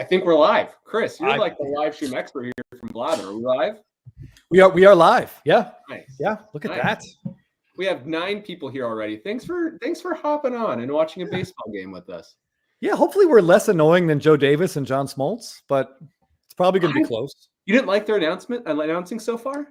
I think we're live. Chris, you're like the live stream expert here from Blather. Are we live? We are live. Yeah. Nice. Yeah. Look at that. We have 9 people here already. Thanks for hopping on and watching a baseball game with us. Yeah. Hopefully we're less annoying than Joe Davis and John Smoltz, but it's probably going to be close. You didn't like their announcing so far?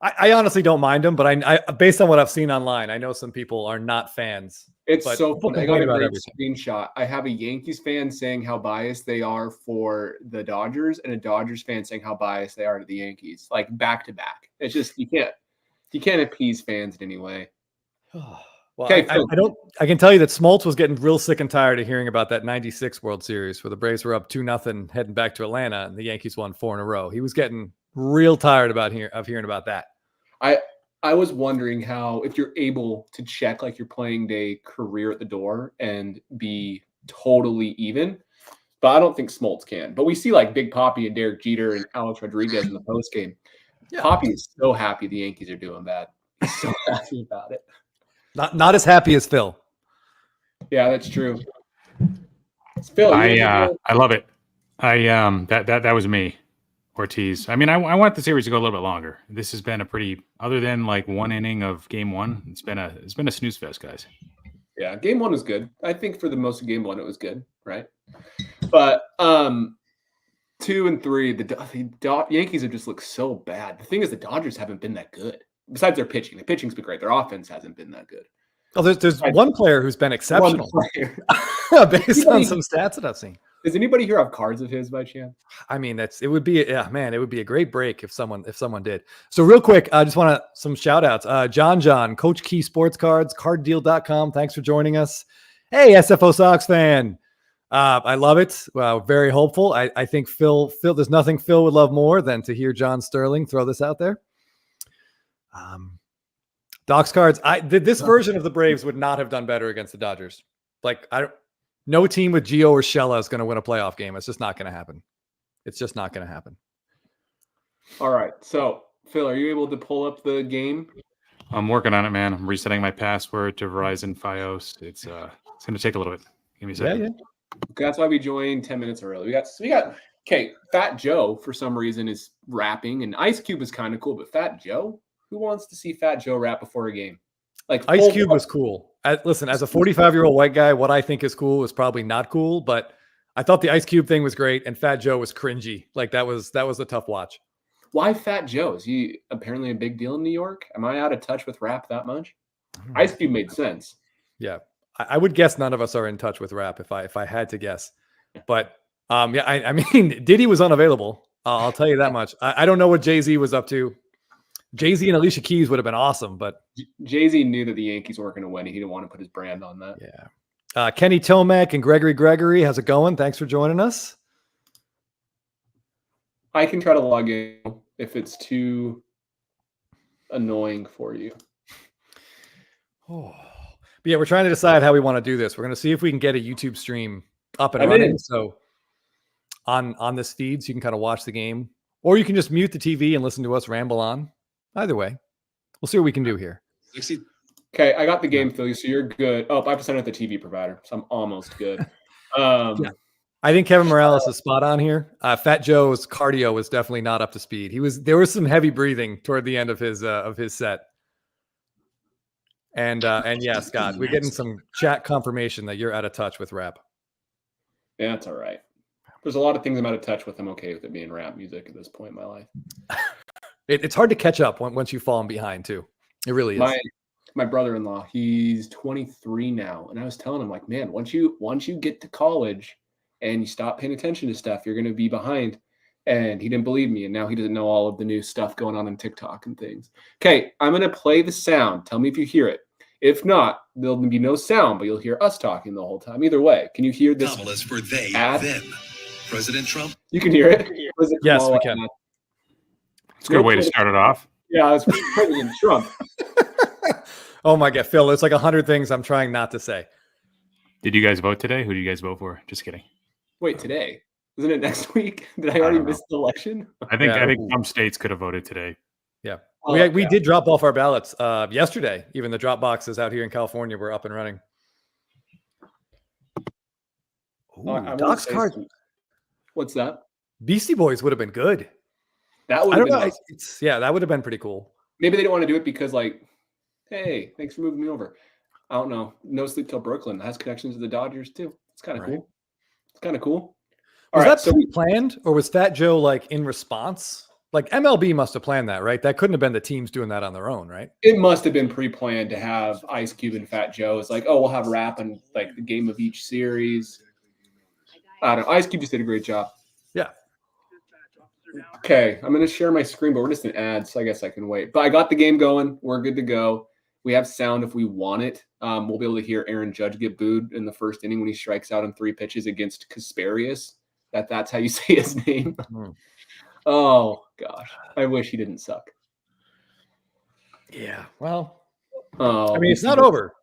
I honestly don't mind them, but I based on what I've seen online, I know some people are not fans. It's so funny. I got a great screenshot. I have a Yankees fan saying how biased they are for the Dodgers and a Dodgers fan saying how biased they are to the Yankees, like back to back. It's just you can't appease fans in any way. Well, okay, I can tell you that Smoltz was getting real sick and tired of hearing about that 96 World Series where the Braves were up 2-0 heading back to Atlanta and the Yankees won 4 in a row. He was getting real tired of hearing about that. I was wondering how, if you're able to check like your playing day career at the door and be totally even, but I don't think Smoltz can. But we see like Big Papi and Derek Jeter and Alex Rodriguez in the post game. Yeah. Papi is so happy the Yankees are doing bad. He's so happy about it. Not as happy as Phil. Yeah, that's true. Phil, I love it. That was me. Ortiz. I mean, I want the series to go a little bit longer. This has been a pretty, other than like one inning of game one, it's been a snooze fest, guys. Yeah, game one was good. I think for the most of game one, it was good, right? But 2 and 3, the Yankees have just looked so bad. The thing is, the Dodgers haven't been that good. Besides their pitching, the pitching's been great. Their offense hasn't been that good. Oh, there's one player who's been exceptional based on some stats that I've seen. Does anybody here have cards of his by chance? I mean, it would be a great break if someone did. So real quick, I just want some shout outs. John, Coach Key Sports Cards, carddeal.com. Thanks for joining us. Hey, SFO Sox fan. I love it. Very hopeful. I think Phil, there's nothing Phil would love more than to hear John Sterling throw this out there. Docs Cards. This version of the Braves would not have done better against the Dodgers. No team with Gio or Shella is going to win a playoff game. It's just not going to happen. It's just not going to happen. All right. So, Phil, are you able to pull up the game? I'm working on it, man. I'm resetting my password to Verizon Fios. It's going to take a little bit. Give me a second. Yeah. Okay, that's why we joined 10 minutes early. We got okay, Fat Joe for some reason is rapping, and Ice Cube is kind of cool, but Fat Joe? Who wants to see Fat Joe rap before a game? Like Ice Cube was cool. Listen, as a 45-year-old white guy, what I think is cool is probably not cool, but I thought the Ice Cube thing was great, and Fat Joe was cringy. Like that was a tough watch. Why Fat Joe? Is he apparently a big deal in New York? Am I out of touch with rap that much? Ice Cube made sense. Yeah, I would guess none of us are in touch with rap if I had to guess. But I mean, Diddy was unavailable. I'll tell you that much. I don't know what Jay-Z was up to. Jay-Z and Alicia Keys would have been awesome, but Jay-Z knew that the Yankees weren't going to win. He didn't want to put his brand on that. Yeah. Kenny Tomac and Gregory, how's it going? Thanks for joining us. I can try to log in if it's too annoying for you. Oh, but yeah, we're trying to decide how we want to do this. We're going to see if we can get a YouTube stream up and running. So on this feed, so you can kind of watch the game, or you can just mute the TV and listen to us ramble on. Either way, we'll see what we can do here. Okay, I got the game, Philly, so you're good. Oh, I have to send it to the TV provider, so I'm almost good. Yeah. I think Kevin Morales is spot on here. Fat Joe's cardio was definitely not up to speed. There was some heavy breathing toward the end of his set. And yeah, Scott, we're getting some chat confirmation that you're out of touch with rap. Yeah, that's all right. There's a lot of things I'm out of touch with. I'm okay with it being rap music at this point in my life. It's hard to catch up once you've fallen behind too. It really is. My brother-in-law, he's 23 now, and I was telling him, like, man, once you get to college and you stop paying attention to stuff, you're going to be behind. And he didn't believe me, and now he doesn't know all of the new stuff going on TikTok and things. Okay, I'm going to play the sound. Tell me if you hear it. If not, there'll be no sound, but you'll hear us talking the whole time. Either way, can you hear this? Kamala's for they, ad? them. President Trump. You can hear it? Yes, we can. It's a good way to start it off. Yeah, it's President Trump. Oh my God, Phil, there's like 100 things I'm trying not to say. Did you guys vote today? Who do you guys vote for? Just kidding. Wait, today? Isn't it next week? Did I already miss the election? I think some states could have voted today. Yeah. We did drop off our ballots yesterday. Even the drop boxes out here in California were up and running. Doc's card. What's that? Beastie Boys would have been good. That would I have don't been know. awesome. That would have been pretty cool. Maybe they don't want to do it because, like, hey, thanks for moving me over. I don't know. No Sleep Till Brooklyn has connections to the Dodgers too. It's kind of Right. cool. It's kind of cool. All Was right, that so pre-planned or was Fat Joe like in response? Like MLB must have planned that, right? That couldn't have been the teams doing that on their own, right? it must have been pre-planned to have Ice Cube and Fat Joe. It's like, oh, we'll have rap and like the game of each series. I don't know. Ice Cube just did a great job. Yeah. Okay, I'm going to share my screen, but we're just in ads, so I guess I can wait. But I got the game going. We're good to go. We have sound if we want it. We'll be able to hear Aaron Judge get booed in the first inning when he strikes out on 3 pitches against Kasparius. That's how you say his name. Oh, gosh. I wish he didn't suck. Yeah. Well, Oh, I mean, it's not over.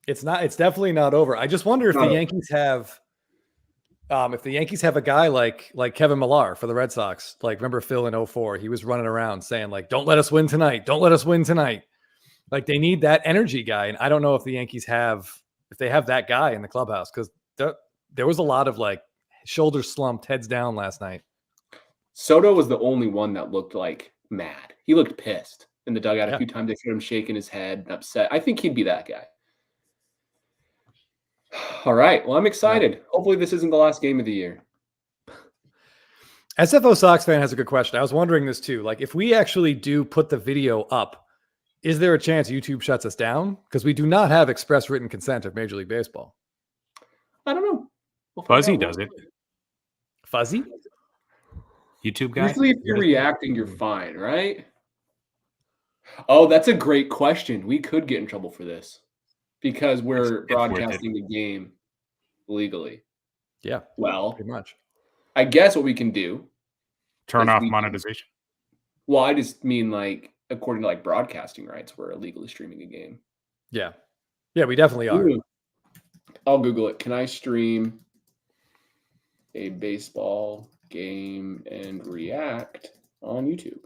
It's definitely not over. I just wonder if the No. Yankees have a guy like Kevin Millar for the Red Sox. Like, remember Phil in 04, he was running around saying like, don't let us win tonight. Don't let us win tonight. Like they need that energy guy. And I don't know if the Yankees have that guy in the clubhouse because there was a lot of like shoulders slumped, heads down last night. Soto was the only one that looked like mad. He looked pissed in the dugout a few times. They showed him shaking his head and upset. I think he'd be that guy. All right. Well, I'm excited. Hopefully this isn't the last game of the year. SFO Sox fan has a good question. I was wondering this too. Like if we actually do put the video up, is there a chance YouTube shuts us down? Because we do not have express written consent of Major League Baseball. I don't know. Fuzzy does it. Fuzzy? YouTube guy? Usually if you're reacting, you're fine, right? Oh, that's a great question. We could get in trouble for this because we're It's worth broadcasting the game legally. Yeah. Well, Pretty much. I guess what we can do. Turn is off we- monetization. Well, I just mean like according to like broadcasting rights, we're illegally streaming a game. Yeah. Yeah, we definitely are. Ooh. I'll Google it. Can I stream a baseball game and react on YouTube?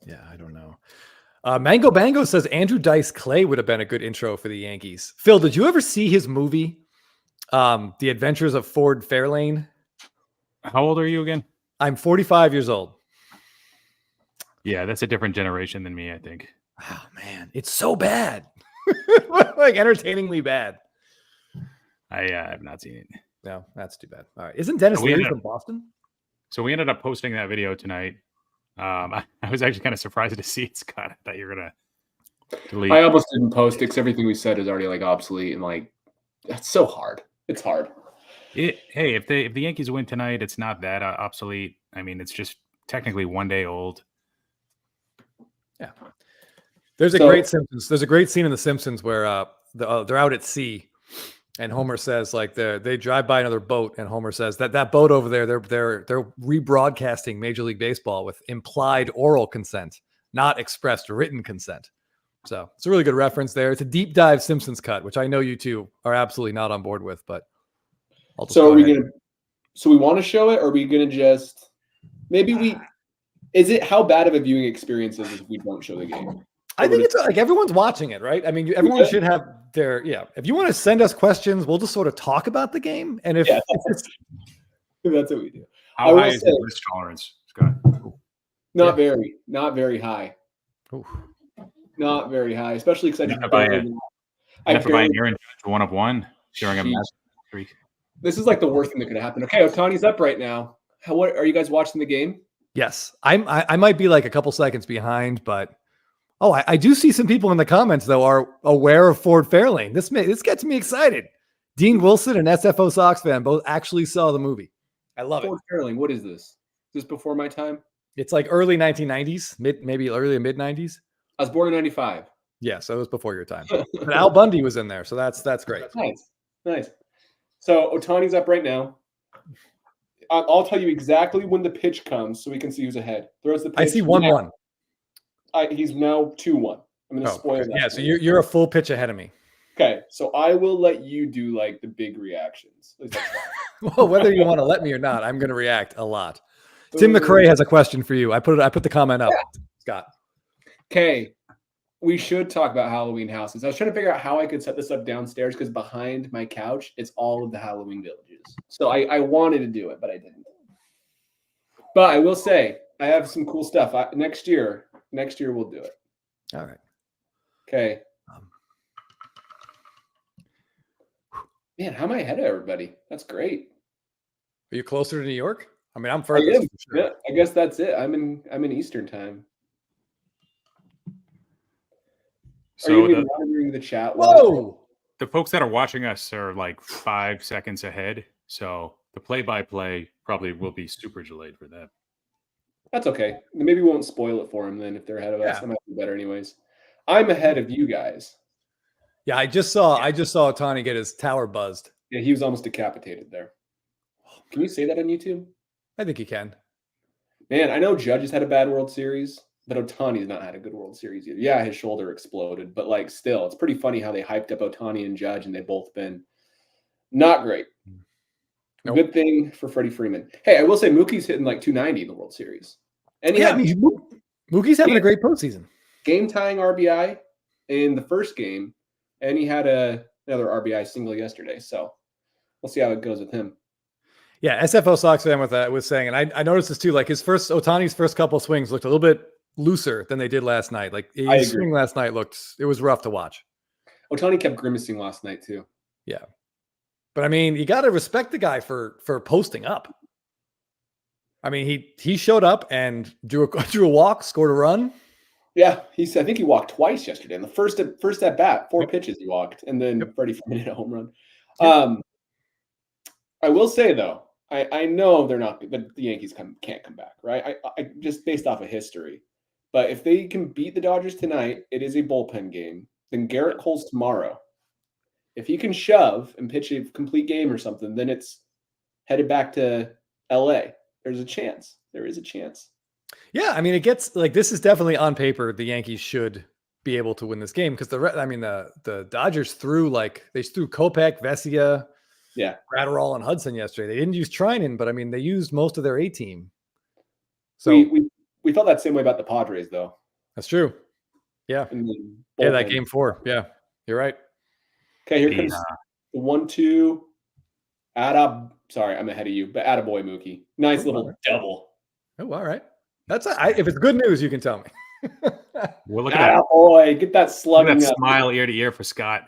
Yeah, I don't know. Mango Bango says Andrew Dice Clay would have been a good intro for the Yankees. Phil, did you ever see his movie, The Adventures of Ford Fairlane? How old are you again? I'm 45 years old. Yeah, that's a different generation than me, I think. Oh, man. It's so bad. Like entertainingly bad. I have not seen it. No, that's too bad. All right. Isn't Dennis We Leary ended from Boston? So we ended up posting that video tonight. I was actually kind of surprised to see it, Scott. I thought you were going to delete. I almost didn't post it because everything we said is already like obsolete and like that's so hard. It's hard. Hey, if the Yankees win tonight, it's not that obsolete. I mean, it's just technically 1 day old. Yeah. There's a great scene in The Simpsons where they're out at sea and Homer says like they drive by another boat and Homer says that boat over there, they're rebroadcasting Major League Baseball with implied oral consent, not expressed written consent. So it's a really good reference there. It's a deep dive Simpsons cut, which I know you two are absolutely not on board with, but I'll just So go are we ahead. gonna? So we want to show it, or are we gonna just? Maybe we. Is it how bad of a viewing experience is it if we don't show the game? I think it's like everyone's watching it, right? I mean, everyone should have their If you want to send us questions, we'll just sort of talk about the game, and if it's, That's what we do. I How will high is say- the risk tolerance, Scott? Not very high. Oof. Not very high, especially because I just Enough to buy barely- Enough to buy barely- an Aaron Judge 1 of 1 during a Jeez. match streak. This is like the worst thing that could happen. Okay, Otani's up right now. What are you guys watching the game? yes, I might be like a couple seconds behind, but I do see some people in the comments though are aware of Ford Fairlane. This gets me excited. Dean Wilson and SFO Sox fan both actually saw the movie. I love it. Ford Fairlane. What is this? Is this before my time? It's like early 1990s, maybe early mid 90s. I was born in '95. Yeah, so it was before your time. But Al Bundy was in there, so that's great. Nice. So Otani's up right now. I'll tell you exactly when the pitch comes, so we can see who's ahead. Throws the pitch. I see 1-1. He's now 2-1. I'm going to spoil that. Yeah, so you're a full pitch ahead of me. Okay, so I will let you do like the big reactions. Well, whether you want to let me or not, I'm going to react a lot. Tim McRae has a question for you. I put the comment up, Scott. Okay, we should talk about Halloween houses. I was trying to figure out how I could set this up downstairs because behind my couch, it's all of the Halloween villages. So I wanted to do it, but I didn't. But I will say, I have some cool stuff. Next year we'll do it. All right. Okay. Man, how am I ahead of everybody? That's great. Are you closer to New York? I mean, I'm I furthest. am. For sure. Yeah, I guess that's it. I'm in Eastern time. Are you So going to be monitoring the chat? Whoa! the folks that are watching us are like 5 seconds ahead. So the play-by-play probably will be super delayed for them. That's okay. Maybe we won't spoil it for them then if they're ahead of us. Yeah. That might be better anyways. I'm ahead of you guys. Yeah, I just saw Ohtani get his tower buzzed. Yeah, he was almost decapitated there. Can you say that on YouTube? I think he can. Man, I know Judge has had a bad World Series, but Ohtani's not had a good World Series either. Yeah, his shoulder exploded, but like still, it's pretty funny how they hyped up Ohtani and Judge, and they've both been not great. Nope. Good thing for Freddie Freeman. Hey, I will say Mookie's hitting like 290 in the World Series. And he Yeah, had I mean, Mookie's having a great postseason. game-tying RBI in the first game, and he had another RBI single yesterday. So we'll see how it goes with him. Yeah, SFO Sox fan was saying, and I noticed this too. Like Ohtani's first couple swings looked a little bit looser than they did last night. Like his swing last night it was rough to watch. Ohtani kept grimacing last night too. Yeah, but I mean, you got to respect the guy for posting up. I mean, he showed up and drew a walk, scored a run. Yeah, I think he walked twice yesterday. In the first at bat, 4 pitches he walked, and then Freddie Freeman hit a home run. Yep. I will say though, I know they're not, the Yankees can't come back, right? I just based off of history. But if they can beat the Dodgers tonight, it is a bullpen game. Then Garrett Cole's tomorrow. If he can shove and pitch a complete game or something, then it's headed back to LA. There's a chance. There is a chance. Yeah, I mean, it gets like this is definitely on paper. The Yankees should be able to win this game because the Dodgers threw Kopech, Vesia, Gratterall, and Hudson yesterday. They didn't use Trinan, but I mean, they used most of their A team. So we felt that same way about the Padres, though. That's true. Yeah, that game 4. Yeah, you're right. Okay, here comes the 1-2. Sorry, I'm ahead of you, but attaboy Mookie. Nice little double. Oh, all right. That's if it's good news, you can tell me. Well, look at that. Boy, get that slugging that up. Smile ear to ear for Scott.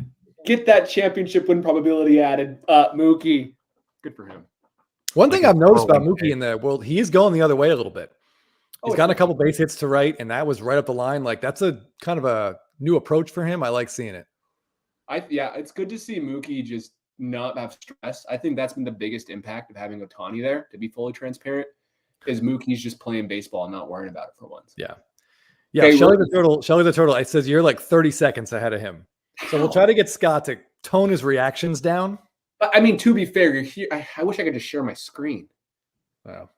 Get that championship win probability added. Mookie. Good for him. One thing I've noticed about Mookie in the world, he is going the other way a little bit. He's gotten a couple base hits to right, and that was right up the line. Like that's a kind of a new approach for him. I like seeing it. It's good to see Mookie just not have stress. I think that's been the biggest impact of having Ohtani there, to be fully transparent, is Mookie's just playing baseball and not worrying about it for once. Yeah. Yeah. Okay, Shelly the Turtle, it says you're like 30 seconds ahead of him. So we'll try to get Scott to tone his reactions down. But I mean, to be fair, you're here. I wish I could just share my screen. Wow.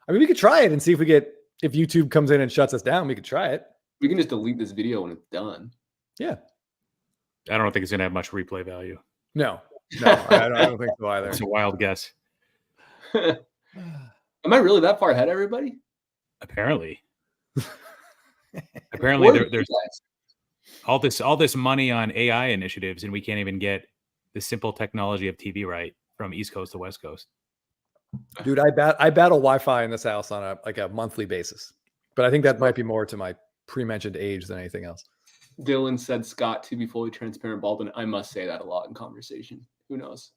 I mean, we could try it and see if YouTube comes in and shuts us down, we could try it. We can just delete this video when it's done. Yeah. I don't think it's going to have much replay value. No, I don't think so either. It's a wild guess. Am I really that far ahead, everybody? Apparently. There's all this money on AI initiatives, and we can't even get the simple technology of TV right from East Coast to West Coast. Dude, I battle Wi-Fi in this house on a monthly basis, but I think that might be more to my pre-mentioned age than anything else. Dylan said, Scott, to be fully transparent, Baldwin. I must say that a lot in conversation. Who knows?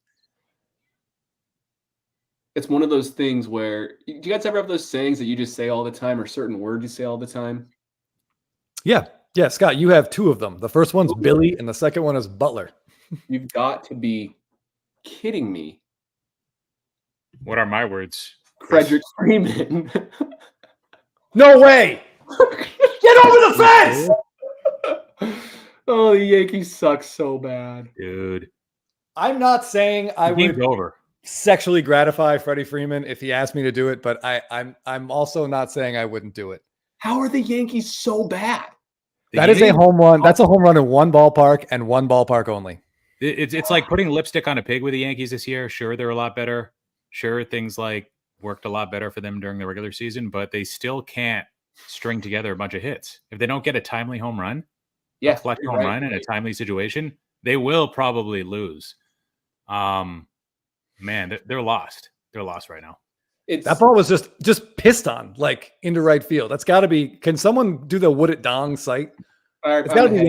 It's one of those things where, do you guys ever have those sayings that you just say all the time or certain words you say all the time? Yeah. Yeah, Scott, you have 2 of them. The first one's Billy and the second one is Butler. You've got to be kidding me. What are my words? Frederick Freeman. No way! Get over the fence! Oh, the Yankees suck so bad. Dude. I'm not saying I would over. Sexually gratify Freddie Freeman if he asked me to do it, but I'm also not saying I wouldn't do it. How are the Yankees so bad? That is a home run. That's a home run in one ballpark and one ballpark only. It's like putting lipstick on a pig with the Yankees this year. Sure, they're a lot better. Sure, things like worked a lot better for them during the regular season, but they still can't string together a bunch of hits. If they don't get a timely home run, a clutch home run in a timely situation, they will probably lose. Man, they're lost. They're lost right now. That ball was just pissed on, like into right field. That's got to be. Can someone do the Would It Dong site? It's got to be the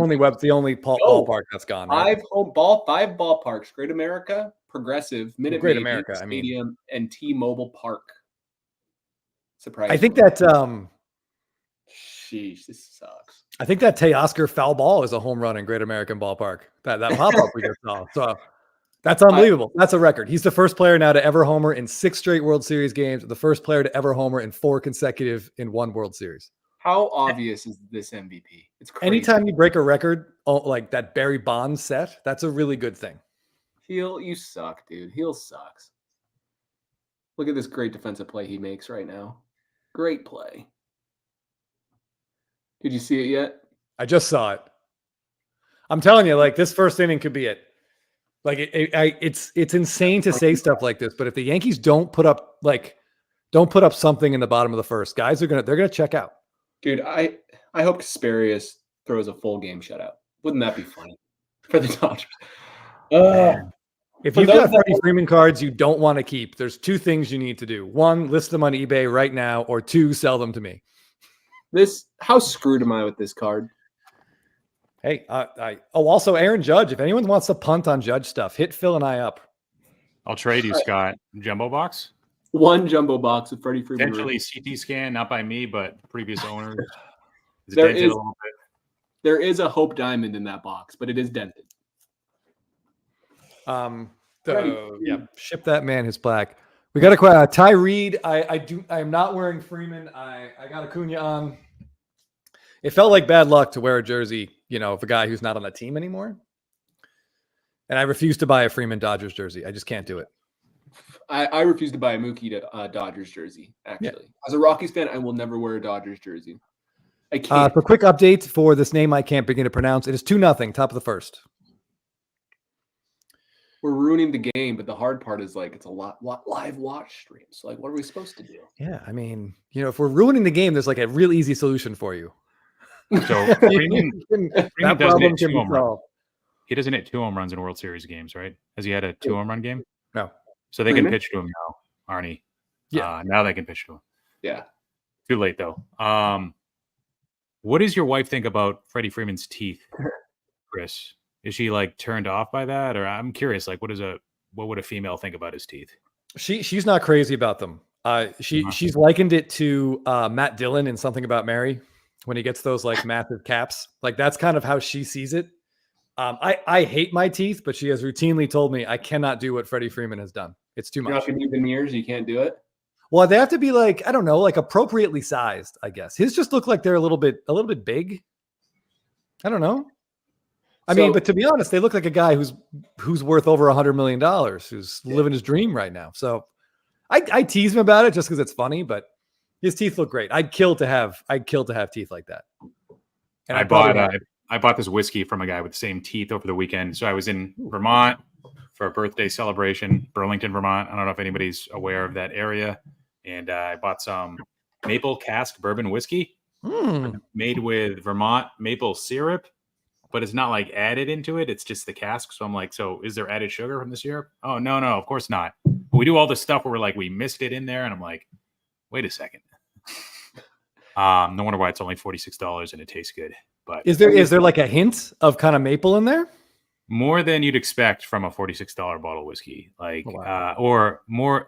only ballpark that's gone. Right? Five ballparks: Great America, Progressive, Minute Great Maid, America, Stadium, and T-Mobile Park. Surprising. I think that. Sheesh, this sucks. I think that Teoscar foul ball is a home run in Great American Ballpark. That pop up we just saw. So that's unbelievable. That's a record. He's the first player now to ever homer in 6 straight World Series games. The first player to ever homer in 4 consecutive in 1 World Series. How obvious is this MVP? It's crazy. Anytime you break a record like that Barry Bonds set, that's a really good thing. You suck, dude. Heel sucks. Look at this great defensive play he makes right now. Great play. Did you see it yet? I just saw it. I'm telling you, like this first inning could be it. Like it's insane to say stuff like this, but if the Yankees don't put up something in the bottom of the first, guys they're gonna check out. Dude, I hope Kasparius throws a full game shutout. Wouldn't that be funny for the Dodgers? If you've got Freddie Freeman cards you don't want to keep, there's 2 things you need to do. 1, list them on eBay right now, or 2, sell them to me. How screwed am I with this card? Hey, also Aaron Judge. If anyone wants to punt on Judge stuff, hit Phil and I up. I'll trade you, Scott. Jumbo box? 1 jumbo box with Freddie Freeman. Potentially CT scan, not by me, but previous owners. There is a Hope Diamond in that box, but it is dented. Ship that man his plaque. We got a Ty Reed. I am not wearing Freeman. I got Acuna on. It felt like bad luck to wear a jersey, of a guy who's not on the team anymore. And I refuse to buy a Freeman Dodgers jersey. I just can't do it. I refuse to buy a Mookie Dodgers jersey, actually. Yeah. As a Rockies fan, I will never wear a Dodgers jersey. I can't. So quick update for this name I can't begin to pronounce. It is 2-0, top of the first. We're ruining the game, but the hard part is it's a lot live watch streams. So what are we supposed to do? Yeah, I mean, if we're ruining the game, there's a real easy solution for you. So Freeman that problem can be solved. He doesn't hit 2 home runs in World Series games, right? Has he had a 2 home run game? No. So they can pitch to him now, Arnie. Yeah. Now they can pitch to him. Yeah. Too late though. What does your wife think about Freddie Freeman's teeth, Chris? Is she turned off by that? Or I'm curious, what would a female think about his teeth? She's not crazy about them. She's likened it to Matt Dillon in Something About Mary when he gets those massive caps. That's kind of how she sees it. I hate my teeth, but she has routinely told me I cannot do what Freddie Freeman has done. It's too much. You're not going to do veneers. You can't do it. Well, they have to be I don't know, appropriately sized, I guess. His just look like they're a little bit big. I don't know. I mean, but to be honest, they look like a guy who's worth over $100 million, who's living his dream right now. So I tease him about it just because it's funny, but his teeth look great. I'd kill to have teeth like that. And I bought this whiskey from a guy with the same teeth over the weekend. So I was in Vermont for a birthday celebration, Burlington, Vermont. I don't know if anybody's aware of that area. And I bought some maple cask bourbon whiskey made with Vermont maple syrup, but it's not added into it. It's just the cask. So I'm so is there added sugar from the syrup? Oh, no, of course not. But we do all this stuff where we mixed it in there. And I'm wait a second. No wonder why it's only $46 and it tastes good. But is there a hint of kind of maple in there? More than you'd expect from a $46 bottle of whiskey, wow. Or more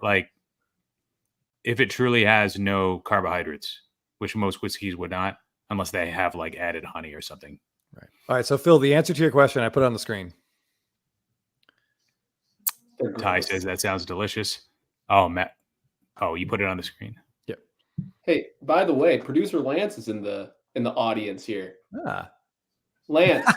if it truly has no carbohydrates, which most whiskeys would not, unless they have added honey or something. Right. All right. So Phil, the answer to your question, I put it on the screen. Ty says that sounds delicious. Oh, Matt. Oh, you put it on the screen. Yep. Hey, by the way, producer Lance is in the audience here. Lance,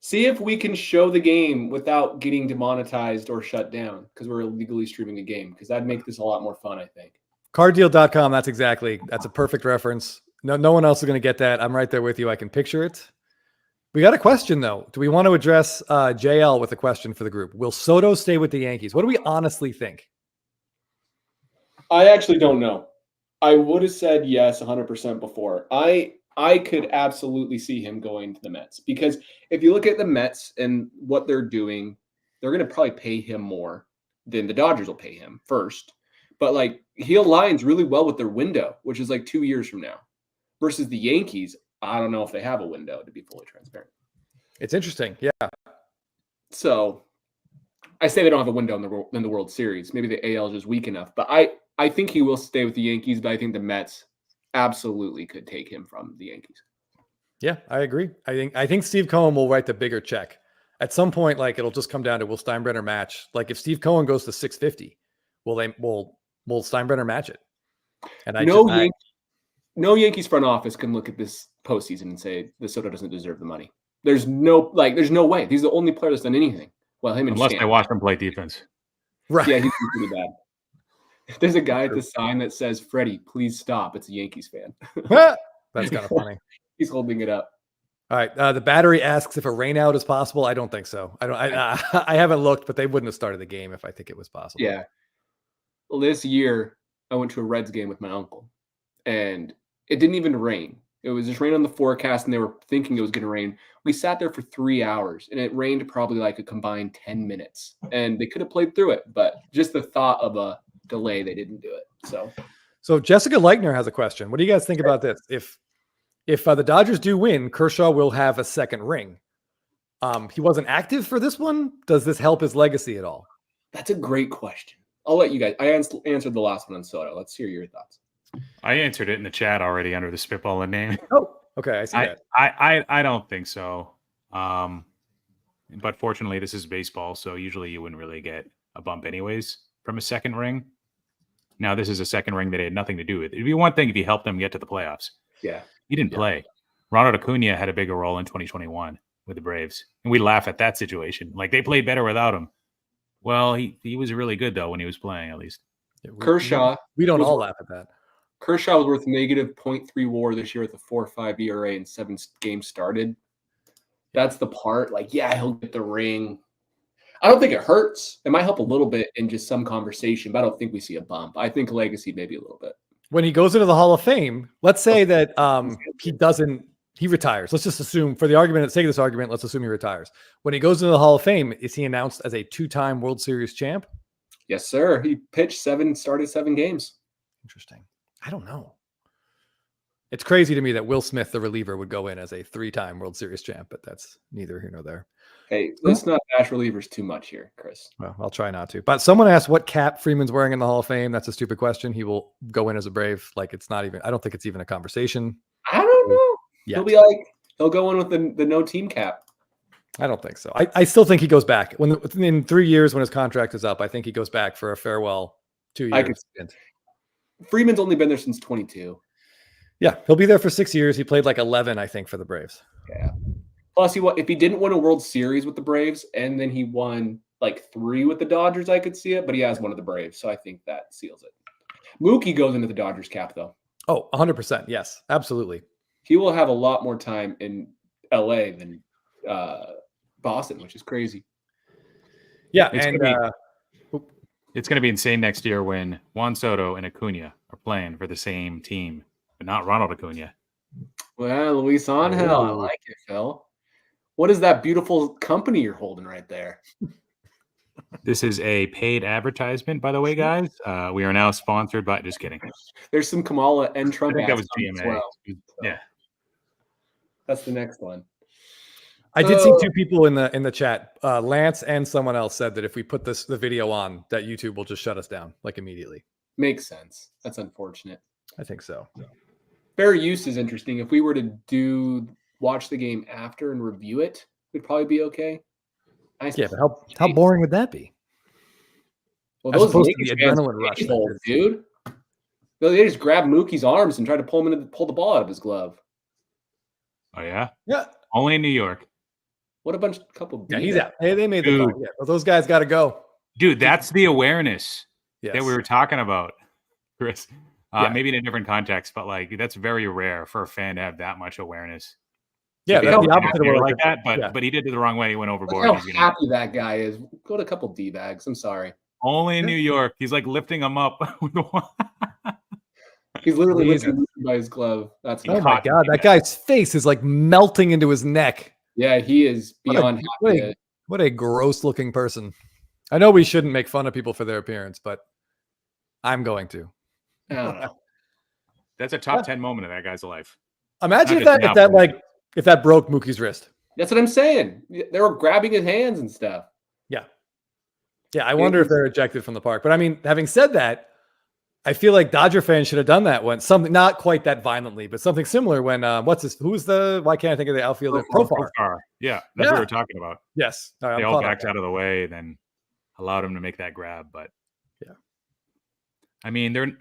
see if we can show the game without getting demonetized or shut down because we're illegally streaming a game, because that'd make this a lot more fun, I think. Carddeal.com. That's a perfect reference. No one else is going to get that. I'm right there with you. I can picture it. We got a question though. Do we want to address JL with a question for the group? Will Soto stay with the Yankees? What do we honestly think? I actually don't know. I would have said yes 100% before. I could absolutely see him going to the Mets, because if you look at the Mets and what they're doing, they're going to probably pay him more than the Dodgers will pay him first. But like he aligns really well with their window, which is like 2 years from now. Versus the Yankees, I don't know if they have a window, to be fully transparent. It's interesting. Yeah. So I say they don't have a window in the World Series. Maybe the AL is just weak enough. But I think he will stay with the Yankees, but I think the Mets absolutely could take him from the Yankees. Yeah, I agree. I think Steve Cohen will write the bigger check. At some point, like it'll just come down to will Steinbrenner match? Like if Steve Cohen goes to 650, will Steinbrenner match it? And no Yankees front office can look at this postseason and say the Soto doesn't deserve the money. There's no way. He's the only player that's done anything. Well, him and unless Stan. they watch him play defense. right. Yeah, he's pretty bad. If there's a guy at the sign that says "Freddie, please stop," it's a Yankees fan. That's kind of funny. He's holding it up. All right. The battery asks if a rain out is possible. I don't think so. I haven't looked, but they wouldn't have started the game if I think it was possible. Yeah. Well, this year I went to a Reds game with my uncle, and it didn't even rain. It was just rain on the forecast, and they were thinking it was going to rain. We sat there for 3 hours, and it rained probably like a combined 10 minutes. And they could have played through it, but just the thought of a delay, they didn't do it. So Jessica Leichner has a question. What do you guys think about this? If the Dodgers do win, Kershaw will have a second ring. He wasn't active for this one. Does this help his legacy at all? That's a great question. I'll let you guys. I answered the last one on Soto. Let's hear your thoughts. I answered it in the chat already under the Spitballin name. Oh, okay. I see that. I don't think so. But fortunately, this is baseball, so usually you wouldn't really get a bump anyways from a second ring. Now, this is a second ring that had nothing to do with it. It'd be one thing if you helped them get to the playoffs. Yeah. He didn't play. Ronald Acuna had a bigger role in 2021 with the Braves. And we laugh at that situation. Like, they played better without him. Well, he was really good, though, when he was playing, at least. Kershaw. We don't all laugh at that. Kershaw was worth negative .3 WAR this year with a 4.5 ERA and 7 games started. That's the part. Like, yeah, he'll get the ring. I don't think it hurts. It might help a little bit in just some conversation, but I don't think we see a bump. I think legacy maybe a little bit. When he goes into the Hall of Fame, let's say that he retires. Let's just assume, for the argument, sake of this argument, let's assume he retires. When he goes into the Hall of Fame, is he announced as a 2-time World Series champ? Yes, sir. He pitched 7, started 7 games. Interesting. I don't know. It's crazy to me that Will Smith, the reliever, would go in as a 3-time World Series champ, but that's neither here nor there. Hey, let's not bash relievers too much here, Chris. Well, I'll try not to. But someone asked what cap Freeman's wearing in the Hall of Fame. That's a stupid question. He will go in as a Brave. Like, it's not even, I don't think it's even a conversation. I don't know. Yet. He'll go in with the no team cap. I don't think so. I still think he goes back. In 3 years, when his contract is up, I think he goes back for a farewell 2 years. Freeman's only been there since 22. Yeah, he'll be there for 6 years. He played like 11, I think, for the Braves. Yeah. Plus, if he didn't win a World Series with the Braves and then he won like 3 with the Dodgers, I could see it. But he has one of the Braves, so I think that seals it. Mookie goes into the Dodgers cap, though. Oh, 100%. Yes, absolutely. He will have a lot more time in LA than Boston, which is crazy. Yeah, it's going to be insane next year when Juan Soto and Acuna are playing for the same team, but not Ronald Acuna. Well, Luis Angel, I like it, Phil. What is that beautiful company you're holding right there? This is a paid advertisement, by the way, guys. We are now sponsored by. Just kidding. There's some Kamala and Trump. I think that was GMA. Well. Yeah, that's the next one. I did see 2 people in the chat. Lance and someone else said that if we put the video on, that YouTube will just shut us down like immediately. Makes sense. That's unfortunate. I think so. Fair use is interesting. If we were to watch the game after and review it, it'd probably be okay. Yeah, but how boring would that be? Well, As those opposed to Yankees the adrenaline rush, dude. They just grab Mookie's arms and try to pull the ball out of his glove. Oh yeah, yeah. Only in New York. What a couple. Yeah, he's out. Hey, they made the call. Yeah, well, those guys got to go. Dude, that's the awareness that we were talking about, Chris. Yeah. Maybe in a different context, but like that's very rare for a fan to have that much awareness. Yeah, that's the opposite of like that. But he did it the wrong way. He went overboard. Look how happy that guy is. Go to a couple D-bags. I'm sorry. Only in New York. He's like lifting him up. He's literally lifting by his glove. That's oh my god, that guy's face is like melting into his neck. Yeah, he is beyond happy. What a gross looking person. I know we shouldn't make fun of people for their appearance, but I'm going to. I don't know. That's a top 10 moment of that guy's life. Imagine Not just now, but- if that broke Mookie's wrist. That's what I'm saying. They were grabbing his hands and stuff. Yeah. Yeah, I wonder if they're ejected from the park. But I mean, having said that, I feel like Dodger fans should have done that when something not quite that violently, but something similar when why can't I think of the outfielder? Profar. Yeah, that's what we were talking about. Yes. They all backed out of the way, then allowed him to make that grab. But yeah. I mean,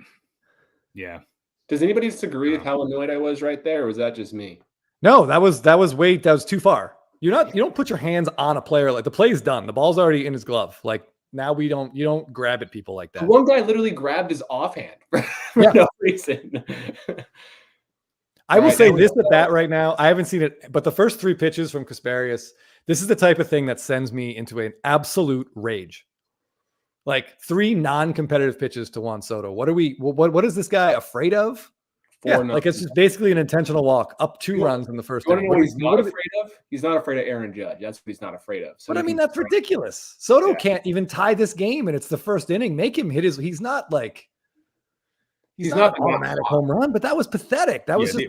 yeah. Does anybody disagree with how annoyed I was right there, or was that just me? No, that was too far. You don't put your hands on a player. Like, the play's done. The ball's already in his glove. Like, now you don't grab at people like that. One guy literally grabbed his offhand for no reason. I will say this at bat right now. I haven't seen it, but the first 3 pitches from Kasparius, this is the type of thing that sends me into an absolute rage. Like 3 non-competitive pitches to Juan Soto. What is this guy afraid of? Like it's just basically an intentional walk up 2 runs in the first inning. What he's not afraid of? He's not afraid of Aaron Judge. That's what he's not afraid of. So but I mean, that's ridiculous. Soto can't even tie this game, and it's the first inning. Make him hit he's not like he's not an automatic home run, but that was pathetic. That was just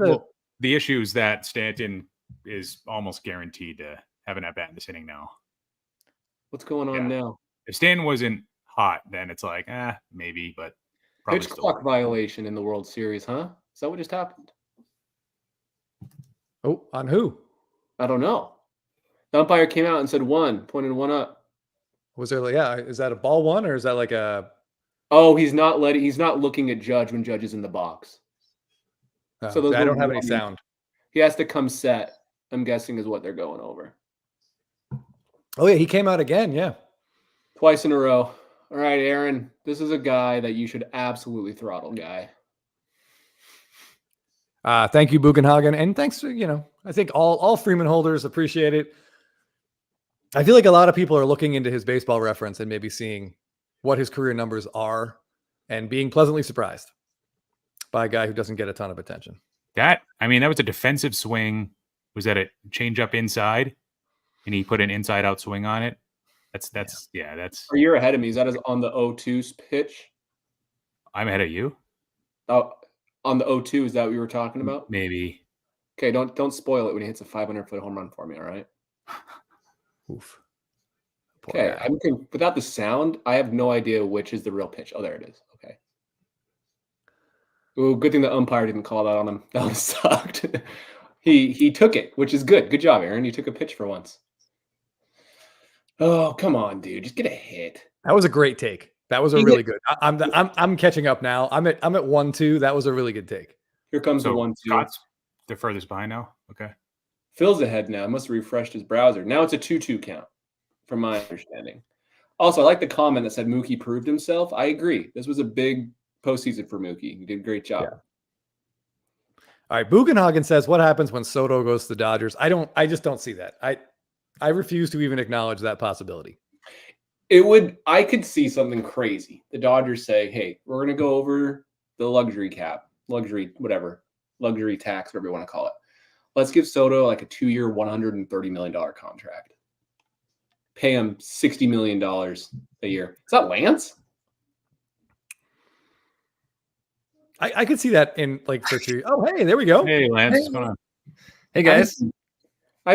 the issue is that Stanton is almost guaranteed to have an at-bat in this inning now. What's going on now? If Stanton wasn't hot, then it's like, maybe, but probably pitch clock violation in the World Series, huh? Is that what just happened? Oh, on who? I don't know. The umpire came out and said 1, pointed 1 up. Was there is that a ball 1 or is that like a? Oh, he's not looking at Judge when Judge is in the box. So I don't have any sound. He has to come set, I'm guessing, is what they're going over. Oh yeah, he came out again, yeah. Twice in a row. All right, Aaron, this is a guy that you should absolutely throttle, guy. Thank you, Bugenhagen. And thanks to, I think all Freeman holders appreciate it. I feel like a lot of people are looking into his baseball reference and maybe seeing what his career numbers are and being pleasantly surprised by a guy who doesn't get a ton of attention. That was a defensive swing. Was that a change up inside? And he put an inside out swing on it. That's. Or you're ahead of me. Is that on the 0-2 pitch? I'm ahead of you. Oh, on the 0-2, is that what you were talking about? Maybe. Okay, don't spoil it when he hits a 500-foot home run for me, all right? Oof. Okay, without the sound, I have no idea which is the real pitch. Oh, there it is. Okay. Ooh, good thing the umpire didn't call that on him. That one sucked. He took it, which is good. Good job, Aaron. You took a pitch for once. Oh, come on, dude. Just get a hit. That was a great take. That was a really good. I'm catching up now. I'm at 1-2. That was a really good take. Here comes the 1-2. Scott's the furthest behind now. Okay. Phil's ahead now. Must have refreshed his browser. Now it's a 2-2 count, from my understanding. Also, I like the comment that said Mookie proved himself. I agree. This was a big postseason for Mookie. He did a great job. Yeah. All right. Bugenhagen says, what happens when Soto goes to the Dodgers? I just don't see that. I refuse to even acknowledge that possibility. I could see something crazy. The Dodgers say, hey, we're going to go over the luxury tax, whatever you want to call it. Let's give Soto like a 2-year, $130 million contract. Pay him $60 million a year. Is that Lance? I could see that in like for 2. Oh, hey, there we go. Hey, Lance. What's going on? Hey, guys.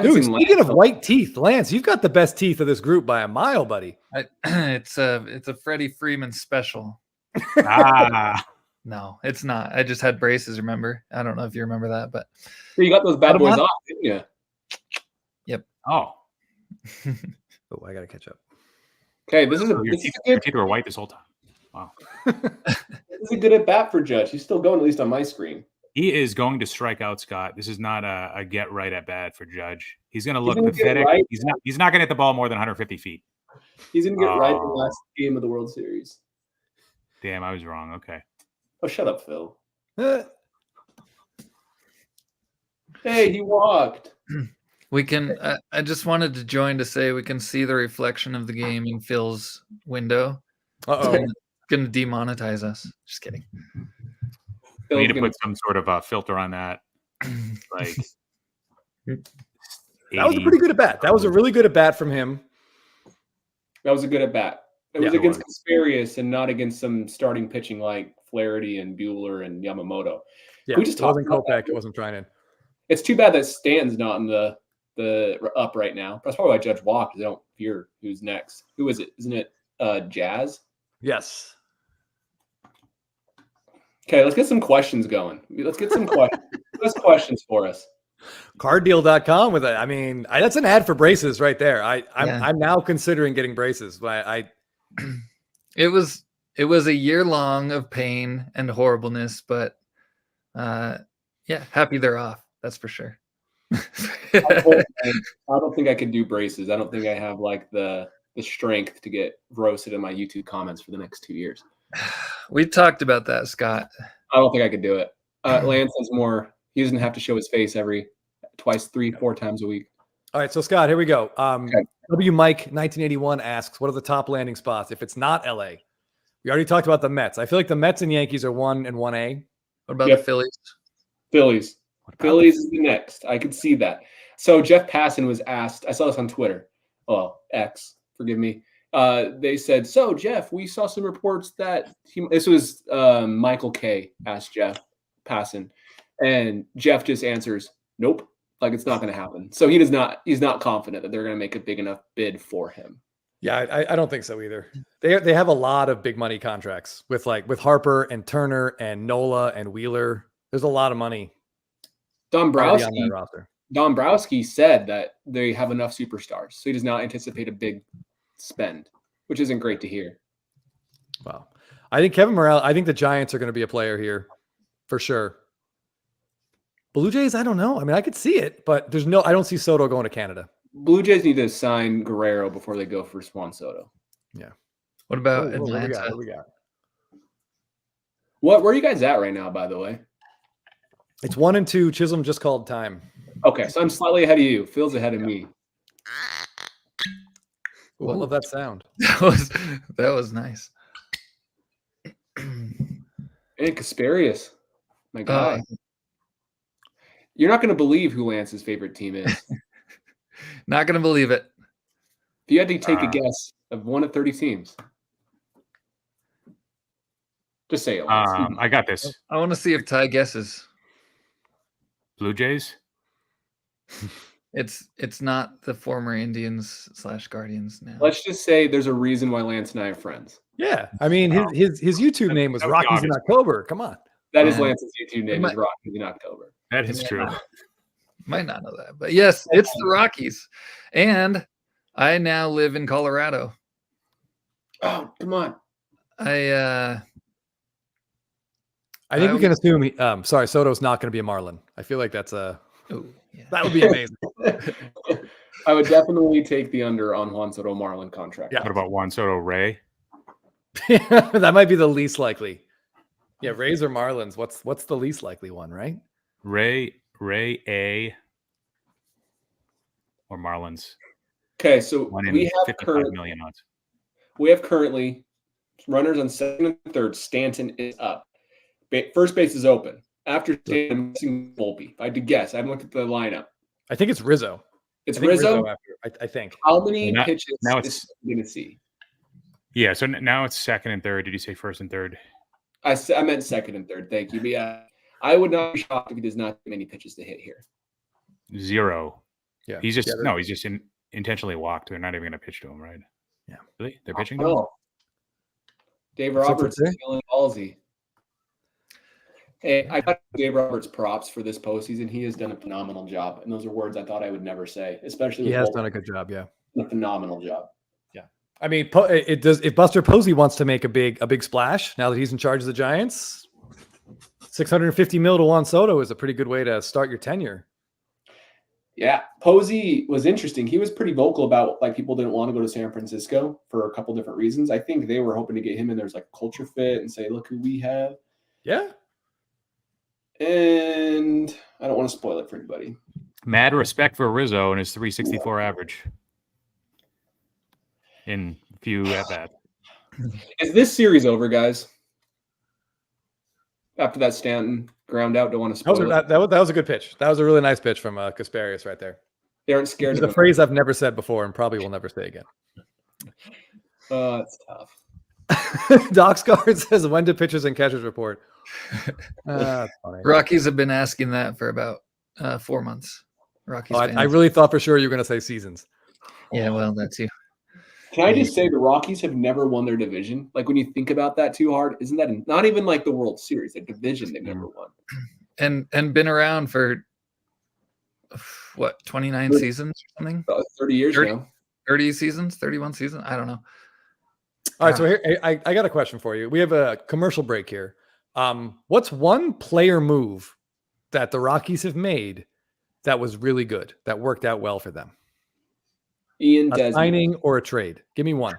Dude, speaking of white teeth, Lance, you've got the best teeth of this group by a mile, buddy. It's a Freddie Freeman special. No, it's not. I just had braces, remember? I don't know if you remember that, but you got those bad boys off, didn't you? Yep. Oh, I gotta catch up. Okay, this is your teeth were white this whole time. Wow. This is a good at bat for Judge. He's still going, at least on my screen. He is going to strike out, Scott. This is not a get right at bat for Judge. He's going to look pathetic. Right. He's not going to hit the ball more than 150 feet. He's going to get right in the last game of the World Series. Damn, I was wrong. Okay. Oh, shut up, Phil. Hey, he walked. We can. I just wanted to join to say we can see the reflection of the game in Phil's window. Uh-oh. Going to demonetize us. Just kidding. We need to put some sort of filter on that. Like that was a pretty good at bat. That was a really good at bat from him. That was a good at bat. It was Yeah, it against was. Kasparius and not against some starting pitching like Flaherty and Bueller and Yamamoto. Yeah, Can we just it talk wasn't about that? Kopech. It wasn't trying. It's too bad that Stanton's not in the up right now. That's probably why Judge walked. They don't fear who's next. Who is it? Isn't it Jazz? Yes. Okay, let's get some questions going. Let's get some questions. Let's questions for us. Carddeal.com with it. I mean, that's an ad for braces right there. Yeah. I'm now considering getting braces. I It was a year long of pain and horribleness, but yeah, happy they're off. That's for sure. I don't think I could do braces. I don't think I have like the strength to get roasted in my YouTube comments for the next 2 years. We talked about that, Scott. I don't think I could do it. Lance has more. He doesn't have to show his face twice, 3-4 times a week. All right, so Scott, here we go. Okay. W Mike 1981 asks, what are the top landing spots if it's not LA? We already talked about the Mets. I feel like the Mets and Yankees are 1 and 1A. What about Yep. the Phillies? Phillies. What about Phillies is the next. I could see that. So Jeff Passan was asked. I saw this on Twitter. Oh, X. Forgive me. They said, so Jeff, we saw some reports that this was Michael K. asked Jeff Passan, and Jeff just answers, nope, like it's not going to happen. So he's not confident that they're going to make a big enough bid for him. Yeah, I don't think so either. They have a lot of big money contracts with Harper and Turner and Nola and Wheeler. There's a lot of money already on that roster. Dombrowski said that they have enough superstars, so he does not anticipate a big spend, which isn't great to hear. Wow. I think Kevin Morrell, I think the Giants are going to be a player here for sure. Blue Jays, I don't know. I mean, I could see it, but I don't see Soto going to Canada. Blue Jays need to sign Guerrero before they go for Juan Soto. Yeah. What about What do Atlanta? we got? Where are you guys at right now, by the way? It's 1 and 2. Chisholm just called time. Okay, so I'm slightly ahead of you. Phil's ahead of me. Ooh, I love that sound. That was nice. And Kasparius, my guy. Uh, You're not going to believe who Lance's favorite team is. Not gonna believe it. If you had to take a guess of 1 of 30 teams, just say it. Lance. I got this. I want to see if Ty guesses. Blue Jays. It's not the former Indians / Guardians now. Let's just say there's a reason why Lance and I are friends. Yeah. I mean, his YouTube name was that was Rockies in obvious. October. Come on. That is Yeah. Lance's YouTube name, is Rockies in October. That is true. Might not know that, but yes, it's the Rockies. And I now live in Colorado. Oh, come on. I think we can assume Soto's not going to be a Marlin. I feel like that would be amazing. I would definitely take the under on Juan Soto Marlin contract. Yeah. What about Juan Soto Ray? That might be the least likely. Yeah, Rays or Marlins. What's the least likely one, right? Ray A or Marlins. Okay, so One in we have 55 million odds. We have currently runners on second and third. Stanton is up. First base is open. After Stanton, I'm missing Volpe. If I had to guess, I haven't looked at the lineup. I think it's Rizzo. It's I think Rizzo. I think. How many Now- pitches now is he going to see? Yeah, so now it's second and third. Did you say first and third? I meant second and third. Thank you. But yeah, I would not be shocked if he does not get many pitches to hit here. 0. Yeah. He's just intentionally walked. They're not even going to pitch to him, right? Yeah. Really? They're pitching to him? Oh, Dave What's up Roberts with is feeling ballsy. Hey, I got Dave Roberts props for this postseason. He has done a phenomenal job, and those are words I thought I would never say, especially He with has Volpe. done a good job. Yeah. A phenomenal job. I mean, it does. If Buster Posey wants to make a big splash now that he's in charge of the Giants, $650 million to Juan Soto is a pretty good way to start your tenure. Yeah, Posey was interesting. He was pretty vocal about like people didn't want to go to San Francisco for a couple different reasons. I think they were hoping to get him in there's like culture fit and say, look who we have. Yeah. And I don't want to spoil it for anybody. Mad respect for Rizzo and his 364 average in a few at bat. Is this series over, guys? After that Stanton ground out, don't want to spoil it. That was a good pitch. That was a really nice pitch from Kasparius right there. They aren't scared It's of a him. phrase I've never said before and probably will never say again. It's tough. Docscard says, when do pitchers and catchers report? That's funny. Rockies have been asking that for about 4 months. Rockies fans. I really thought for sure you were going to say seasons. Yeah, well, that too. Can I just say the Rockies have never won their division? Like when you think about that too hard, isn't that not even like the World Series, a division they've never won? And been around for what, 29 seasons or something? 30 years 30, now. 30 seasons, 31 seasons. I don't know. All right, so here I got a question for you. We have a commercial break here. What's one player move that the Rockies have made that was really good, that worked out well for them? Ian A Desmond. signing or a trade? Give me one.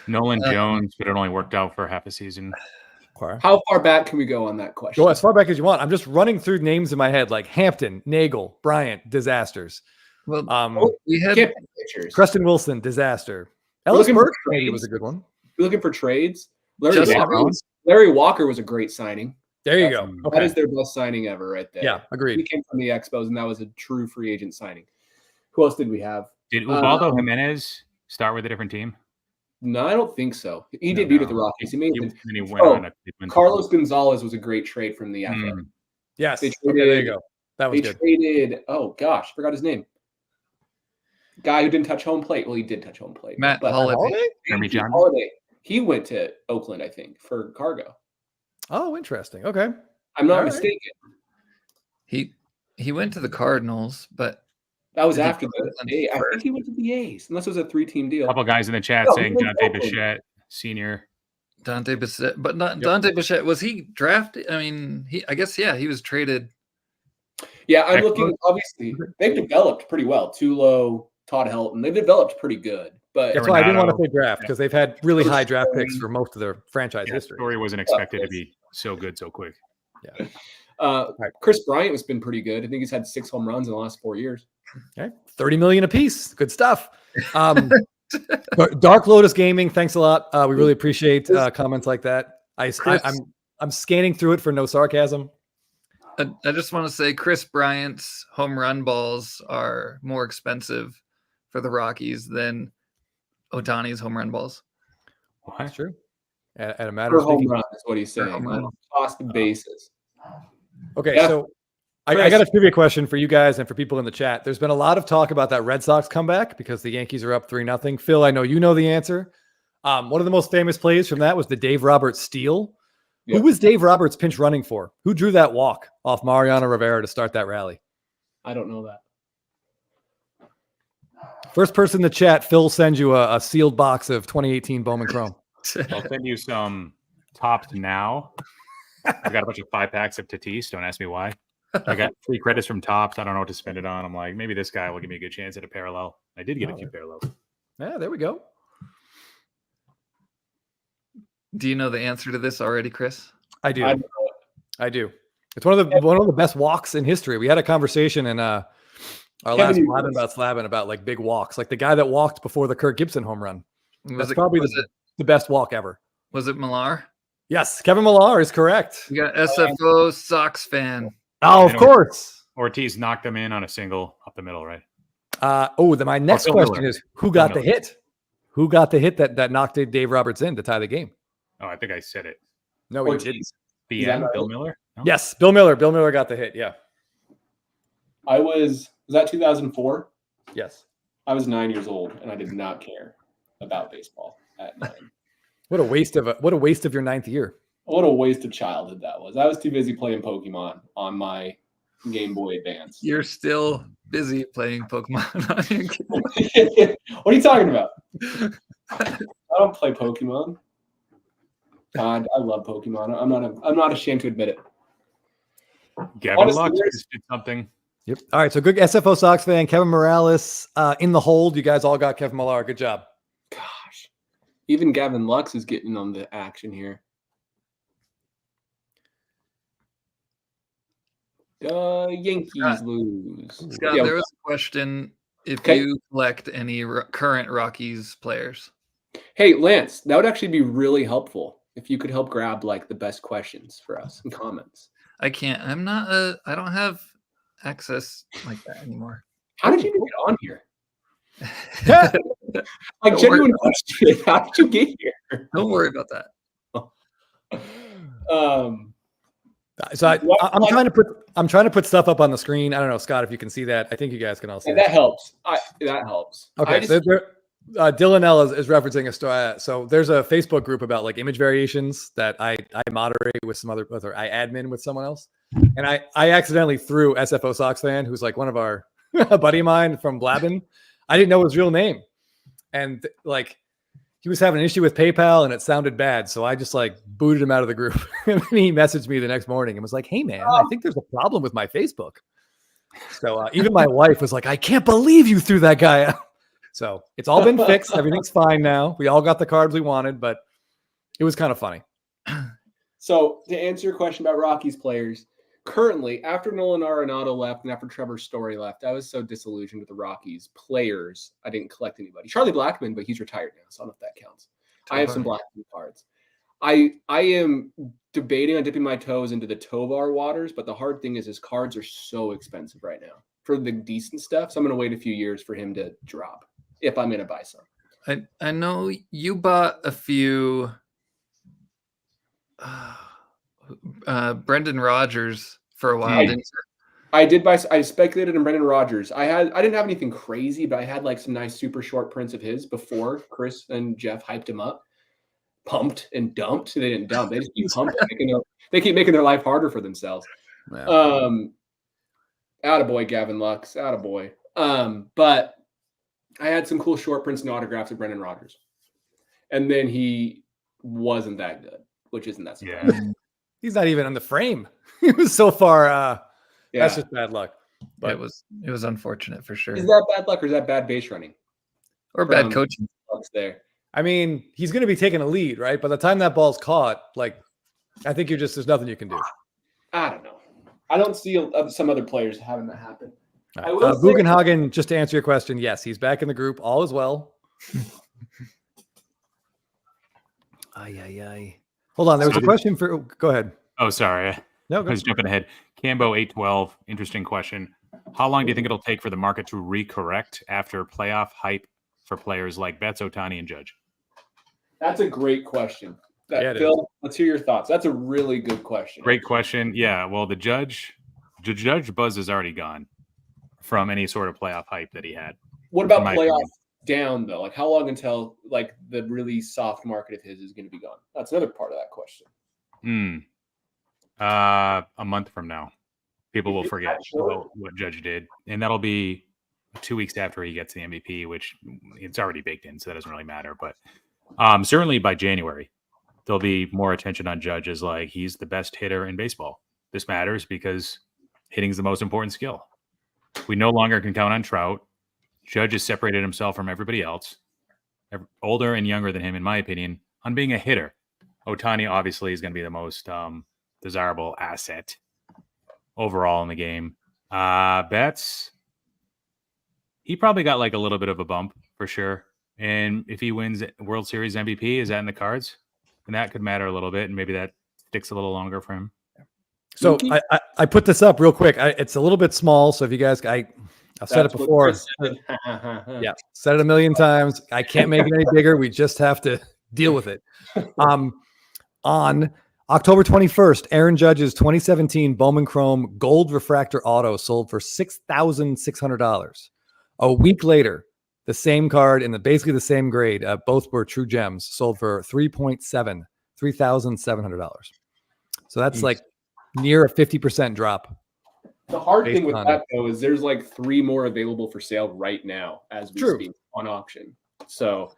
Nolan Jones, but it only worked out for half a season. Okay. How far back can we go on that question? Go as far back as you want. I'm just running through names in my head like Hampton, Nagel, Bryant, disasters. Well, we had Pitchers. Preston Wilson, disaster. Ellis looking for Burke maybe trades? was a good one. You're looking for trades? Justin Larry Walker was a great signing. There you go. That is their best signing ever right there. Yeah, agreed. He came from the Expos, and that was a true free agent signing. Who else did we have? Did Ubaldo Jimenez start with a different team? No, I don't think so. He No, debuted with the Rockies. He made He went on a Carlos Gonzalez was a great trade from the Athletic. Yes. They Okay, there you traded- go. That was They good. traded, oh gosh, forgot his name. Guy who didn't touch home plate. Well, he did touch home plate. Matt but Holiday. Jeremy John. Holiday. He went to Oakland, I think, for cargo. Oh, interesting. Okay. I'm not All right. mistaken. He went to the Cardinals, but That was Did he after go the to Oakland A. I first? think he went to the A's, unless it was a 3-team deal. A couple guys in the chat No, saying he went to Dante Oakland. Bichette, senior. Dante Bichette, but not Dante Bichette. Was he drafted? I mean, I guess he was traded. Yeah, I'm Expos. looking. Obviously, they've developed pretty well. Tulo, Todd Helton, they've developed pretty good. But That's why I didn't want to Arenado. say draft because they've had really First high draft picks story. for most of their franchise Yeah, history. Story wasn't expected to be so good so quick. Chris Bryant has been pretty good. I think he's had 6 home runs in the last 4 years. Okay. 30 million a piece. Good stuff. But Dark Lotus Gaming, thanks a lot. We really appreciate comments like that. I'm scanning through it for no sarcasm. I just want to say Chris Bryant's home run balls are more expensive for the Rockies than Otani's home run balls. That's true. At a matter For of home speaking. run is what he's For saying. home run. Toss the bases. Okay, Yeah. so I Chris. got a trivia question for you guys and for people in the chat. There's been a lot of talk about that Red Sox comeback because the Yankees are up 3-0. Phil, I know you know the answer. One of the most famous plays from that was the Dave Roberts steal. Yep. Who was Dave Roberts pinch running for? Who drew that walk off Mariano Rivera to start that rally? I don't know that. First person in the chat, Phil sends you a sealed box of 2018 Bowman Chrome. I'll send you some tops now. I got a bunch of 5-packs of Tatis. Don't ask me why. I got 3 credits from Tops. I don't know what to spend it on. I'm like, maybe this guy will give me a good chance at a parallel. I did get a few parallels. Yeah, there we go. Do you know the answer to this already, Chris? I do. I don't know. I do. It's one of the best walks in history. We had a conversation in our last you- Slabbin about like big walks, like the guy that walked before the Kirk Gibson home run. That's probably the best walk ever. Was it Millar? Yes, Kevin Millar is correct. You got SFO Sox fan. Oh, of know. course. Ortiz knocked him in on a single up the middle, right? My next Phil question Miller. is who got the Miller. hit? Who got the hit that knocked Dave Roberts in to tie the game? Oh, I think I said it. No, he Ortiz. didn't. BM, right? Bill Miller? No? Yes, Bill Miller. Bill Miller got the hit. Yeah. Was that 2004? Yes. I was 9 years old, and I did not care about baseball at 9. What a waste of your 9th year. What a waste of childhood that was. I was too busy playing Pokemon on my Game Boy Advance. You're still busy playing Pokemon on your game. What are you talking about? I don't play Pokemon. God, I love Pokemon. I'm not ashamed to admit it. Gavin Honestly, Lux there's- just did something. Yep. All right. So good SFO Sox fan, Kevin Morales in the hold. You guys all got Kevin Millar. Good job. Gosh, even Gavin Lux is getting on the action here. Yankees lose. Scott, Yeah, there was a question if Okay. you collect any current Rockies players. Hey, Lance, that would actually be really helpful if you could help grab like the best questions for us in comments. I can't. I don't have access like that anymore. How did you even get on here? Like, genuine question. How did you get here? Don't worry about that. So I'm trying to put stuff up on the screen. I don't know, Scott, if you can see that. I think you guys can all see that helps. That helps. Okay. Dylan L is referencing a story. So there's a Facebook group about like image variations that I moderate with some other, or I admin with someone else. And I accidentally threw SFO Sox fan, who's like one of our a buddy of mine from Blabbin. I didn't know his real name. And like, he was having an issue with PayPal and it sounded bad. So I just like booted him out of the group. And then he messaged me the next morning and was like, hey man, I think there's a problem with my Facebook. So even my wife was like, I can't believe you threw that guy out. So it's all been fixed. Everything's fine now. We all got the cards we wanted, but it was kind of funny. So to answer your question about Rockies players, currently, after Nolan Arenado left and after Trevor Story left, I was so disillusioned with the Rockies players. I didn't collect anybody. Charlie Blackmon, but he's retired now, so I don't know if that counts. I have some Blackmon cards. I am debating on dipping my toes into the Tovar waters, but the hard thing is his cards are so expensive right now for the decent stuff. So I'm going to wait a few years for him to drop if I'm going to buy some. I know you bought a few Brendan Rodgers for a while, didn't you? I did buy. I speculated on Brendan Rodgers. I didn't have anything crazy, but I had like some nice super short prints of his before Chris and Jeff hyped him up, pumped and dumped. They didn't dump. They just keep pumping. They keep making their life harder for themselves. Yeah. Attaboy, Gavin Lux. Attaboy. But I had some cool short prints and autographs of Brendan Rodgers, and then he wasn't that good, which isn't that surprising. Yeah. He's not even on the frame. He was so far. That's just bad luck. But it was unfortunate for sure. Is that bad luck or is that bad base running? Or bad coaching? There. I mean, he's going to be taking a lead, right? By the time that ball's caught, like, I think there's nothing you can do. I don't know. I don't see some other players having that happen. Right. Bugenhagen, just to answer your question, yes, he's back in the group. All is well. Hold on. There was a question for. Go ahead. Oh, sorry. No, I was jumping ahead. Cambo 812. Interesting question. How long do you think it'll take for the market to recorrect after playoff hype for players like Betts, Ohtani, and Judge? That's a great question. Phil, let's hear your thoughts. That's a really good question. Great question. Yeah. Well, the Judge buzz is already gone from any sort of playoff hype that he had. What about playoff down though? Like how long until like the really soft market of his is going to be gone? That's another part of that question. A month from now, people will forget what Judge did, and that'll be 2 weeks after he gets the MVP, which it's already baked in, so that doesn't really matter. But certainly by January, there'll be more attention on Judge as like he's the best hitter in baseball. This matters because hitting is the most important skill. We no longer can count on Trout. Judge has separated himself from everybody else, older and younger than him, in my opinion, on being a hitter. Ohtani obviously is going to be the most desirable asset overall in the game. Betts, he probably got like a little bit of a bump for sure. And if he wins World Series MVP, is that in the cards? And that could matter a little bit, and maybe that sticks a little longer for him. So I put this up real quick. It's a little bit small, so if you guys, I've said it before. Yeah, said it a million times. I can't make it any bigger. We just have to deal with it. On October 21st, Aaron Judge's 2017 Bowman Chrome Gold Refractor Auto sold for $6,600. A week later, the same card in basically the same grade, both were true gems, sold for $3,700. So that's like near a 50% drop. The hard thing with that though is there's like 3 more available for sale right now as we speak on auction. So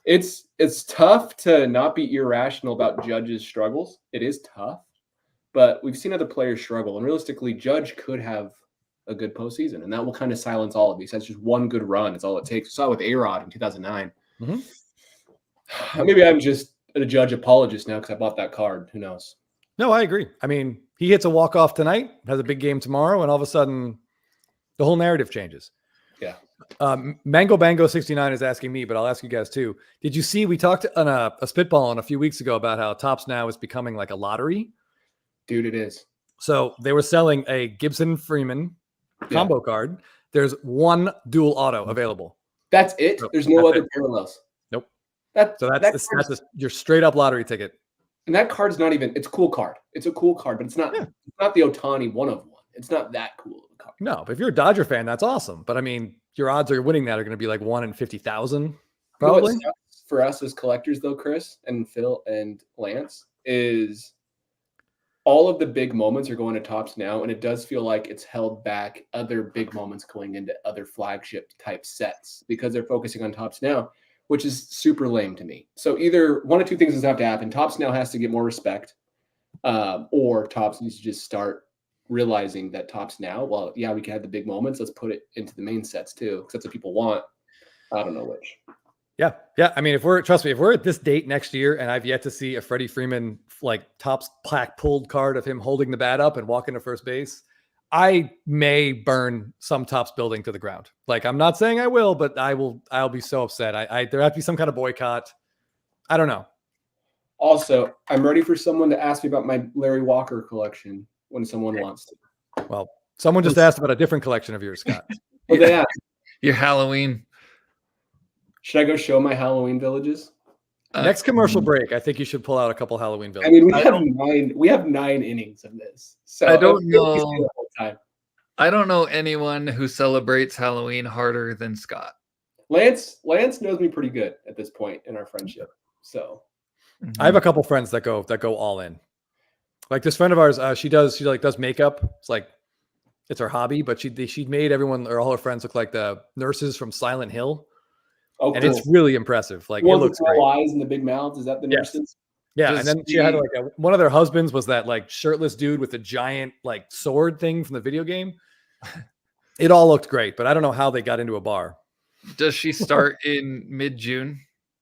it's tough to not be irrational about Judge's struggles. It is tough, but we've seen other players struggle, and realistically, Judge could have a good postseason, and that will kind of silence all of these. That's just one good run. It's all it takes. We saw it with A-Rod in 2009. Maybe I'm just a Judge apologist now because I bought that card. Who knows? No, I agree. I mean, he hits a walk-off tonight, has a big game tomorrow, and all of a sudden, the whole narrative changes. Yeah. Mango Bango 69 is asking me, but I'll ask you guys too. Did you see, we talked on a Spitballin a few weeks ago about how Topps now is becoming like a lottery? Dude, it is. So they were selling a Gibson Freeman combo card. There's one dual auto available. That's it. Nope, There's no that's other it. parallels. Nope. That So that that's card's- your straight up lottery ticket. and that card's not even. It's a cool card. It's a cool card, but it's not. Yeah. It's not the Otani 1-of-1. It's not that cool of a card. No, but if you're a Dodger fan, that's awesome. But I mean, your odds of winning that are going to be like 1 in 50,000, You know what probably. sucks for us as collectors, though, Chris and Phil and Lance, is all of the big moments are going to Topps now, and it does feel like it's held back other big moments going into other flagship type sets because they're focusing on Topps now, which is super lame to me. So either one of two things has to have to happen. Topps now has to get more respect, or Topps needs to just start realizing that Topps now, well, yeah, we can have the big moments. Let's put it into the main sets too, because that's what people want. I don't know which. Yeah. Yeah. I mean, trust me, if we're at this date next year and I've yet to see a Freddie Freeman like Topps plaque pulled card of him holding the bat up and walking to first base, I may burn some Topps building to the ground. Like, I'm not saying I will, but I'll be so upset. There has to be some kind of boycott. I don't know. Also, I'm ready for someone to ask me about my Larry Walker collection when someone wants to. Well, someone just asked about a different collection of yours, Scott. Well, they asked, Your Halloween. should I go show my Halloween villages? Next commercial break, I think you should pull out a couple Halloween I villages. mean, we have nine innings of this. So I don't it'll be know. the whole time. I don't know anyone who celebrates Halloween harder than Scott. Lance knows me pretty good at this point in our friendship. So I have a couple friends that go all in. Like this friend of ours, she does makeup. It's her hobby, but she made everyone or all her friends look like the nurses from Silent Hill. oh, And cool. it's really impressive. Like, it Ones with looks great. little eyes and the big mouths. Is that the Yes. nurses? Yeah, Does and then she had she- like one of their husbands was that like shirtless dude with the giant like sword thing from the video game. It all looked great, but I don't know how they got into a bar. Does she start in mid-June?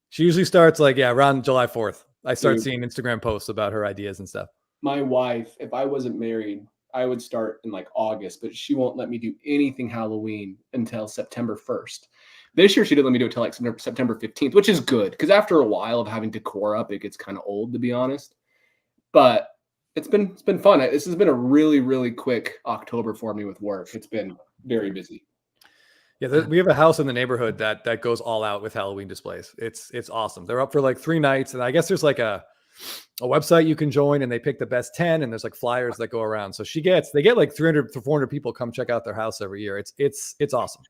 She usually starts around July 4th. I start Dude. seeing Instagram posts about her ideas and stuff. My wife, if I wasn't married, I would start in like August, but she won't let me do anything Halloween until September 1st. This year, she didn't let me do it till like September 15th, which is good because after a while of having decor up, it gets kind of old, to be honest. But it's been fun. This has been a really, really quick October for me with work. It's been very busy. Yeah, we have a house in the neighborhood that goes all out with Halloween displays. It's awesome. They're up for like 3 nights, and I guess there's like a website you can join, and they pick the best 10, and there's like flyers that go around. So they get like 300 to 400 people come check out their house every year. It's awesome,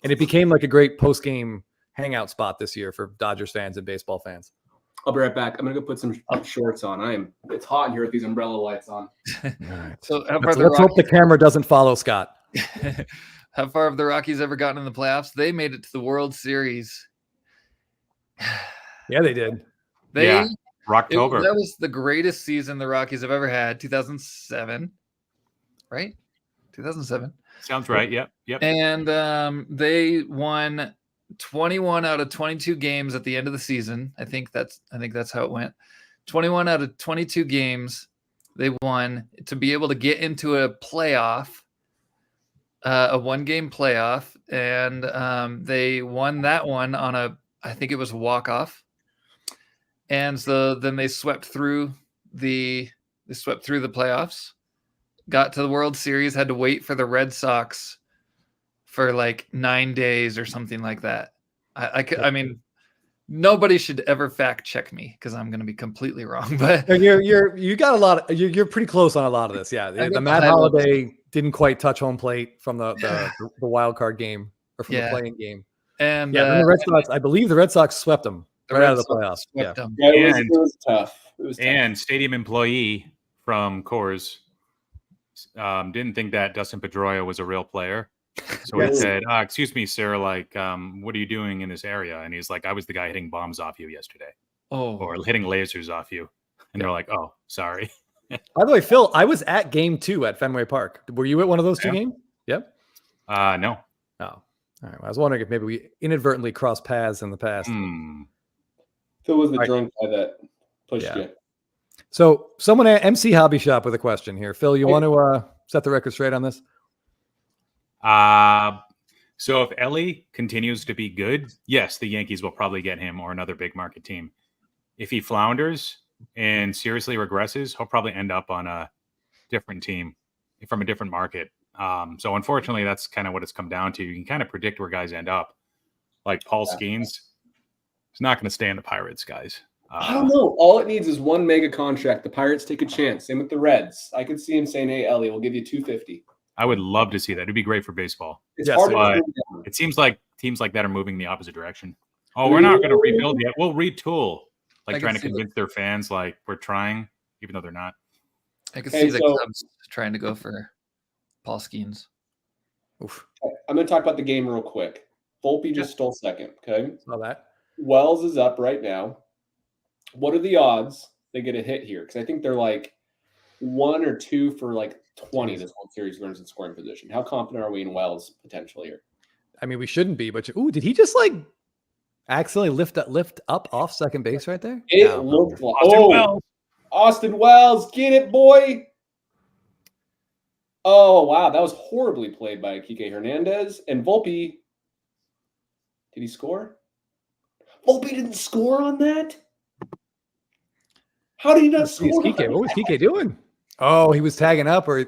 and it became like a great post game hangout spot this year for Dodgers fans and baseball fans. I'll be right back. I'm gonna go put some shorts on. It's hot in here with these umbrella lights on. All right. So how far, Let's, the let's hope the Rockies, camera doesn't follow Scott. how far have the Rockies ever gotten in the playoffs? They made it to the World Series. Yeah, they did. They Rocktober. that was the greatest season the Rockies have ever had. 2007, right? 2007. Sounds right. Yep. And they won 21 out of 22 games at the end of the season. I think that's how it went. 21 out of 22 games they won to be able to get into a playoff, a 1-game playoff, and they won that one on I think it was a walk-off. And so then they swept through the playoffs, got to the World Series, had to wait for the Red Sox for like 9 days or something like that. I mean, nobody should ever fact check me because I'm going to be completely wrong. But You got a lot. You're pretty close on a lot of this. Yeah, got the the Matt highlights. Holliday didn't quite touch home plate from the wild card game or from the playing game. and Yeah, then the Red Sox. I believe the Red Sox swept them right out of the playoffs. Yeah. them. Yeah, it And- was tough. It was tough. And stadium employee from Coors didn't think that Dustin Pedroia was a real player. So he Yes. said, excuse me, sir, like, what are you doing in this area? And he's like, I was the guy hitting bombs off you yesterday Oh, or hitting lasers off you. And they're like, oh, sorry. By the way, Phil, I was at Game 2 at Fenway Park. Were you at one of those 2 Yeah. games? Yep. No. Oh, all right. Well, I was wondering if maybe we inadvertently crossed paths in the past. Phil was the Right. drunk guy that pushed Yeah. you. So, someone at MC Hobby Shop with a question here. Phil, you Hey. want to set the record straight on this? So if Ellie continues to be good, yes, the Yankees will probably get him or another big market team. If he flounders and seriously regresses, he'll probably end up on a different team from a different market. So unfortunately, that's kind of what it's come down to. You can kind of predict where guys end up. like Paul Skeens, he's not going to stay in the Pirates, guys. I don't know. All it needs is one mega contract. The Pirates take a chance. Same with the Reds. I could see him saying, "Hey, Ellie, we'll give you $250." I would love to see that. It'd be great for baseball. It's Yes, hard to but turn down. it seems like teams like that are moving the opposite direction. Oh, we're not going to rebuild yet. We'll retool. I Like can trying to see convince their fans, like we're trying, even though they're not. I could Okay, see the so- Cubs trying to go for Paul Skeens. Oof. I'm going to talk about the game real quick. Volpe just stole second. Okay. Saw that. Wells is up right now. What are the odds they get a hit here? Because I think they're like 1 or 2 for like 20 this whole series runners in scoring position. How confident are we in Wells potentially here? I mean, we shouldn't be, but did he just like accidentally lift up off second base right there? It No. looked like Wells. Austin Wells, get it, boy. Oh, wow. That was horribly played by Kike Hernandez. And Volpe, did he score? Volpe didn't score on that? How did he not score? Jeez, Kike, what was Kike doing? Oh, he was tagging up, or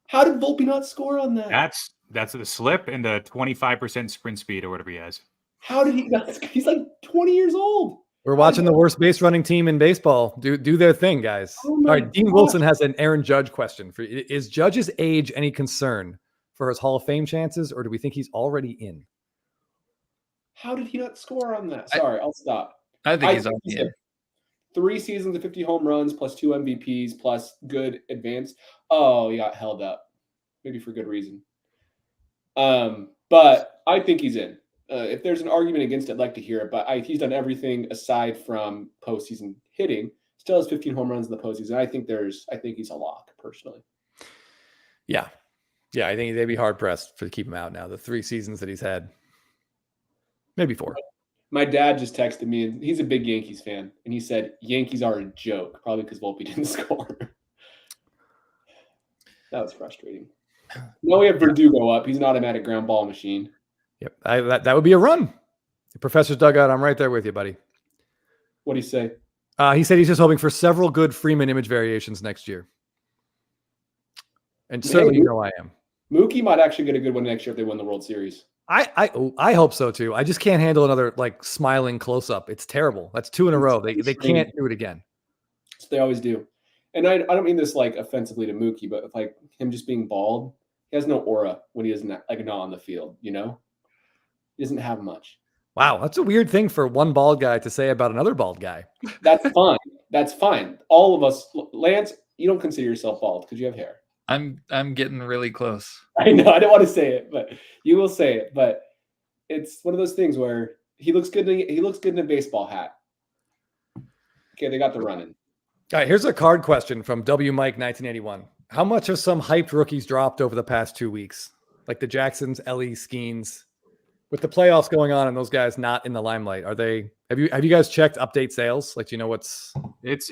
How did Volpe not score on that? That's the slip and the 25% sprint speed or whatever he has. How did he not? He's like 20 years old. we're watching the worst base running team in baseball do their thing, guys. Oh All my right, Dean gosh. Wilson has an Aaron Judge question for you. Is Judge's age any concern for his Hall of Fame chances, or do we think he's already in? How did he not score on that? Sorry, I'll stop. I think he's I already think in. 3 seasons of 50 home runs plus 2 MVPs plus good advance. Oh, he got held up. Maybe for good reason. But I think he's in. If there's an argument against it, I'd like to hear it. But he's done everything aside from postseason hitting. Still has 15 home runs in the postseason. I think he's a lock, personally. Yeah. Yeah, I think they'd be hard pressed to keep him out now. The 3 seasons that he's had. Maybe 4. My dad just texted me, and he's a big Yankees fan, and he said Yankees are a joke, probably because Volpe didn't score. That was frustrating. Now we have Verdugo up. He's an automatic ground ball machine. Yep. That would be a run. The Professor's dugout, I'm right there with you, buddy. What do you say? He said he's just hoping for several good Freeman image variations next year. And certainly, I am. Mookie might actually get a good one next year if they win the World Series. I hope so too. I just can't handle another like smiling close up. It's terrible. That's 2 in a row. They can't do it again. So they always do. And I don't mean this like offensively to Mookie, but like him just being bald, he has no aura when he isn't like not on the field. You know, he doesn't have much. Wow, that's a weird thing for one bald guy to say about another bald guy. That's fine. That's fine. All of us, Lance, you don't consider yourself bald because you have hair. I'm getting really close. I know. I don't want to say it, but you will say it. But it's one of those things where he looks good. He looks good in a baseball hat. Okay, they got the running. All right, here's a card question from W Mike 1981. How much have some hyped rookies dropped over the past 2 weeks? Like the Jacksons, Ellie, Skeens, with the playoffs going on and those guys not in the limelight. Are they? Have you guys checked update sales? Like, do you know what's? It's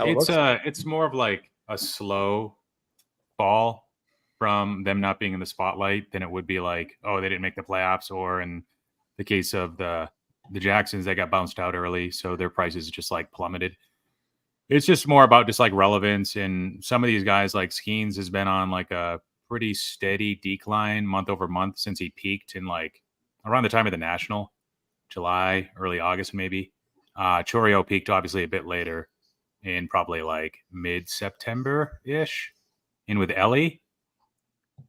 more of like a slow fall from them not being in the spotlight than it would be like, oh, they didn't make the playoffs, or in the case of the Jacksons, they got bounced out early, so their prices just like plummeted. It's just more about just like relevance, and some of these guys like Skeens has been on like a pretty steady decline month over month since he peaked in like around the time of the National, July, early August maybe. Chorio peaked obviously a bit later in probably like mid-September-ish. And with Ellie,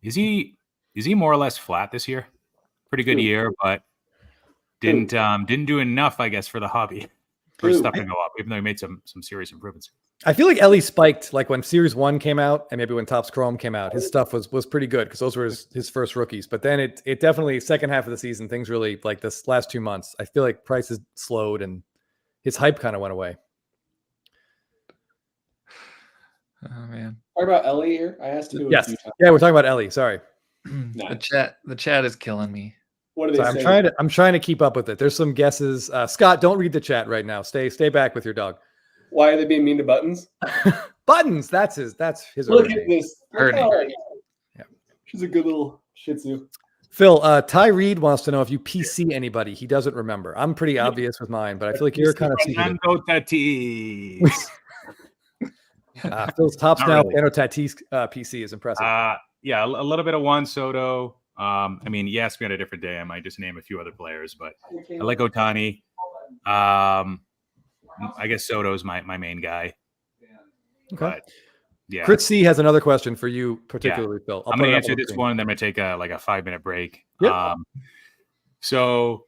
is he more or less flat this year? Pretty good year, but didn't do enough, I guess, for the hobby for his stuff to go up, even though he made some serious improvements. I feel like Ellie spiked like when Series 1 came out and maybe when Topps Chrome came out. His stuff was pretty good because those were his first rookies. But then it definitely, second half of the season, things really, like this last 2 months, I feel like prices slowed and his hype kind of went away. Oh man. Talk about Ellie here. I asked who. Yes. Yeah, we're talking about Ellie. Sorry. The chat is killing me. What are they So saying? I'm trying to keep up with it. There's some guesses. Scott, don't read the chat right now. Stay back with your dog. Why are they being mean to Buttons? Buttons. That's his. Look at this. Look Ernie. how- Yeah. She's a good little Shih Tzu. Phil, Ty Reed wants to know if you PC anybody. He doesn't remember. I'm pretty obvious with mine, but I feel like you're kind of secretive. Fernando Tatis. Phil's Topps Not now. really. Fernando Tatis PC is impressive. Yeah, a little bit of Juan Soto, I mean, you asked me on a different day, I might just name a few other players, but I like Ohtani. I guess Soto's my main guy. Okay. But yeah. Chris C has another question for you, particularly, Phil. I'm going to answer this one, and then I'm going to take a 5-minute break. Yep. So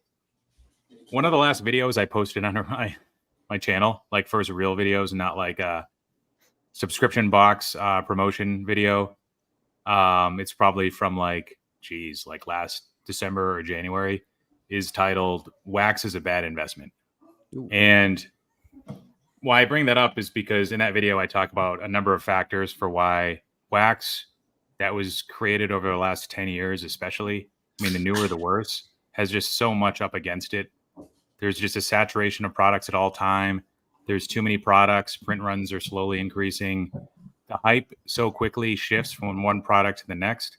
one of the last videos I posted under my channel, like first real videos, not like a subscription box promotion video. It's probably from like last December or January, is titled "Wax is a Bad Investment." Ooh. And why I bring that up is because in that video, I talk about a number of factors for why wax that was created over the last 10 years, especially, I mean, the newer, the worse, has just so much up against it. There's just a saturation of products at all time. There's too many products. Print runs are slowly increasing. The hype so quickly shifts from one product to the next.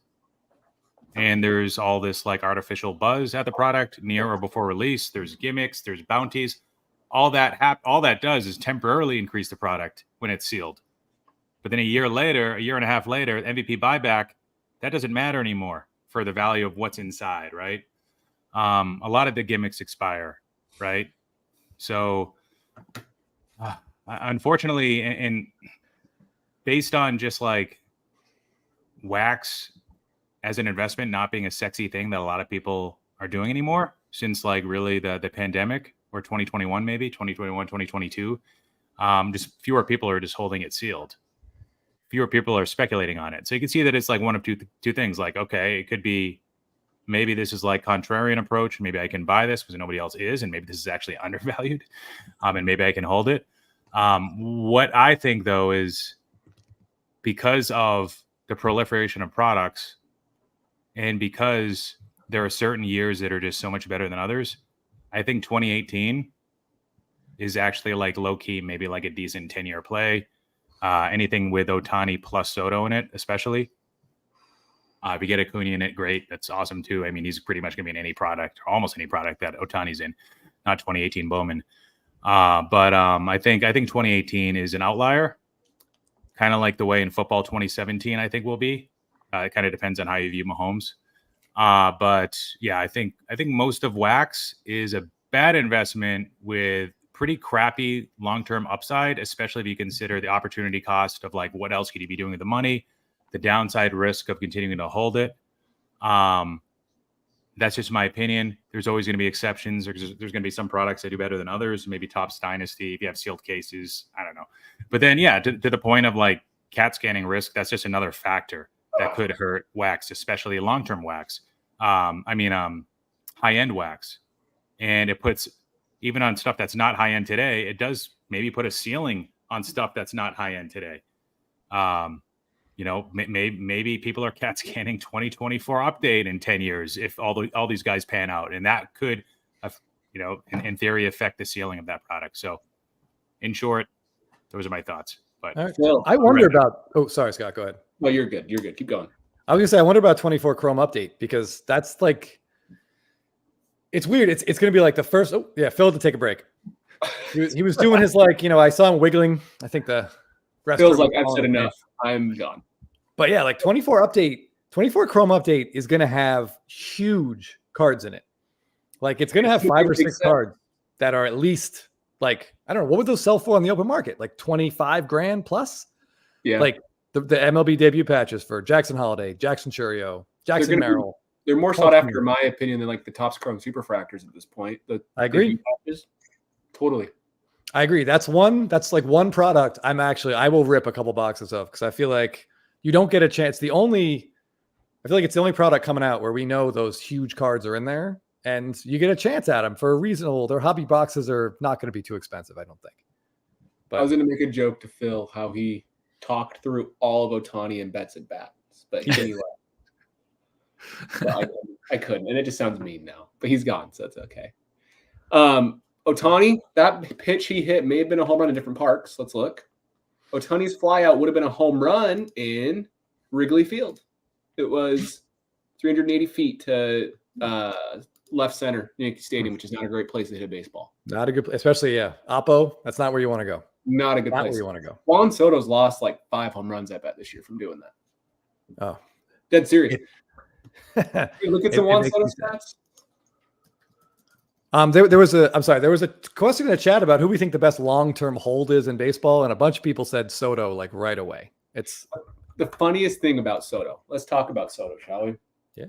And there's all this like artificial buzz at the product near or before release. There's gimmicks, there's bounties. All that does is temporarily increase the product when it's sealed. But then a year and a half later, MVP buyback, that doesn't matter anymore for the value of what's inside, right? A lot of the gimmicks expire, right? So unfortunately, and based on just like wax as an investment not being a sexy thing that a lot of people are doing anymore since like really the pandemic, or 2021, maybe 2021, 2022, just fewer people are just holding it sealed. Fewer people are speculating on it. So you can see that it's like one of two things. Like, okay, it could be, maybe this is like contrarian approach. Maybe I can buy this because nobody else is. And maybe this is actually undervalued. And maybe I can hold it. What I think though, is because of the proliferation of products and because there are certain years that are just so much better than others, I think 2018 is actually like low key, maybe like a decent 10-year play. Anything with Ohtani plus Soto in it, especially. If you get Acuna in it, great. That's awesome too. I mean, he's pretty much going to be in any product, or almost any product that Ohtani's in, not 2018 Bowman. But I think 2018 is an outlier, kind of like the way in football 2017 I think will be. It kind of depends on how you view Mahomes. But yeah, I think most of wax is a bad investment with pretty crappy long-term upside, especially if you consider the opportunity cost of like, what else could you be doing with the money, the downside risk of continuing to hold it. That's just my opinion. There's always going to be exceptions. There's going to be some products that do better than others. Maybe Topps Dynasty, if you have sealed cases, I don't know. But then, yeah, to the point of like CAT scanning risk, that's just another factor that could hurt wax, especially long-term wax. High-end wax. And it puts, even on stuff that's not high-end today, it does maybe put a ceiling on stuff that's not high-end today. Maybe people are CAT scanning 2024 update in 10 years if all these guys pan out. And that could, in theory, affect the ceiling of that product. So in short, those are my thoughts. But right. Well, I wonder about, sorry, Scott, go ahead. Well, you're good. Keep going. I was gonna say, I wonder about 24 Chrome update, because that's like, it's weird. It's going to be like the first. Oh yeah, Phil had to take a break. He was doing his like, I saw him wiggling. I think the rest feels like I've said enough. I'm gone. But yeah, like 24 Chrome update is going to have huge cards in it. Like it's going to have 5 or 6 cards that are at least like, I don't know, what would those sell for on the open market? Like 25 grand plus. Yeah. Like the MLB debut patches for Jackson Holiday, Jackson Churio, Jackson Merrill. They're more sought after, in my opinion, than like the Topps Chrome Superfractors at this point. I agree. Totally. I agree. That's like one product I will rip a couple boxes of, because I feel like you don't get a chance. I feel like it's the only product coming out where we know those huge cards are in there and you get a chance at them for a reasonable. Their hobby boxes are not going to be too expensive, I don't think. But I was going to make a joke to Phil how he talked through all of Ohtani and bets at bats, but he didn't laugh. I couldn't, and it just sounds mean now. But he's gone, so it's okay. Ohtani, that pitch he hit may have been a home run in different parks. Let's look. Ohtani's flyout would have been a home run in Wrigley Field. It was 380 feet to left center, Yankee Stadium, which is not a great place to hit a baseball. Not a good place, especially, Oppo. That's not where you want to go. Not a good place. Where you want to go. Juan Soto's lost like 5 home runs, I bet, this year from doing that. Oh. Dead serious. Hey, look at It- some it Juan makes Soto me sad. stats. There was a question in the chat about who we think the best long-term hold is in baseball, and a bunch of people said Soto like right away. It's The funniest thing about Soto. Let's talk about Soto, shall we? Yeah.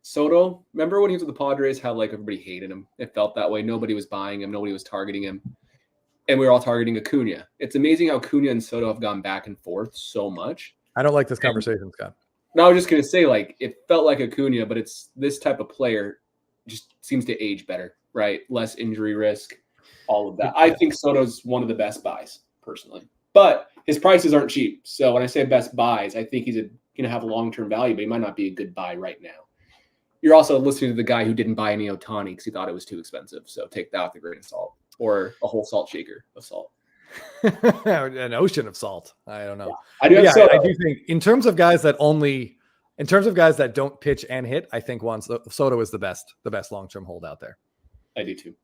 Soto, remember when he was with the Padres, how like everybody hated him? It felt that way. Nobody was buying him. Nobody was targeting him. And we were all targeting Acuna. It's amazing how Acuna and Soto have gone back and forth so much. I don't like this conversation, Scott. No, I was just going to say, like, it felt like Acuna, but it's this type of player just seems to age better, right? Less injury risk, all of that. I think Soto's one of the best buys, personally. But his prices aren't cheap. So when I say best buys, I think he's going to have a long-term value, but he might not be a good buy right now. You're also listening to the guy who didn't buy any Ohtani because he thought it was too expensive. So take that with a grain of salt, or a whole salt shaker of salt. An ocean of salt. I don't know. I do have Yeah, Soto. I do think in terms of guys that don't pitch and hit, I think Soto is the best long-term hold out there. I do too.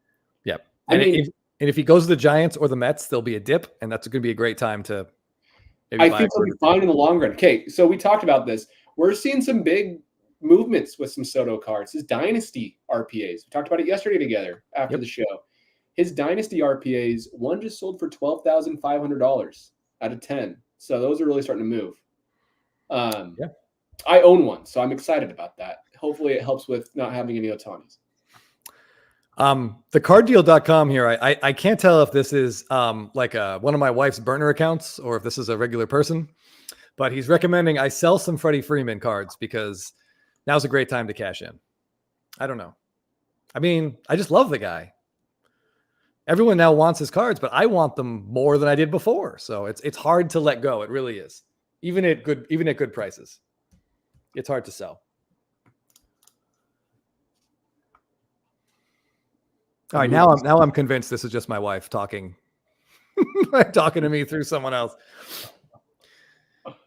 Yep. I And mean, if he goes to the Giants or the Mets, there'll be a dip, and that's going to be a great time to maybe I buy think a he'll be fine in the long run. Okay, so we talked about this. We're seeing some big movements with some Soto cards. His dynasty RPAs. We talked about it yesterday together after the show. His dynasty RPAs, one just sold for $12,500 out of 10. So those are really starting to move. I own one, so I'm excited about that. Hopefully it helps with not having any Otanis. The carddeal.com here. I can't tell if this is like one of my wife's burner accounts or if this is a regular person, but he's recommending I sell some Freddie Freeman cards because now's a great time to cash in. I don't know. I mean, I just love the guy. Everyone now wants his cards, but I want them more than I did before. So it's hard to let go. It really is. Even at good prices. It's hard to sell. All right, now I'm convinced this is just my wife talking talking to me through someone else.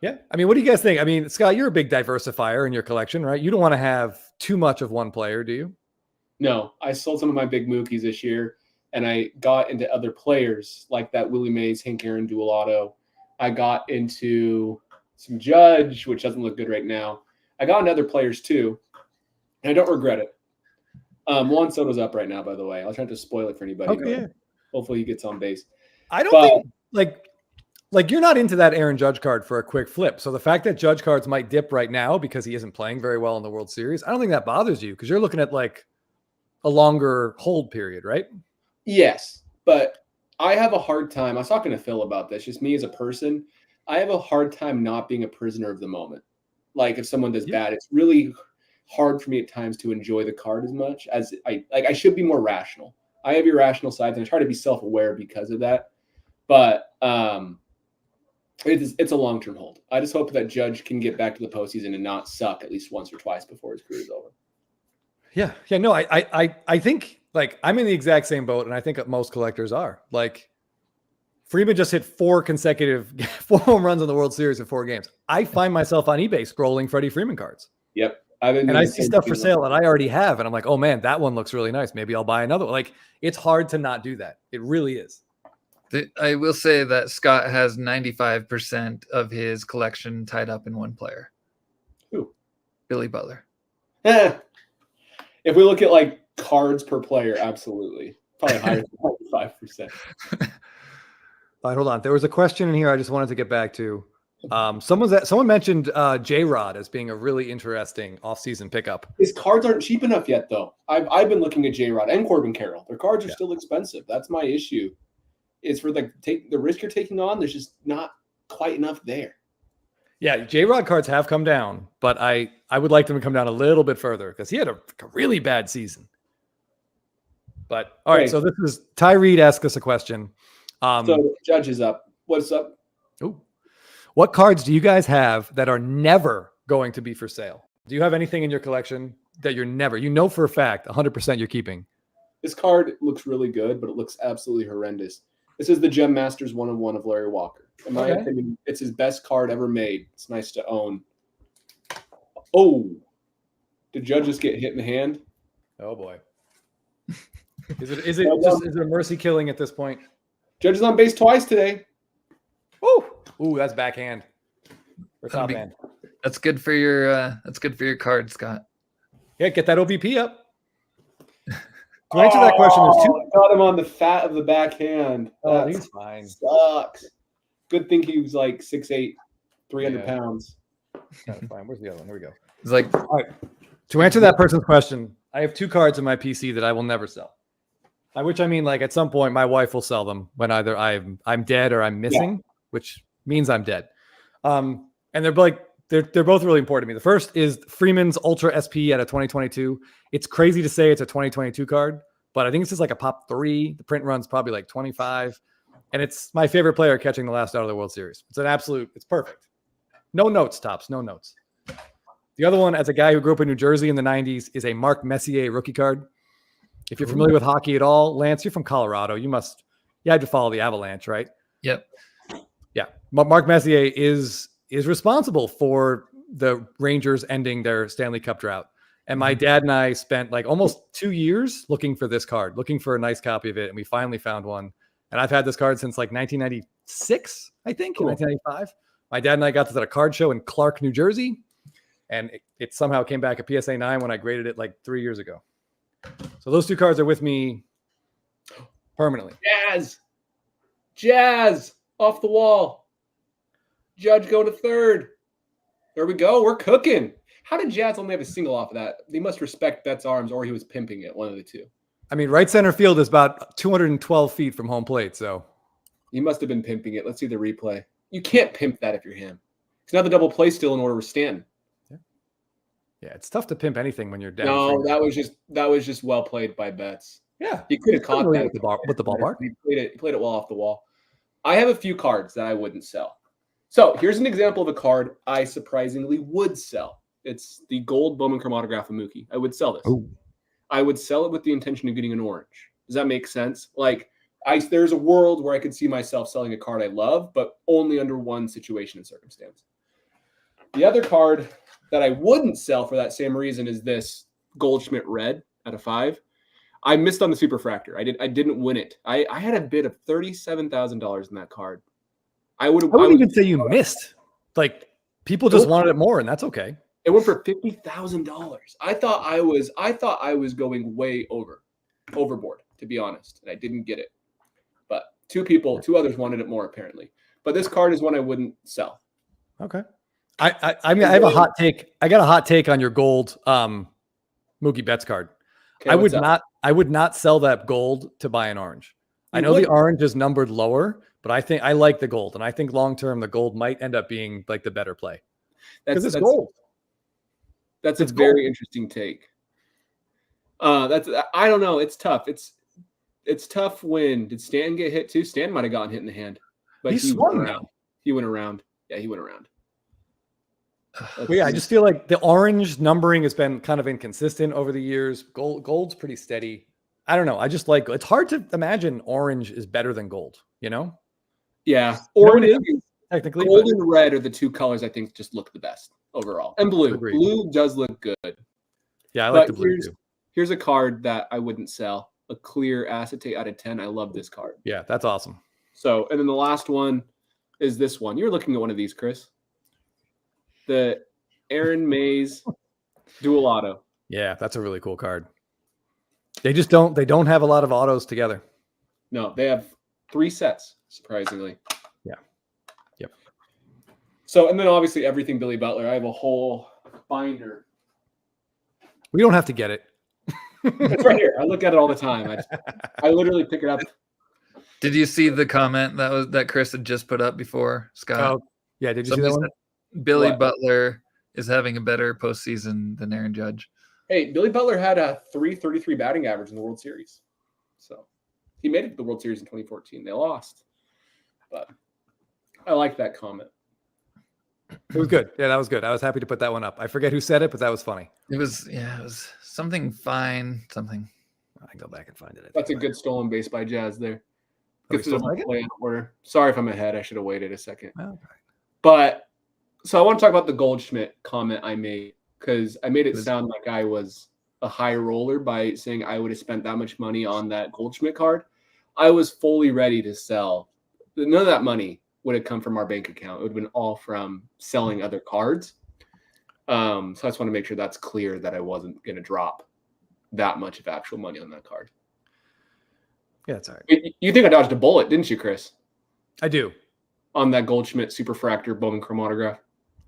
Yeah. I mean, what do you guys think? I mean, Scott, you're a big diversifier in your collection, right? You don't want to have too much of one player, do you? No, I sold some of my big Mookies this year, and I got into other players like that Willie Mays, Hank Aaron dual auto. I got into some Judge, which doesn't look good right now. I got into other players too, and I don't regret it. Juan Soto's up right now, by the way. I'll try not to spoil it for anybody. Okay, yeah. Hopefully he gets on base. I don't think like you're not into that Aaron Judge card for a quick flip. So the fact that Judge cards might dip right now because he isn't playing very well in the World Series, I don't think that bothers you because you're looking at like a longer hold period, right? Yes, but I have a hard time. I was talking to Phil about this, just me as a person. I have a hard time not being a prisoner of the moment. Like if someone does bad, it's really hard for me at times to enjoy the card as much as I should be more rational. I have irrational sides and I try to be self-aware because of that. But it's a long-term hold. I just hope that Judge can get back to the postseason and not suck at least once or twice before his career is over. Yeah. No, I think like I'm in the exact same boat, and I think most collectors are. Like Freeman just hit 4 home runs in the World Series in 4 games. I find myself on eBay scrolling Freddie Freeman cards. Yep. And I see stuff for sale that I already have, and I'm like, oh man, that one looks really nice. Maybe I'll buy another one. Like it's hard to not do that. It really is. I will say that Scott has 95% of his collection tied up in one player. Who? Billy Butler. If we look at like cards per player, absolutely. Probably higher than 95%. All right, hold on. There was a question in here I just wanted to get back to. Someone mentioned J-Rod as being a really interesting offseason pickup. His cards aren't cheap enough yet, though. I've been looking at J-Rod and Corbin Carroll. Their cards are still expensive. That's my issue. Is for the risk you're taking on. There's just not quite enough there. Yeah, J-Rod cards have come down, but I would like them to come down a little bit further because he had a really bad season. But all right, so this is Ty Reed asked us a question. So Judge is up. What's up? Ooh. What cards do you guys have that are never going to be for sale? Do you have anything in your collection that you're never, for a fact, 100% you're keeping? This card looks really good, but it looks absolutely horrendous. This is the Gem Masters 1-of-1 of Larry Walker. In my opinion, it's his best card ever made. It's nice to own. Oh, did Judge just get hit in the hand? Oh boy. Is it a mercy killing at this point? Judge is on base twice today. Ooh, that's backhand. Or top hand. That's good for your card, Scott. Yeah, get that OBP up. To answer that question, there's two. Got him on the fat of the backhand. Oh, That he's fine. sucks. Good thing he was like 6'8", 300 Yeah. pounds. Kind of fine. Where's the other one? Here we go. It's like, All right. To answer that person's question, I have 2 cards in my PC that I will never sell. By which I mean, like at some point, my wife will sell them when either I'm dead or I'm missing, which means I'm dead. And they're both really important to me. The first is Freeman's Ultra SP out of 2022. It's crazy to say it's a 2022 card, but I think it's just like a pop 3. The print run's probably like 25, and it's my favorite player catching the last out of the World Series. It's perfect. No notes, Tops, no notes. The other one, as a guy who grew up in New Jersey in the 90s, is a Mark Messier rookie card. If you're familiar with hockey at all, Lance, you're from Colorado. You had to follow the Avalanche, right? yep. Yeah. Mark Messier is responsible for the Rangers ending their Stanley Cup drought. And my dad and I spent like almost 2 years looking for this card, looking for a nice copy of it. And we finally found one. And I've had this card since like 1996, I think, Cool. 1995. My dad and I got this at a card show in Clark, New Jersey. And it somehow came back at PSA 9 when I graded it like 3 years ago. So those 2 cards are with me permanently. Jazz off the wall. Judge go to third. There we go. We're cooking. How did Jazz only have a single off of that? They must respect Bet's arms, or he was pimping it. One of the two. I mean, right center field is about 212 feet from home plate. So He must have been pimping it. Let's see the replay. You can't pimp that if you're him. It's now the double play still in order with Stanton. yeah, it's tough to pimp anything when you're down. No, 3. that was just well played by Betts. Yeah, He could have caught familiar that with the ballpark. He played it well off the wall. I have a few cards that I wouldn't sell. So here's an example of a card I surprisingly would sell. It's the gold Bowman chromatograph of Mookie. I would sell this. Ooh. I would sell it with the intention of getting an orange. Does that make sense? Like, there's a world where I could see myself selling a card I love, but only under one situation and circumstance. The other card that I wouldn't sell for that same reason is this Goldschmidt Red out of 5. I missed on the Superfractor. I didn't win it. I had a bid of $37,000 in that card. I wouldn't even say you missed. Like, people just wanted it more, and that's okay. It went for $50,000. I thought I was going way overboard, to be honest, and I didn't get it. But 2 others wanted it more apparently. But this card is one I wouldn't sell. Okay. I mean, I have a hot take. I got a hot take on your gold Mookie Betts card. Okay, I would not sell that gold to buy an orange. I know the orange is numbered lower, but I think I like the gold, and I think long term the gold might end up being like the better play. Because it's gold. That's a very interesting take. I don't know. It's tough. It's tough when did Stan get hit too? Stan might have gotten hit in the hand, but he swung went around. He went around. Yeah, he went around. Well, yeah, I just feel like the orange numbering has been kind of inconsistent over the years. Gold's pretty steady. I don't know. I just like it's hard to imagine orange is better than gold, you know? Yeah. Orange is technically gold and red are the 2 colors I think just look the best overall. And blue. Agreed. Blue does look good. Yeah, I like the blue too. Here's a card that I wouldn't sell. A clear acetate out of 10. I love this card. Yeah, that's awesome. So, and then the last one is this one. You're looking at one of these, Chris. The Aaron Mays dual auto. Yeah, that's a really cool card. They don't have a lot of autos together. No, they have 3 sets, surprisingly. Yeah. Yep. So, and then obviously everything Billy Butler. I have a whole binder. We don't have to get it. It's right here. I look at it all the time. I literally pick it up. Did you see the comment that Chris had just put up before, Scott? Oh, yeah. Did you see that one? Billy What? Butler is having a better postseason than Aaron Judge. Hey, Billy Butler had a .333 batting average in the World Series. So he made it to the World Series in 2014. They lost. But I like that comment. It was good. Yeah, that was good. I was happy to put that one up. I forget who said it, but that was funny. It was something fine, something. I can go back and find it. That's a good stolen base by Jazz there. Are we Gets to the still play in order. Sorry if I'm ahead. I should have waited a second. Okay. But so I want to talk about the Goldschmidt comment I made because I made it sound like I was a high roller by saying I would have spent that much money on that Goldschmidt card. I was fully ready to sell. None of that money would have come from our bank account. It would have been all from selling other cards. So I just want to make sure that's clear that I wasn't going to drop that much of actual money on that card. Yeah, that's all right. You think I dodged a bullet, didn't you, Chris? I do. On that Goldschmidt Superfractor Bowman Chrome autograph.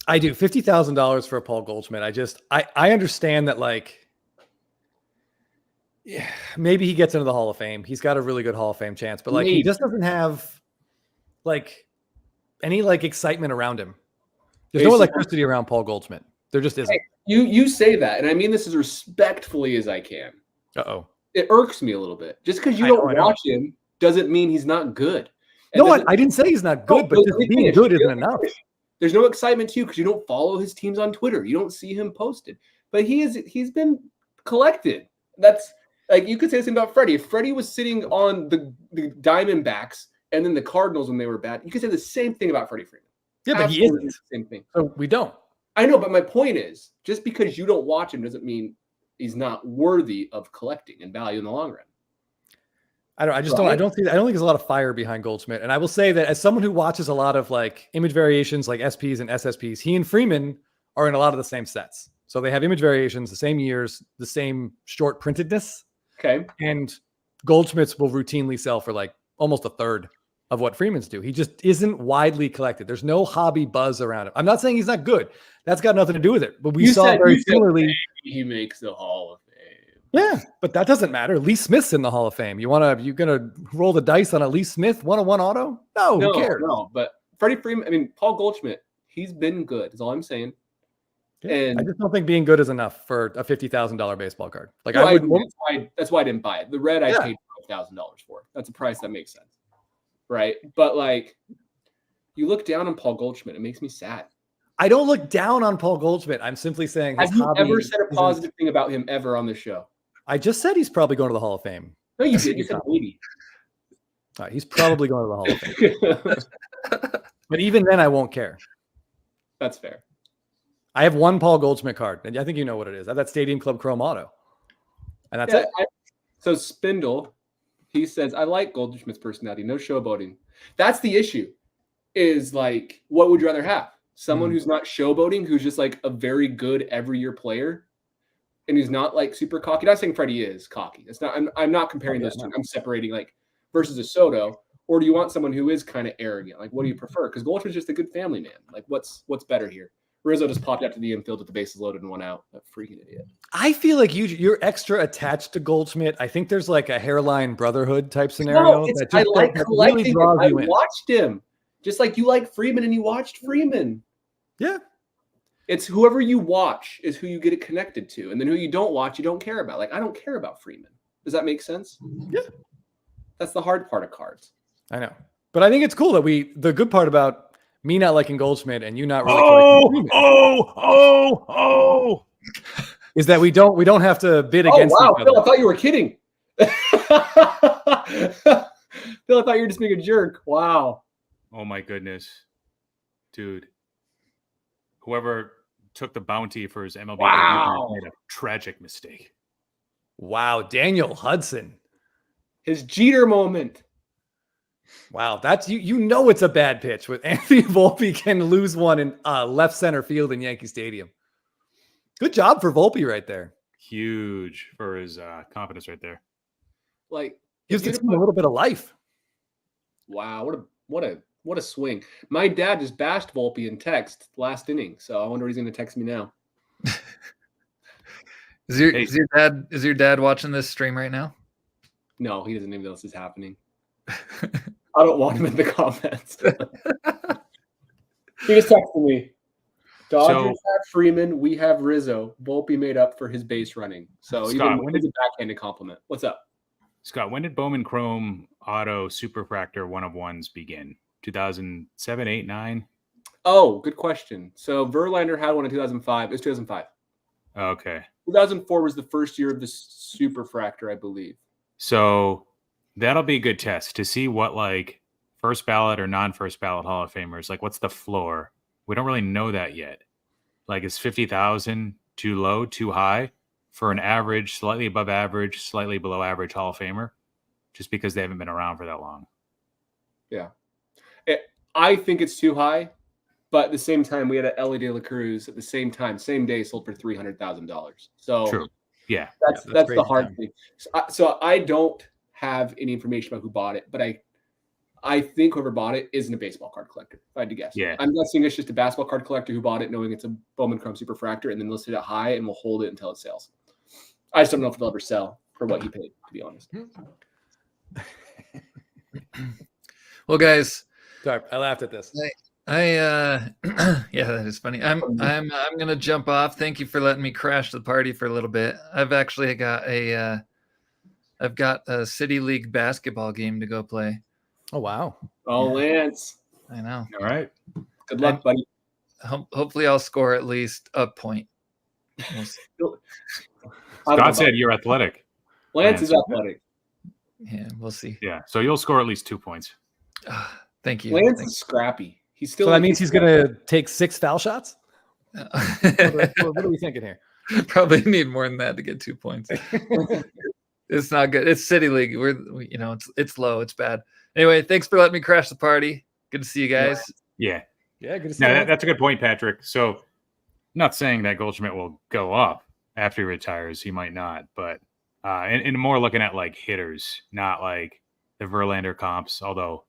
I do. $50,000 for a Paul Goldschmidt. I understand that, like, yeah, maybe he gets into the Hall of Fame. He's got a really good Hall of Fame chance, but like, he just doesn't have like any like excitement around him. There's no electricity around Paul Goldschmidt. There just isn't. You say that, and I mean this as respectfully as I can. Uh-oh. It irks me a little bit. Just because you don't watch him doesn't mean he's not good. And no, I didn't say he's not good, but just being good isn't enough. There's no excitement to you because you don't follow his teams on Twitter. You don't see him posted. But he's been collected. That's like, you could say the same about Freddie. If Freddie was sitting on the Diamondbacks and then the Cardinals when they were bad, you could say the same thing about Freddie Freeman. Yeah, but he isn't. The same thing. So we don't. I know, but my point is, just because you don't watch him doesn't mean he's not worthy of collecting and value in the long run. I don't think there's a lot of fire behind Goldschmidt. And I will say that as someone who watches a lot of like image variations, like SPs and SSPs, he and Freeman are in a lot of the same sets. So they have image variations, the same years, the same short printedness. Okay. And Goldschmidt's will routinely sell for like almost a third of what Freeman's do. He just isn't widely collected. There's no hobby buzz around him. I'm not saying he's not good. That's got nothing to do with it. But we saw very similarly. He makes the Hall of Fame. Yeah, but that doesn't matter. Lee Smith's in the Hall of Fame. You're gonna roll the dice on a Lee Smith 101 auto? No, who cares? No, but Freddie Freeman, I mean, Paul Goldschmidt, he's been good. That's all I'm saying. Yeah, and I just don't think being good is enough for a $50,000 baseball card. Like, no, that's why I didn't buy it. The red I paid $5,000 for. That's a price that makes sense, right? But like, you look down on Paul Goldschmidt, it makes me sad. I don't look down on Paul Goldschmidt. I'm simply saying, have you ever said a positive thing about him ever on the show? I just said he's probably going to the Hall of Fame. No, you did. You said maybe. All right, he's probably going to the Hall of Fame. But even then, I won't care. That's fair. I have one Paul Goldschmidt card, and I think you know what it is. I have that Stadium Club Chrome auto. And that's it. So Spindle, he says, I like Goldschmidt's personality. No showboating. That's the issue. Is like, what would you rather have? Someone who's not showboating, who's just like a very good every year player, and he's not like super cocky. Not saying Freddie is cocky. It's not. I'm not comparing those two. I'm separating like versus a Soto. Or do you want someone who is kind of arrogant? Like, what do you prefer? Because Goldschmidt's just a good family man. Like, what's better here? Rizzo just popped out to the infield with the bases loaded and 1 out. That freaking idiot. I feel like you're extra attached to Goldschmidt. I think there's like a hairline brotherhood type scenario. No, I like collecting him. I watched him. Just like you like Freeman and you watched Freeman. Yeah. It's whoever you watch is who you get it connected to. And then who you don't watch, you don't care about. Like, I don't care about Freeman. Does that make sense? Yeah. That's the hard part of cards. I know. But I think it's cool that the good part about me not liking Goldschmidt and you not really liking Freeman is that we don't have to bid against each other. Phil, I thought you were kidding. Phil, I thought you were just being a jerk. Wow. Oh my goodness. Dude. Whoever took the bounty for his MLB debut made a tragic mistake. Wow, Daniel Hudson. His Jeter moment. Wow, that's you know it's a bad pitch with Anthony Volpe can lose one in left center field in Yankee Stadium. Good job for Volpe right there. Huge for his confidence right there. Like, gives the team a little bit of life. Wow, what a swing. My dad just bashed Volpe in text last inning, so I wonder if he's going to text me now. Is your dad watching this stream right now? No, he doesn't even know this is happening. I don't want him in the comments. He just texted me. Dodgers have Freeman. We have Rizzo. Volpe made up for his base running. So Scott, even it's a backhanded compliment. What's up? Scott, when did Bowman Chrome Auto Superfractor 1/1s begin? 2007, 8, 9? Oh, good question. So Verlander had one in 2005. It was 2005. Okay. 2004 was the first year of the Superfractor, I believe. So that'll be a good test to see what like first ballot or non-first ballot Hall of Famers, like what's the floor? We don't really know that yet. Like, is 50,000 too low, too high for an average, slightly above average, slightly below average Hall of Famer, just because they haven't been around for that long? Yeah. I think it's too high, But at the same time, we had a Ellie De La Cruz at the same time, same day, sold for $300,000. So True. Yeah. that's crazy the hard time. thing. So I don't have any information about who bought it, but I think whoever bought it isn't a baseball card collector, if I had to guess. Yeah. I'm guessing it's just a basketball card collector who bought it knowing it's a Bowman Chrome Superfractor and then listed it high and will hold it until it sells. I just don't know if it'll ever sell for what he paid, to be honest. Well, guys, Sorry, I laughed at this. yeah, that is funny. I'm gonna jump off. Thank you for letting me crash the party for a little bit. I've actually got a City League basketball game to go play. Oh wow. Oh, Lance. I know. All right. Good luck, buddy. Hopefully, I'll score at least a point. We'll see. Scott said you're athletic. Lance is athletic. Yeah, we'll see. Yeah. So you'll score at least 2 points. Thank you. Lance is scrappy. He's still. So that means he's gonna take 6 foul shots? Thanks. What are we thinking here? Probably need more than that to get 2 points. It's not good. It's City League. It's low. It's bad. Anyway, thanks for letting me crash the party. Good to see you guys. Yeah. Yeah, good to see No, you. that's a good point, Patrick. So, not saying that Goldschmidt will go up after he retires. He might not, but and more looking at like hitters, not like the Verlander comps. Although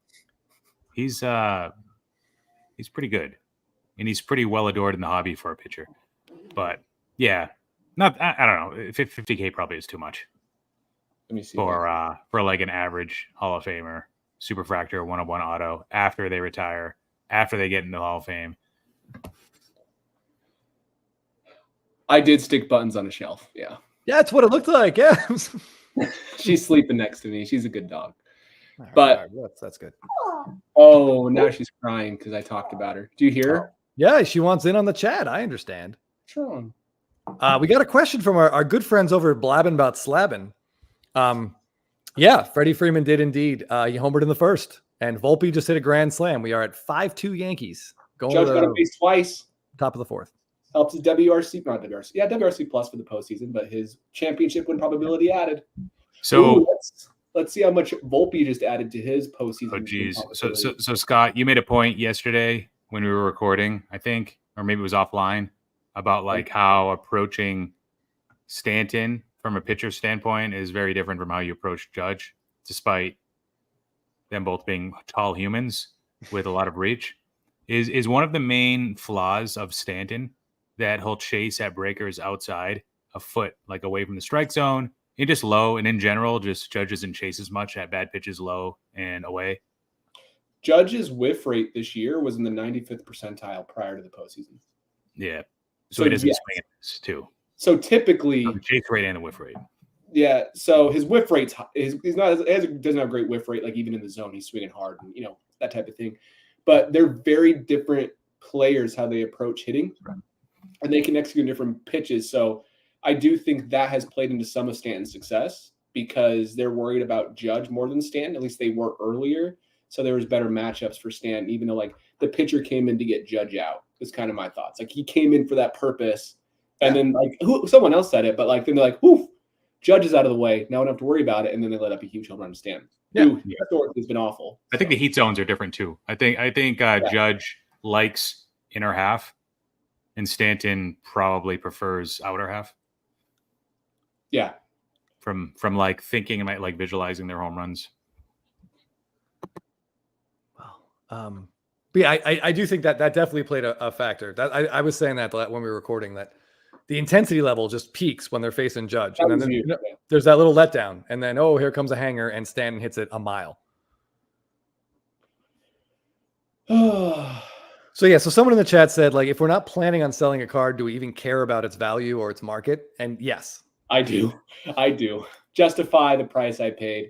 he's pretty good, and he's pretty well adored in the hobby for a pitcher. But yeah, I don't know. 50K probably is too much. Let me see. For like an average Hall of Famer, Superfractor 101 auto after they retire, after they get into the Hall of Fame. I did stick buttons on a shelf. Yeah. Yeah, that's what it looked like. Yeah. She's sleeping next to me. She's a good dog. All right, But- all right, that's good. Oh, now she's crying because I talked about her. Do you hear her? Yeah, she wants in on the chat. I understand. What's wrong? We got a question from our good friends over at Blabbin' About Slabbin'. Yeah, Freddie Freeman did indeed. He homered in the first, and Volpe just hit a grand slam. We are at 5-2 Yankees going Judge to got a the base twice. top of the fourth. Helps his WRC, not WRC. Yeah, WRC plus for the postseason, but his championship win probability added. So, Ooh, let's see how much Volpe just added to his postseason. oh geez. So probability. Scott, you made a point yesterday when we were recording, I think, or maybe it was offline, about like how approaching Stanton from a pitcher standpoint is very different from how you approach Judge, despite them both being tall humans with a lot of reach. Is one of the main flaws of Stanton that he'll chase at breakers outside a foot, like away from the strike zone, and just low, and in general, just Judge doesn't chase as much at bad pitches low and away. Judge's whiff rate this year was in the 95th percentile prior to the postseason. Yeah. So So he doesn't yes. swing at this too. So typically, The chase rate and the whiff rate. yeah. So his whiff rate's he's not doesn't have a great whiff rate. Like even in the zone, he's swinging hard and that type of thing. But they're very different players how they approach hitting, and they can execute different pitches. So I do think that has played into some of Stanton's success because they're worried about Judge more than Stanton. At least they were earlier. So there was better matchups for Stanton, even though like the pitcher came in to get Judge out. Is kind of my thoughts. Like he came in for that purpose, and then like someone else said it, but like then they're like, "Woof, Judge is out of the way. Now I don't have to worry about it." And then they let up a huge home run to Stanton. Yeah. Who historically has been awful. I think the heat zones are different too. I think Judge likes inner half, and Stanton probably prefers outer half. Yeah. From like thinking and like visualizing their home runs. Wow. But yeah, I do think that definitely played a factor. That I was saying that when we were recording that the intensity level just peaks when they're facing Judge, That and was then huge, there's that little letdown, and then here comes a hanger, and Stanton hits it a mile. yeah. So yeah, so someone in the chat said like, if we're not planning on selling a card, do we even care about its value or its market? And yes, I do. Justify the price I paid.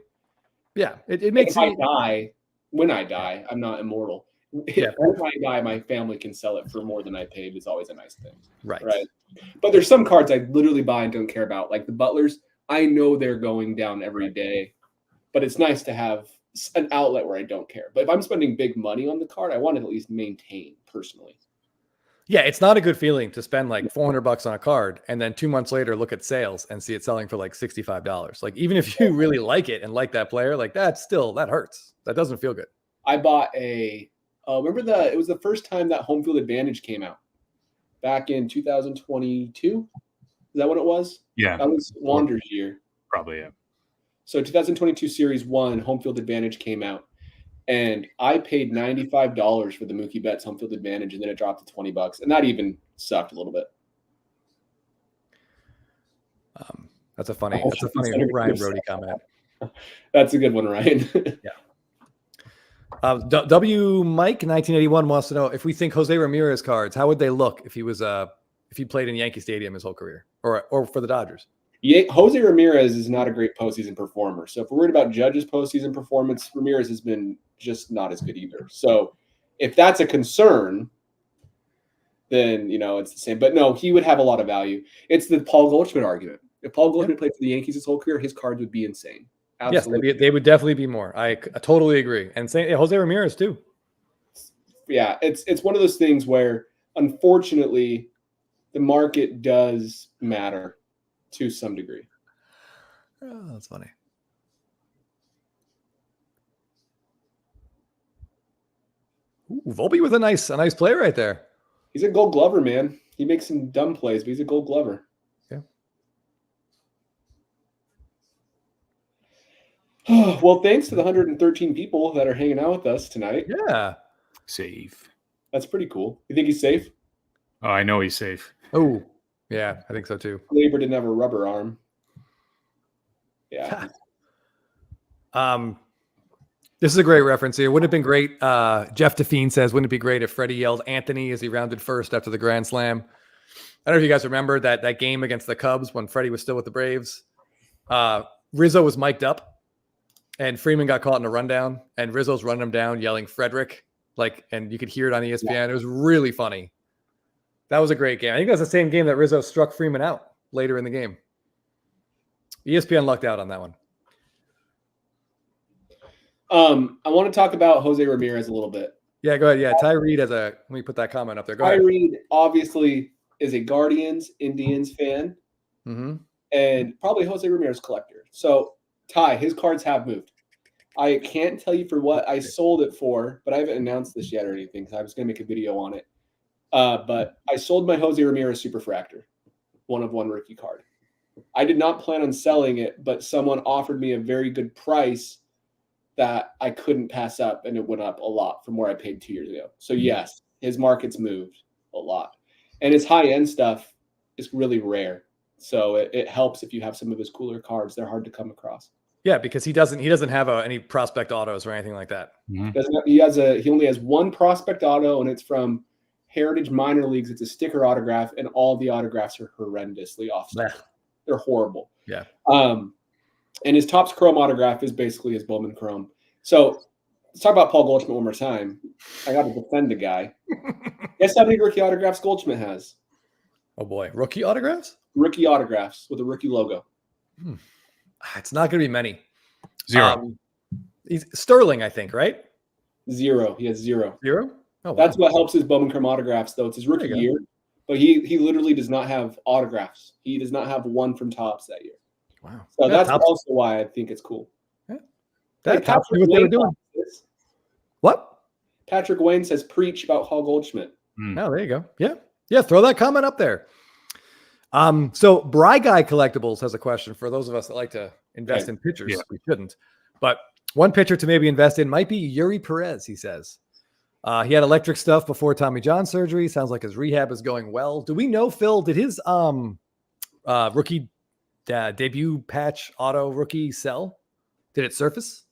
yeah, it makes If I it. die, when I die, I'm not immortal. Yeah. If I die, my family can sell it for more than I paid. It's always a nice thing. Right. But there's some cards I literally buy and don't care about, like the Butlers. I know they're going down every day, but it's nice to have an outlet where I don't care. But if I'm spending big money on the card, I want to at least maintain personally. Yeah, it's not a good feeling to spend like $400 on a card and then 2 months later look at sales and see it selling for like $65. Like even if you really like it and like that player, like that hurts. That doesn't feel good. I bought a Remember it was the first time that home field advantage came out back in 2022. Is that what it was? Yeah, That was Wander's year. probably. Yeah. So 2022 Series 1, home field advantage came out. And I paid $95 for the Mookie Betts home field advantage, and then it dropped to $20. And that even sucked a little bit. That's a funny Ryan Brody comment. That's a good one, Ryan. W Mike 1981 wants to know if we think Jose Ramirez cards, how would they look if he played in Yankee Stadium his whole career, or for the Dodgers? Yeah, Jose Ramirez is not a great postseason performer. So if we're worried about Judge's postseason performance, Ramirez has been just not as good either. So if that's a concern, then it's the same. But no, he would have a lot of value. It's the Paul Goldschmidt argument. If Paul Goldschmidt played for the Yankees his whole career, his cards would be insane. Absolutely. Yes, they would definitely be more. I totally agree. And Jose Ramirez too. Yeah, it's one of those things where, unfortunately, the market does matter to some degree. Oh, that's funny. Ooh, Volpe with a nice play right there. He's a Gold Glover, man. He makes some dumb plays, but he's a Gold Glover. Well, thanks to the 113 people that are hanging out with us tonight. Yeah. Safe. That's pretty cool. You think he's safe? Oh, I know he's safe. Oh, yeah, I think so too. Labor didn't have a rubber arm. Yeah. This is a great reference here. Wouldn't it have been great? Jeff Define says, wouldn't it be great if Freddie yelled Anthony as he rounded first after the grand slam? I don't know if you guys remember that game against the Cubs when Freddie was still with the Braves. Rizzo was mic'd up. And Freeman got caught in a rundown, and Rizzo's running him down, yelling Frederick, and you could hear it on ESPN. Yeah. It was really funny. That was a great game. I think that's the same game that Rizzo struck Freeman out later in the game. ESPN lucked out on that one. I want to talk about Jose Ramirez a little bit. Yeah, go ahead. Yeah, Ty Reed let me put that comment up there. Go ahead. Ty Reed obviously is a Guardians, Indians fan, and probably Jose Ramirez collector. So, Ty, his cards have moved. I can't tell you for what I sold it for, but I haven't announced this yet or anything because I was going to make a video on it. But I sold my Jose Ramirez Superfractor, 1/1 rookie card. I did not plan on selling it, but someone offered me a very good price that I couldn't pass up, and it went up a lot from where I paid 2 years ago. So, yes, his market's moved a lot. And his high-end stuff is really rare. So it helps if you have some of his cooler cards. They're hard to come across. Yeah, because he doesn't have any prospect autos or anything like that. He only has one prospect auto, and it's from Heritage Minor Leagues. It's a sticker autograph, and all the autographs are horrendously off. They're horrible. Yeah. And his Topps Chrome autograph is basically his Bowman Chrome. So let's talk about Paul Goldschmidt one more time. I got to defend the guy. Guess how many rookie autographs Goldschmidt has? Oh boy, rookie autographs? Rookie autographs with a rookie logo. It's not going to be many. 0. He's Sterling, I think, right? 0. He has 0. 0? Oh, wow. That's what helps his Bowman Chrome autographs, though. It's his rookie year, but he literally does not have autographs. He does not have one from Topps that year. Wow. So that's also why I think it's cool. Yeah. That Topps knew what they were doing. What? Patrick Wayne says, preach about Paul Goldschmidt. Oh, there you go. Yeah. Yeah, throw that comment up there. So Bry Guy Collectibles has a question for those of us that like to invest in pitchers. Yeah. We shouldn't. But one pitcher to maybe invest in might be Yuri Perez, he says. He had electric stuff before Tommy John surgery. Sounds like his rehab is going well. Do we know, Phil, did his rookie debut patch auto rookie sell? Did it surface?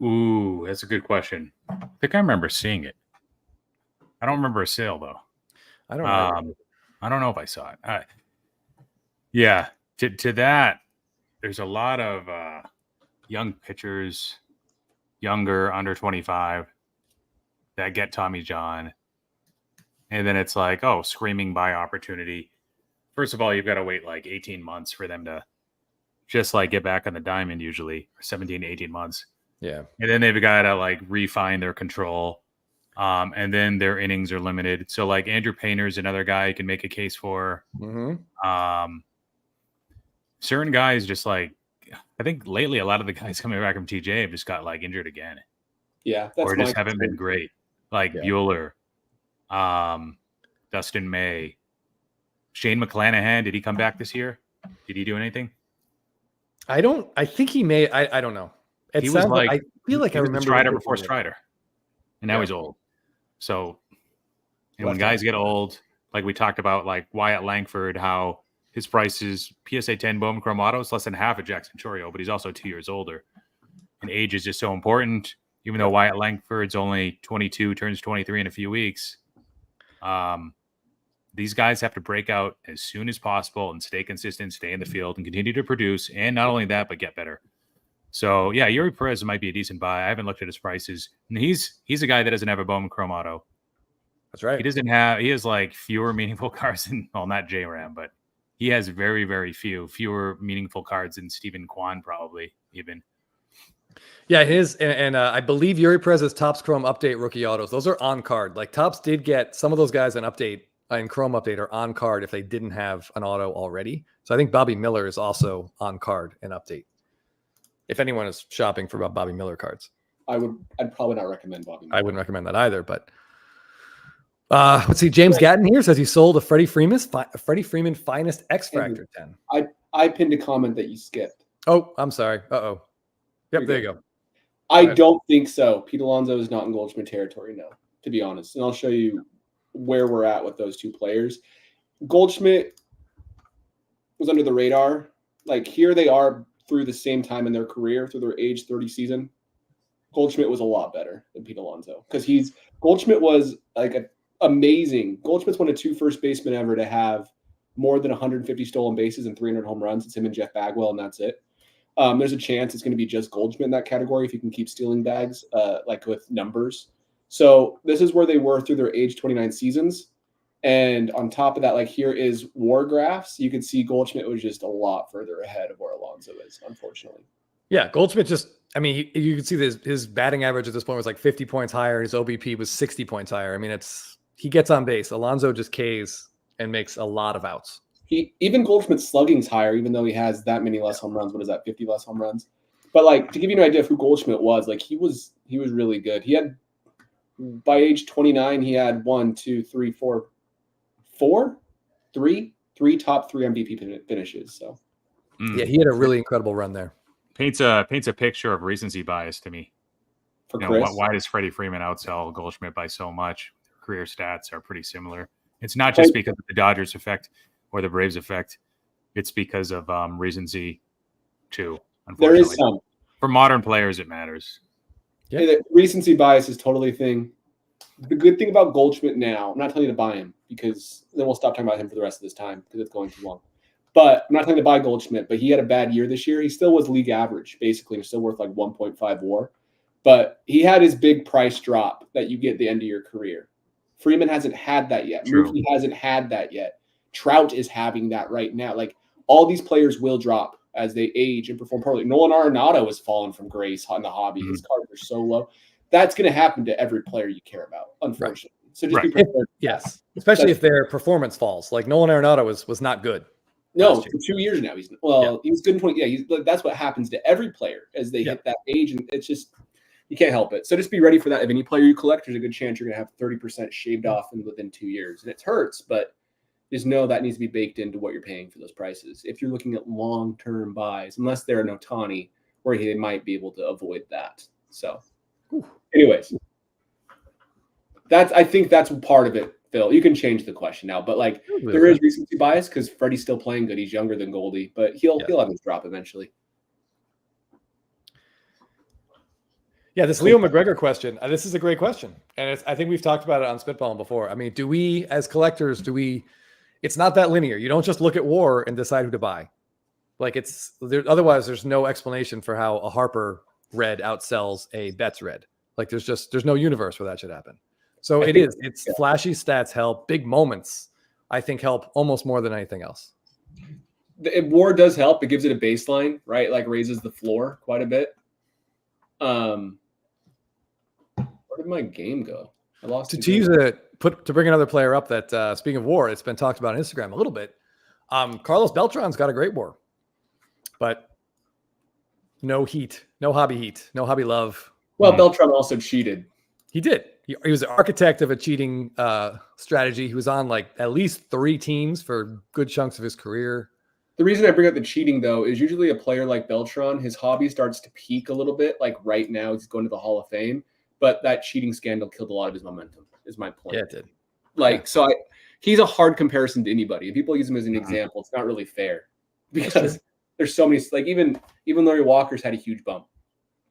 Ooh, that's a good question. I think I remember seeing it. I don't remember a sale, though. I don't know. I don't know if I saw it. Yeah, to that, there's a lot of young pitchers, younger, under 25, that get Tommy John. And then it's like, oh, screaming buy opportunity. First of all, you've got to wait like 18 months for them to just like get back on the diamond, usually, or 17 to 18 months. Yeah. And then they've got to like refine their control. And then their innings are limited. So like Andrew Painter's another guy you can make a case for. Certain guys just like, I think lately a lot of the guys coming back from TJ have just got like injured again. Yeah. Or just haven't been great. like Bueller, Dustin May, Shane McClanahan. Did he come back this year? Did he do anything? I think he may. I don't know. It He was sounds like, I feel like he I was remember Strider him before doing it. Strider, and now Yeah. he's old. So, and when Left guys hand. get old, like we talked about, like Wyatt Langford, how his price is PSA 10 Bowman Chrome Auto. It's less than half of Jackson Chourio, but he's also 2 years older. And age is just so important. Even though Wyatt Langford's only 22, turns 23 in a few weeks, these guys have to break out as soon as possible and stay consistent, stay in the field, and continue to produce. And not only that, but get better. So, yeah, Yuri Perez might be a decent buy. I haven't looked at his prices. And he's a guy that doesn't have a Bowman Chrome Auto. That's right. He has like fewer meaningful cards than, well, not J-Ram, but he has very, very fewer meaningful cards than Stephen Kwan, probably even. Yeah, his and I believe Yuri Perez's Topps Chrome Update rookie autos. Those are on card. Like Topps did get some of those guys an update in Chrome Update are on card if they didn't have an auto already. So I think Bobby Miller is also on card and update. If anyone is shopping for Bobby Miller cards, I'd probably not recommend Bobby Miller. I wouldn't recommend that either. But let's see. James Gatton here says he sold a Freddie Freeman Finest X Factor 10. I pinned a comment that you skipped. Oh, I'm sorry. Uh-oh. Yep, there you go. I don't think so. Pete Alonso is not in Goldschmidt territory, no, to be honest. And I'll show you where we're at with those two players. Goldschmidt was under the radar. Like, here they are through the same time in their career, through their age 30 season. Goldschmidt was a lot better than Pete Alonso because Goldschmidt was like amazing. Goldschmidt's one of 2 first basemen ever to have more than 150 stolen bases and 300 home runs. It's him and Jeff Bagwell, and that's it. There's a chance it's going to be just Goldschmidt in that category if you can keep stealing bags, like with numbers. So this is where they were through their age 29 seasons. And on top of that, like here is WAR graphs. You can see Goldschmidt was just a lot further ahead of where Alonso is, unfortunately. Yeah, Goldschmidt just, I mean, you can see his batting average at this point was like 50 points higher. His OBP was 60 points higher. I mean, he gets on base. Alonso just Ks and makes a lot of outs. Even Goldschmidt's slugging's higher, even though he has that many less home runs. What is that, 50 less home runs? But like to give you an idea of who Goldschmidt was, like he was really good. He had by age 29, he had 3 top 3 MVP finishes. So yeah, he had a really incredible run there. Paints a picture of recency bias to me. For Chris, why does Freddie Freeman outsell Goldschmidt by so much? Career stats are pretty similar. It's not just because of the Dodgers effect or the Braves effect. It's because of recency too. There is some. For modern players, it matters. Yeah, recency bias is totally a thing. The good thing about Goldschmidt now, I'm not telling you to buy him because then we'll stop talking about him for the rest of this time because it's going too long. But I'm not telling you to buy Goldschmidt, but he had a bad year this year. He still was league average, basically. He's still worth like 1.5 WAR. But he had his big price drop that you get at the end of your career. Freeman hasn't had that yet. Mookie hasn't had that yet. Trout is having that right now. Like all these players will drop as they age and perform poorly. Nolan Arenado has fallen from grace on the hobby. His cards are so low. That's going to happen to every player you care about, unfortunately. Right. So just be prepared. Yes, especially if their performance falls. Like Nolan Arenado was not good. No, for 2 years now. He was good in 20. Yeah, that's what happens to every player as they hit that age, and it's just you can't help it. So just be ready for that. If any player you collect, there's a good chance you're going to have 30% shaved off within 2 years, and it hurts, but just know that needs to be baked into what you're paying for those prices. If you're looking at long-term buys, unless they're an Ohtani, where they might be able to avoid that. So, anyways, I think that's part of it, Phil. You can change the question now, but like there is recency bias because Freddie's still playing good. He's younger than Goldie, but he'll have his drop eventually. Yeah, this Leo McGregor question. This is a great question, and I think we've talked about it on Spitballin before. I mean, do we as collectors It's not that linear. You don't just look at WAR and decide who to buy. Like otherwise, there's no explanation for how a Harper red outsells a Betts red. Like there's no universe where that should happen. So it's flashy stats help. Big moments, I think, help almost more than anything else. WAR does help. It gives it a baseline, right? Like raises the floor quite a bit. Where did my game go? I lost to bring another player up that speaking of WAR, it's been talked about on Instagram a little bit. Carlos Beltran's got a great WAR, but no heat, no hobby heat, no hobby love. Well, Beltran also cheated. He did. He was the architect of a cheating strategy. He was on like at least 3 teams for good chunks of his career. The reason I bring up the cheating, though, is usually a player like Beltran, his hobby starts to peak a little bit. Like right now, he's going to the Hall of Fame, but that cheating scandal killed a lot of his momentum, is my point. Yeah, it did. Like, so he's a hard comparison to anybody. If people use him as an example, it's not really fair because there's so many, like even Larry Walker's had a huge bump.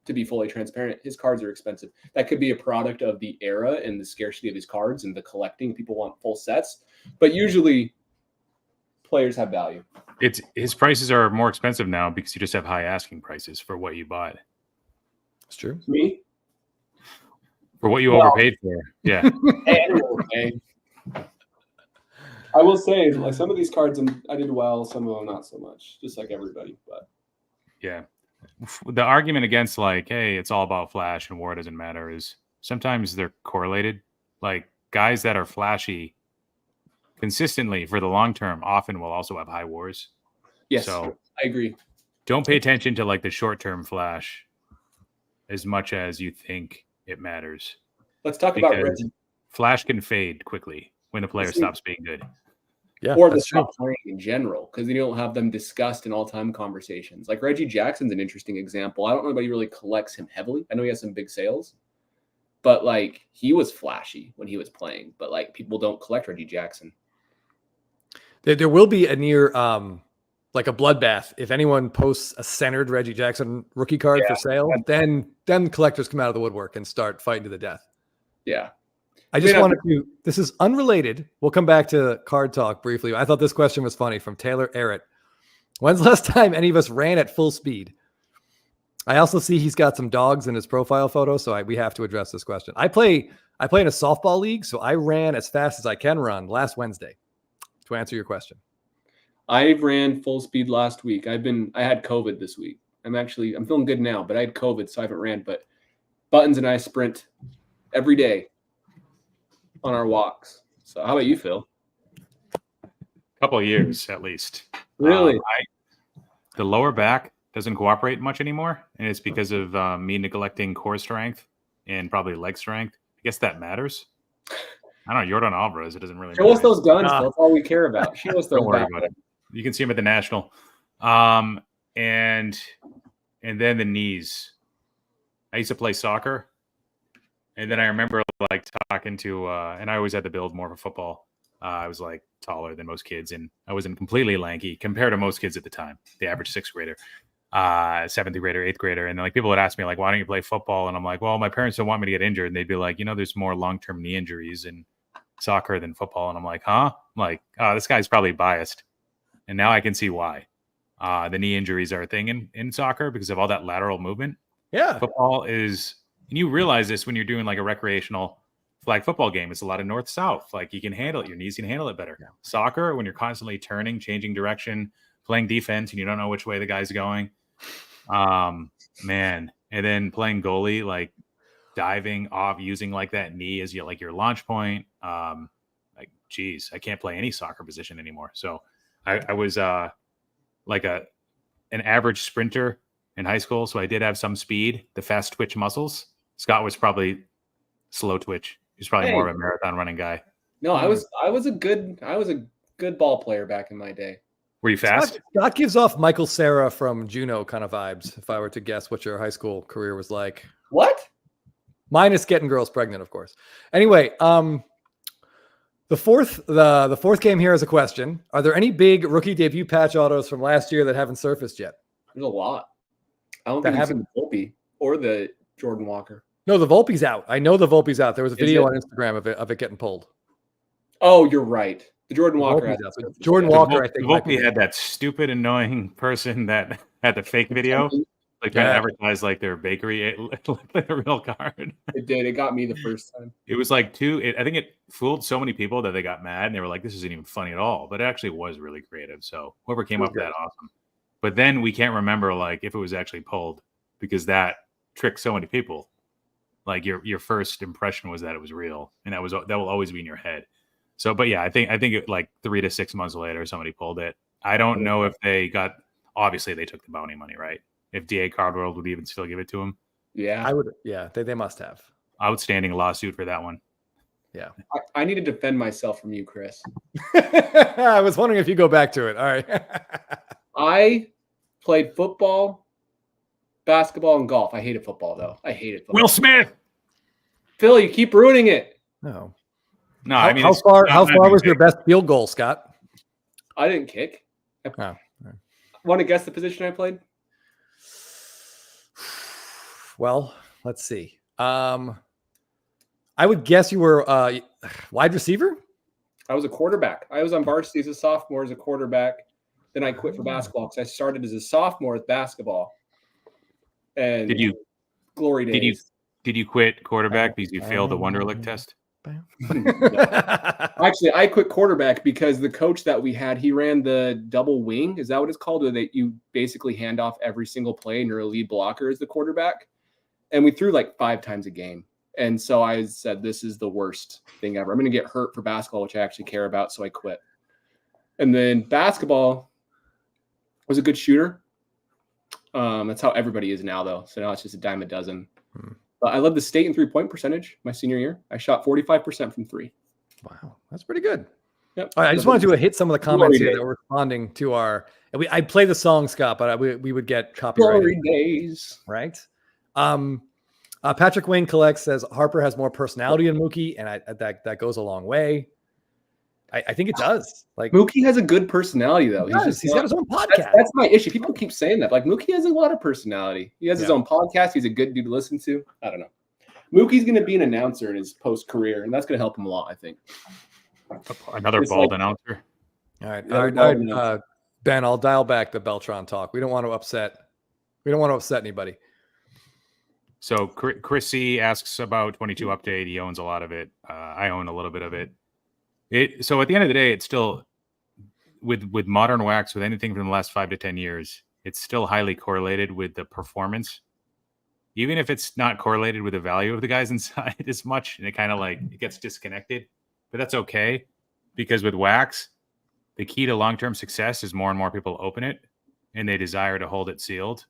To be fully transparent, his cards are expensive. That could be a product of the era and the scarcity of his cards and the collecting. People want full sets, but usually players have value. His prices are more expensive now because you just have high asking prices for what you bought. It's true. Me? For what you overpaid for. Yeah. Hey, I will say, like some of these cards, I did well. Some of them not so much. Just like everybody, but yeah. The argument against like, hey, it's all about flash and war doesn't matter is sometimes they're correlated. Like guys that are flashy consistently for the long term often will also have high wars. Yes, so I agree. Don't pay attention to like the short term flash as much as you think it matters. Let's talk about Reggie. Flash can fade quickly when the player stops being good. Yeah, or the stop playing in general, because you don't have them discussed in all-time conversations. Like Reggie Jackson's an interesting example. I don't know if anybody really collects him heavily. I know he has some big sales, but like he was flashy when he was playing. But like people don't collect Reggie Jackson. There will be a near like a bloodbath if anyone posts a centered Reggie Jackson rookie card for sale. Then collectors come out of the woodwork and start fighting to the death. Yeah. I just wanted to, this is unrelated. We'll come back to card talk briefly. I thought this question was funny from Taylor Arrett. When's the last time any of us ran at full speed? I also see he's got some dogs in his profile photo, so we have to address this question. I play in a softball league, so I ran as fast as I can run last Wednesday, to answer your question. I ran full speed last week. I had COVID this week. I'm feeling good now, but I had COVID, so I haven't ran. But Buttons and I sprint every day on our walks. So how about you, Phil? Couple of years at least. Really? The lower back doesn't cooperate much anymore, and it's because of me neglecting core strength and probably leg strength. I guess that matters. I don't know. Jordan Alvarez, it doesn't really matter. Show us those guns, Phil. That's all we care about. Show us those. Don't worry about it. You can see him at the National. And then the knees. I used to play soccer. And then I remember like talking to, and I always had to build more for football. I was like taller than most kids, and I wasn't completely lanky compared to most kids at the time, the average 6th grader, 7th grader, 8th grader. And then like people would ask me like, why don't you play football? And I'm like, well, my parents don't want me to get injured. And they'd be like, there's more long-term knee injuries in soccer than football. And I'm like, huh? I'm like, oh, this guy's probably biased. And now I can see why. The knee injuries are a thing in soccer because of all that lateral movement. Yeah. Football is, and you realize this when you're doing like a recreational flag football game. It's a lot of north-south. Like you can handle it. Your knees can handle it better. Yeah. Soccer, when you're constantly turning, changing direction, playing defense, and you don't know which way the guy's going. Man. And then playing goalie, like diving off, using like that knee as your launch point. Like, geez, I can't play any soccer position anymore. So I was like an average sprinter in high school. So I did have some speed, the fast twitch muscles. Scott was probably slow twitch. He's probably more of a marathon running guy. No, I was a good ball player back in my day. Were you fast? Scott gives off Michael Cera from Juno kind of vibes, if I were to guess what your high school career was like. What? Minus getting girls pregnant, of course. Anyway, the fourth game here is a question. Are there any big rookie debut patch autos from last year that haven't surfaced yet? There's a lot. I don't think I've seen the Volpe or the Jordan Walker. No, the Volpe's out. I know the Volpe's out. There was a video on Instagram of it getting pulled. Oh, you're right. The Jordan Walker. Jordan Walker, I think. Volpe had that stupid, annoying person that had the fake video, like trying to advertise like their bakery. It looked like a real card. It did. It got me the first time. It was like I think it fooled so many people that they got mad and they were like, "This isn't even funny at all." But it actually was really creative. So whoever came up with that, awesome. But then we can't remember like if it was actually pulled because that tricked so many people. Like your first impression was that it was real, and that will always be in your head. So, but yeah, I think it, like 3 to 6 months later, somebody pulled it. I don't know if they got. Obviously, they took the bounty money, right? If DA Card World would even still give it to him. Yeah, I would. Yeah, they must have. outstanding lawsuit for that one. Yeah. I need to defend myself from you, Chris. I was wondering if you go back to it. All right. I played football, basketball, and golf. I hated football, though. I hated football. Will Smith. Phil, you keep ruining it. No. No, How, I mean, how it's far not was big. your best field goal, Scott? I didn't kick. Oh. Want to guess the position I played? Well, let's see. I would guess you were wide receiver. I was a quarterback. I was on varsity as a sophomore as a quarterback. Then I quit for basketball because I started as a sophomore with basketball. And Did you glory days? did you quit quarterback because you failed the Wonderlic test? Actually, I quit quarterback because the coach that we had, he ran the double wing. Is that what it's called? Where you basically hand off every single play and you're a lead blocker as the quarterback. And we threw like 5 times a game. And so I said, this is the worst thing ever. I'm going to get hurt for basketball, which I actually care about. So I quit. And then basketball was a good shooter. That's how everybody is now, though. So now it's just a dime a dozen. But I led the state in 3-point percentage my senior year. I shot 45% from 3. Wow, that's pretty good. Yep. All right, I just wanted to hit some of the comments here that were responding to our. I'd play the song, Scott, but we would get copyrighted. Glory days. Right. Patrick Wayne Collects says Harper has more personality than Mookie, and that goes a long way. I think it does. Like Mookie has a good personality, though. He's got his own podcast. That's my issue. People keep saying that. Like Mookie has a lot of personality. He has his own podcast. He's a good dude to listen to. I don't know. Mookie's going to be an announcer in his post career, and that's going to help him a lot, I think. Another bald announcer. All right. Ben, I'll dial back the Beltron talk. We don't want to upset anybody. So Chris C asks about 22 update. He owns a lot of it. I own a little bit of it. So at the end of the day, it's still with modern wax, with anything from the last 5 to 10 years, it's still highly correlated with the performance, even if it's not correlated with the value of the guys inside as much, and it kind of like it gets disconnected. But that's okay, because with wax, the key to long-term success is more and more people open it and they desire to hold it sealed.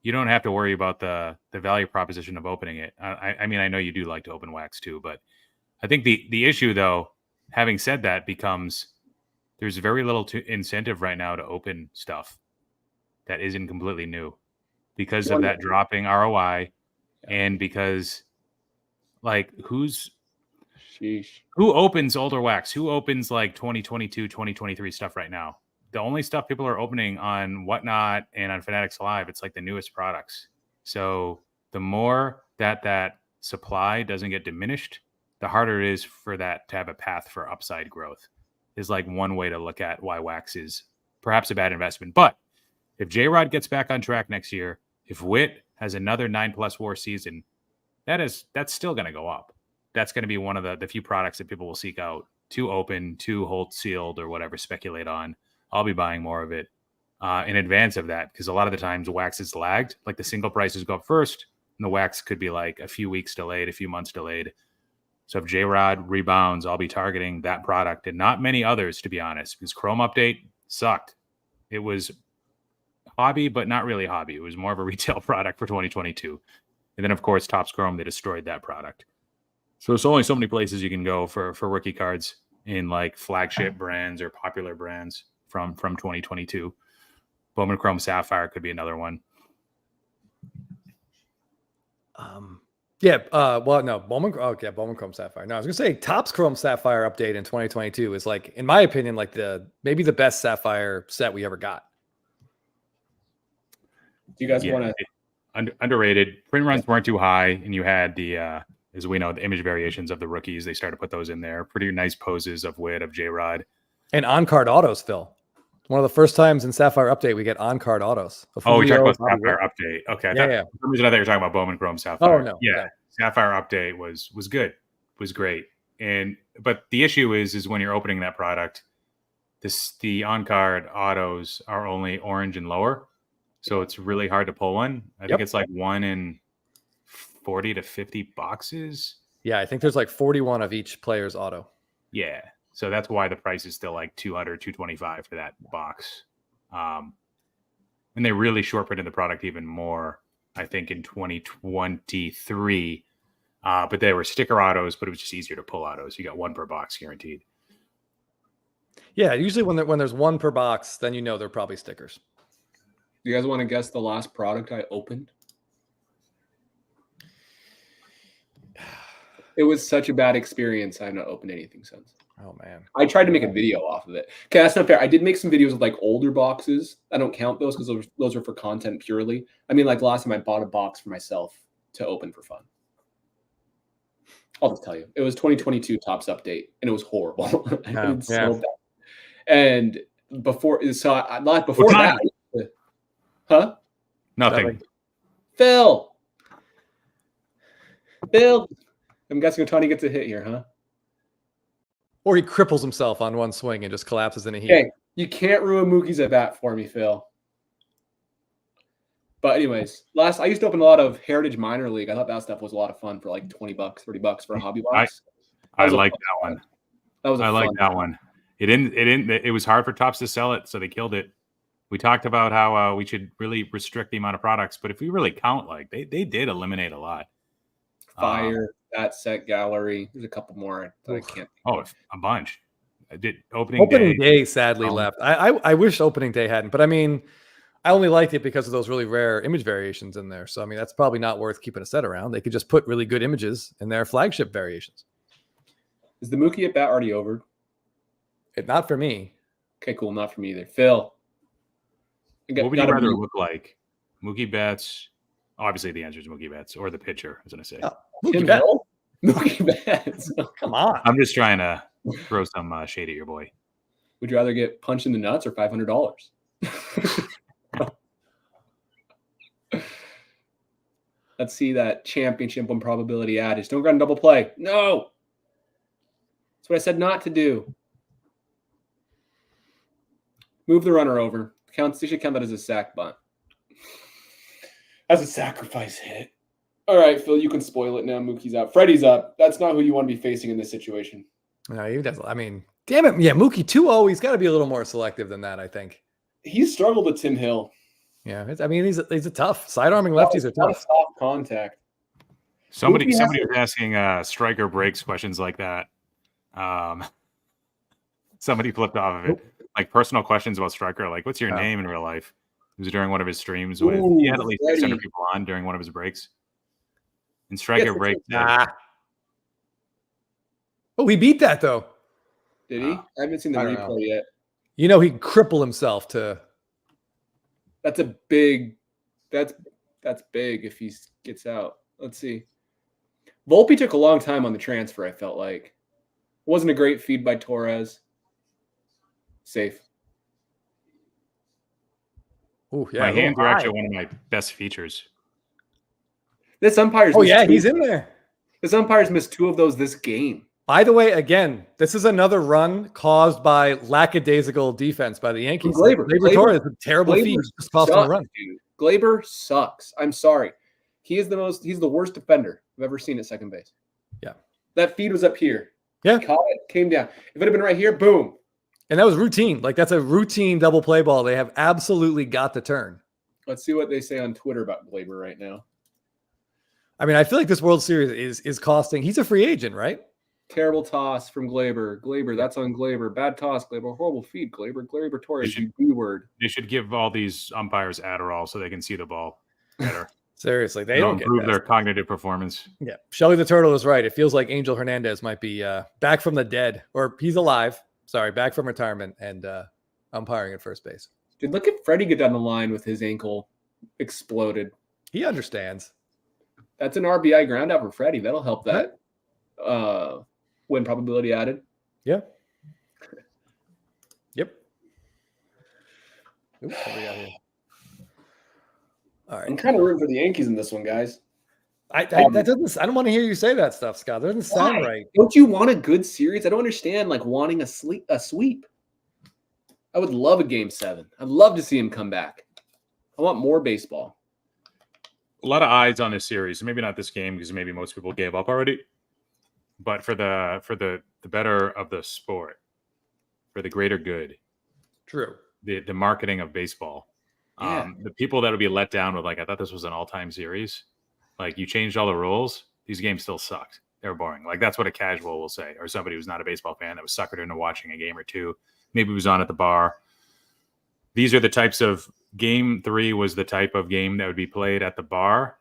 You don't have to worry about the value proposition of opening it. I mean, I know you do like to open wax too, but I think the issue, though, having said that, becomes there's very little incentive right now to open stuff that isn't completely new because of that dropping ROI, and because like who opens older wax? Who opens like 2022, 2023 stuff right now? The only stuff people are opening on Whatnot and on Fanatics Live, it's like the newest products. So the more that supply doesn't get diminished, the harder it is for that to have a path for upside growth. Is like one way to look at why wax is perhaps a bad investment. But if J-Rod gets back on track next year, if Witt has another 9+ WAR season, that's still going to go up. That's going to be one of the few products that people will seek out to open, to hold sealed, or whatever, speculate on. I'll be buying more of it in advance of that, because a lot of the times wax is lagged. Like the single prices go up first, and the wax could be like a few weeks delayed, a few months delayed. So if J-Rod rebounds, I'll be targeting that product and not many others, to be honest, because Chrome Update sucked. It was hobby, but not really hobby. It was more of a retail product for 2022. And then, of course, Topps Chrome, they destroyed that product. So there's only so many places you can go for rookie cards in like flagship brands or popular brands from 2022. Bowman Chrome Sapphire could be another one. Bowman Chrome Sapphire. No, I was gonna say Topps Chrome Sapphire update in 2022 is like, in my opinion, like maybe the best Sapphire set we ever got. Do you guys want to underrated? Print runs weren't too high, and you had the as we know, the image variations of the rookies. They started to put those in there. Pretty nice poses of Witt, of J-Rod, and on-card autos. Phil, one of the first times in Sapphire update we get on-card autos. Oh, we talked about Sapphire update. Okay, yeah. For some reason I thought you were talking about Bowman Chrome Sapphire. Oh no, yeah. Sapphire update was good, was great. But the issue is when you're opening that product, the on-card autos are only orange and lower, so it's really hard to pull one. I think it's like 1 in 40 to 50 boxes. Yeah, I think there's like 41 of each player's auto. Yeah, so that's why the price is still like $200, $225 for that box. And they really short printed the product even more, I think, in 2023. But they were sticker autos, but it was just easier to pull autos. You got one per box guaranteed. Yeah, usually when there's one per box, then you know they're probably stickers. Do you guys want to guess the last product I opened? It was such a bad experience. I have not opened anything since. Oh man, I tried to make a video off of it. Okay, that's not fair. I did make some videos with like older boxes. I don't count those because those are for content purely. I mean, like last time I bought a box for myself to open for fun. I'll just tell you, it was 2022 Topps update, and it was horrible. So bad. And before that, huh? Nothing. Phil, I'm guessing Otani gets a hit here, huh? Or he cripples himself on one swing and just collapses in a heap. Okay, you can't ruin Mookie's at bat for me, Phil. But anyways, I used to open a lot of Heritage Minor League. I thought that stuff was a lot of fun for like $20, $30 for a hobby box. I like that one. I like that one. It was hard for Topps to sell it, so they killed it. We talked about how we should really restrict the amount of products, but if we really count, like they did eliminate a lot. Fire, that set gallery. There's a couple more that I can't. A bunch. I did opening day sadly left. I wish opening day hadn't, but I mean, I only liked it because of those really rare image variations in there. So I mean, that's probably not worth keeping a set around. They could just put really good images in their flagship variations. Is the Mookie at bat already over? Not for me. Okay, cool. Not for me either. Phil. What would you rather look like? Mookie Betts. Obviously, the answer is Mookie Betts or the pitcher. I was going to say. Mookie Betts. Mookie Betts. Come on. I'm just trying to throw some shade at your boy. Would you rather get punched in the nuts or $500? Let's see that championship one probability adage. Don't run double play. No. That's what I said not to do. Move the runner over. They should count that as a sack bunt. As a sacrifice hit. All right, Phil, you can spoil it now. Mookie's out. Freddie's up. That's not who you want to be facing in this situation. No, he doesn't. I mean, damn it. Yeah, Mookie 2-0. He's got to be a little more selective than that, I think. He's struggled with Tim Hill. Yeah, he's a tough. Sidearming lefties are tough. Soft contact. Somebody was asking striker breaks questions like that. Somebody flipped off of it. Like personal questions about striker, like what's your name in real life? It was during one of his streams he had at least 600 people on during one of his breaks. And striker break. Oh, he beat that though. Did he? I haven't seen the replay yet. You know, he could cripple himself to. That's a big. That's big if he gets out. Let's see. Volpe took a long time on the transfer. I felt like wasn't a great feed by Torres. Safe. Oh yeah, my hands are actually one of my best features. This umpire's. Oh yeah, he's in there. This umpire's missed 2 of those this game. By the way, again, this is another run caused by lackadaisical defense by the Yankees. Gleyber Torres, a terrible feed, just cost him a run. Dude. Gleyber sucks. I'm sorry. He's the worst defender I've ever seen at second base. Yeah. That feed was up here. Yeah. He caught it, came down. If it had been right here, boom. And that was routine. Like that's a routine double play ball. They have absolutely got the turn. Let's see what they say on Twitter about Gleyber right now. I mean, I feel like this World Series is costing. He's a free agent, right? Terrible toss from Gleyber. Gleyber, that's on Gleyber. Bad toss, Gleyber. Horrible feed, Gleyber. Gleyber Torres, you B-word. They should give all these umpires Adderall so they can see the ball better. Seriously, they It'll don't improve their cognitive performance. Yeah, Shelly the Turtle is right. It feels like Angel Hernandez might be back from the dead, or he's alive. Sorry, back from retirement and umpiring at first base. Dude, look at Freddie get down the line with his ankle exploded. He understands. That's an RBI ground out for Freddie. That'll help that win probability added. Yeah. Yep. Oops, what do we got here? All right. I'm kind of rooting for the Yankees in this one, guys. I don't want to hear you say that stuff, Scott. That doesn't sound right. Don't you want a good series? I don't understand wanting a sweep. I would love a game 7. I'd love to see him come back. I want more baseball. A lot of eyes on this series. Maybe not this game because maybe most people gave up already. But for the better of the sport, for the greater good. True. The marketing of baseball. Yeah. The people that will be let down with I thought this was an all-time series. Like you changed all the rules. these games still sucked. They were boring. Like that's what a casual will say, or somebody who's not a baseball fan that was suckered into watching a game or two. Maybe was on at the bar. These are the types of game 3 was the type of game that would be played at the bar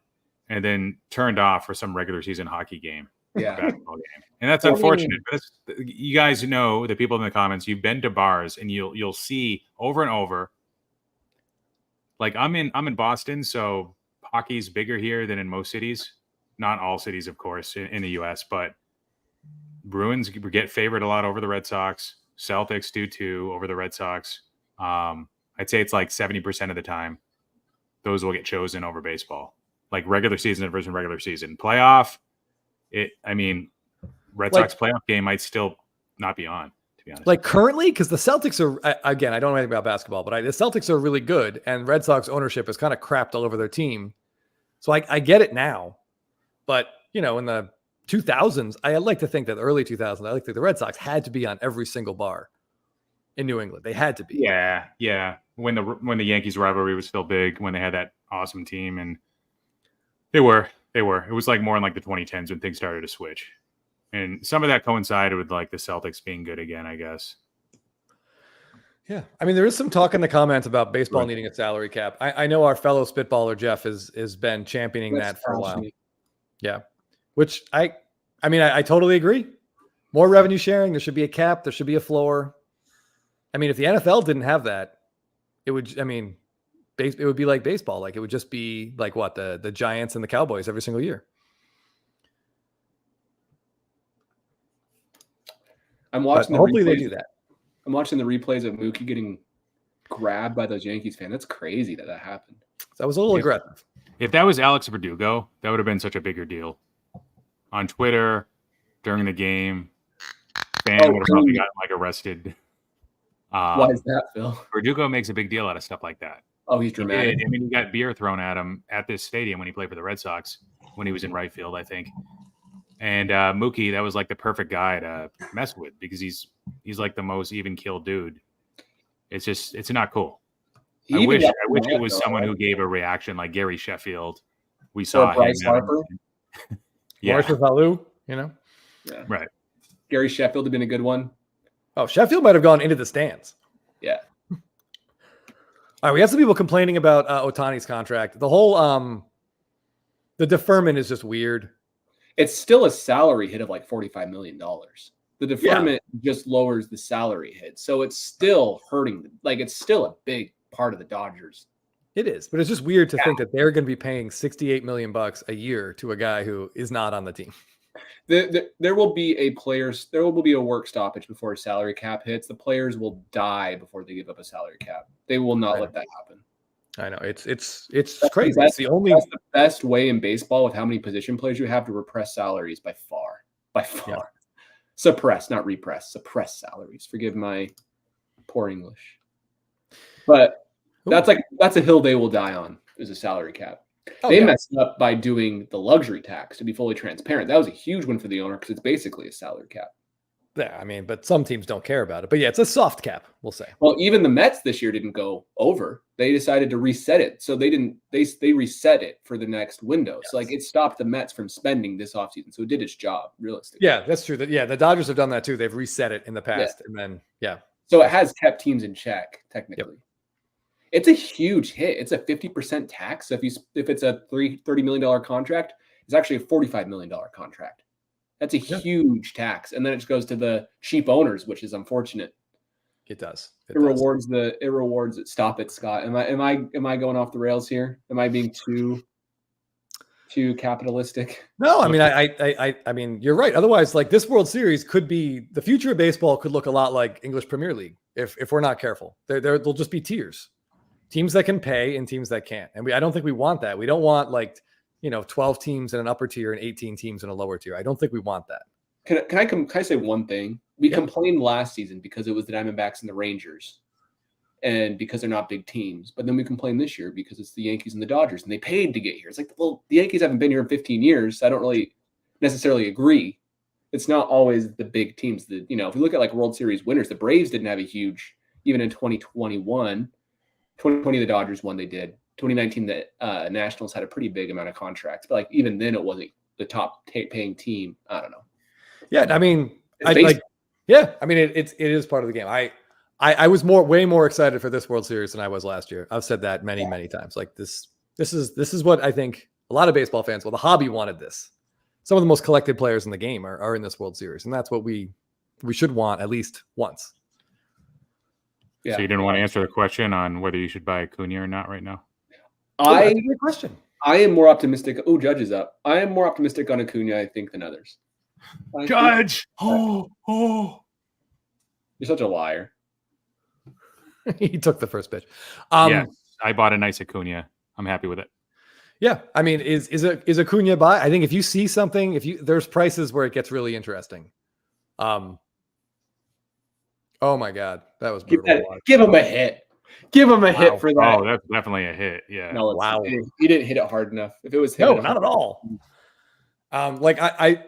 and then turned off for some regular season hockey game. Yeah. Basketball game. And that's unfortunate. But you guys know, the people in the comments, you've been to bars and you'll see over and over. Like I'm in Boston, so hockey's bigger here than in most cities. Not all cities, of course, in the US, but Bruins get favored a lot over the Red Sox. Celtics do too over the Red Sox. I'd say it's like 70% of the time those will get chosen over baseball. Like regular season versus regular season. Playoff, Red Sox playoff game might still not be on, to be honest. Like currently, because the Celtics are, again, I don't know anything about basketball, but the Celtics are really good, and Red Sox ownership has kind of crapped all over their team. So I get it now. But, in the 2000s, I like to think that the early 2000s, I like to think the Red Sox had to be on every single bar in New England. They had to be. Yeah. When the Yankees rivalry was still big, when they had that awesome team, and they were. It was like more in like the 2010s when things started to switch. And some of that coincided with like the Celtics being good again, I guess. Yeah. I mean, there is some talk in the comments about baseball needing a salary cap. I know our fellow Spitballer, Jeff, has been championing that for a while. Yeah. Which I totally agree. More revenue sharing. There should be a cap. There should be a floor. I mean, if the NFL didn't have that, it would be like baseball. Like it would just be like what the Giants and the Cowboys every single year. Hopefully they do that. I'm watching the replays of Mookie getting grabbed by those Yankees fans. That's crazy that happened. That was a little aggressive. If that was Alex Verdugo, that would have been such a bigger deal. On Twitter, during the game, fan would have probably gotten like arrested. Why is that, Phil? Verdugo makes a big deal out of stuff like that. Oh, he's dramatic. I mean, he got beer thrown at him at this stadium when he played for the Red Sox, when he was in right field, I think. And Mookie, that was like the perfect guy to mess with because he's like the most even-keeled dude. It's not cool. I wish it was someone who gave a reaction like Gary Sheffield. We saw Bryce Harper. Marshall Falou, Yeah. Right. Gary Sheffield had been a good one. Oh, Sheffield might have gone into the stands. Yeah. All right, we have some people complaining about Ohtani's contract. The whole the deferment is just weird. It's still a salary hit of like $45 million. The deferment just lowers the salary hit. So it's still hurting. Like it's still a big part of the Dodgers. It is, but it's just weird to think that they're going to be paying $68 million a year to a guy who is not on the team. There will be a work stoppage before a salary cap hits. The players will die before they give up a salary cap. They will not let that happen. I know it's crazy. That's the best way in baseball with how many position players you have to repress salaries by far. Yeah. Suppress, not repress. Suppress salaries. Forgive my poor English. But that's a hill they will die on. Is a salary cap. They messed up by doing the luxury tax. To be fully transparent, that was a huge one for the owner because it's basically a salary cap. Yeah, I mean, but some teams don't care about it. But yeah, it's a soft cap, we'll say. Well, even the Mets this year didn't go over. They decided to reset it. So they reset it for the next window. Yes. So like it stopped the Mets from spending this offseason. So it did its job, realistically. Yeah, that's true. The Dodgers have done that too. They've reset it in the past. And then, So it has kept teams in check, technically. Yep. It's a huge hit. It's a 50% tax. So if it's a $30 million contract, it's actually a $45 million contract. That's a huge tax. And then it just goes to the cheap owners, which is unfortunate. It does. It rewards it. Stop it, Scott. Am I going off the rails here? Am I being too capitalistic? No, I mean, I mean, you're right. Otherwise, like this World Series could be the future of baseball could look a lot like English Premier League if we're not careful. There'll just be tiers. Teams that can pay and teams that can't. And I don't think we want that. We don't want 12 teams in an upper tier and 18 teams in a lower tier. I don't think we want that. Can I say one thing? We complained last season because it was the Diamondbacks and the Rangers and because they're not big teams. But then we complained this year because it's the Yankees and the Dodgers and they paid to get here. It's like, well, the Yankees haven't been here in 15 years. So I don't really necessarily agree. It's not always the big teams that, if we look at like World Series winners, the Braves didn't have a huge, even in 2021. 2020, the Dodgers won. They did. 2019, the Nationals had a pretty big amount of contracts, but like even then, it wasn't the top paying team. I don't know. Yeah, I mean, It's I baseball. like. Yeah, I mean, it is part of the game. I was way more excited for this World Series than I was last year. I've said that many times. Like this is what I think a lot of baseball fans, well, the hobby wanted this. Some of the most collected players in the game are in this World Series, and that's what we should want at least once. Yeah. So you didn't want to answer the question on whether you should buy Acuna or not right now? That's a great question. I am more optimistic. Oh, Judge is up. I am more optimistic on Acuna, I think, than others. Judge! You're such a liar. He took the first pitch. Yes, I bought a nice Acuna. I'm happy with it. Yeah, I mean, is Acuna buy? I think if you see something, there's prices where it gets really interesting. Oh my God, that was brutal. Give him a hit. Give him a hit for that. Oh, that's definitely a hit. No, wow. He didn't hit it hard enough. If it was hit, No, not at all. Like I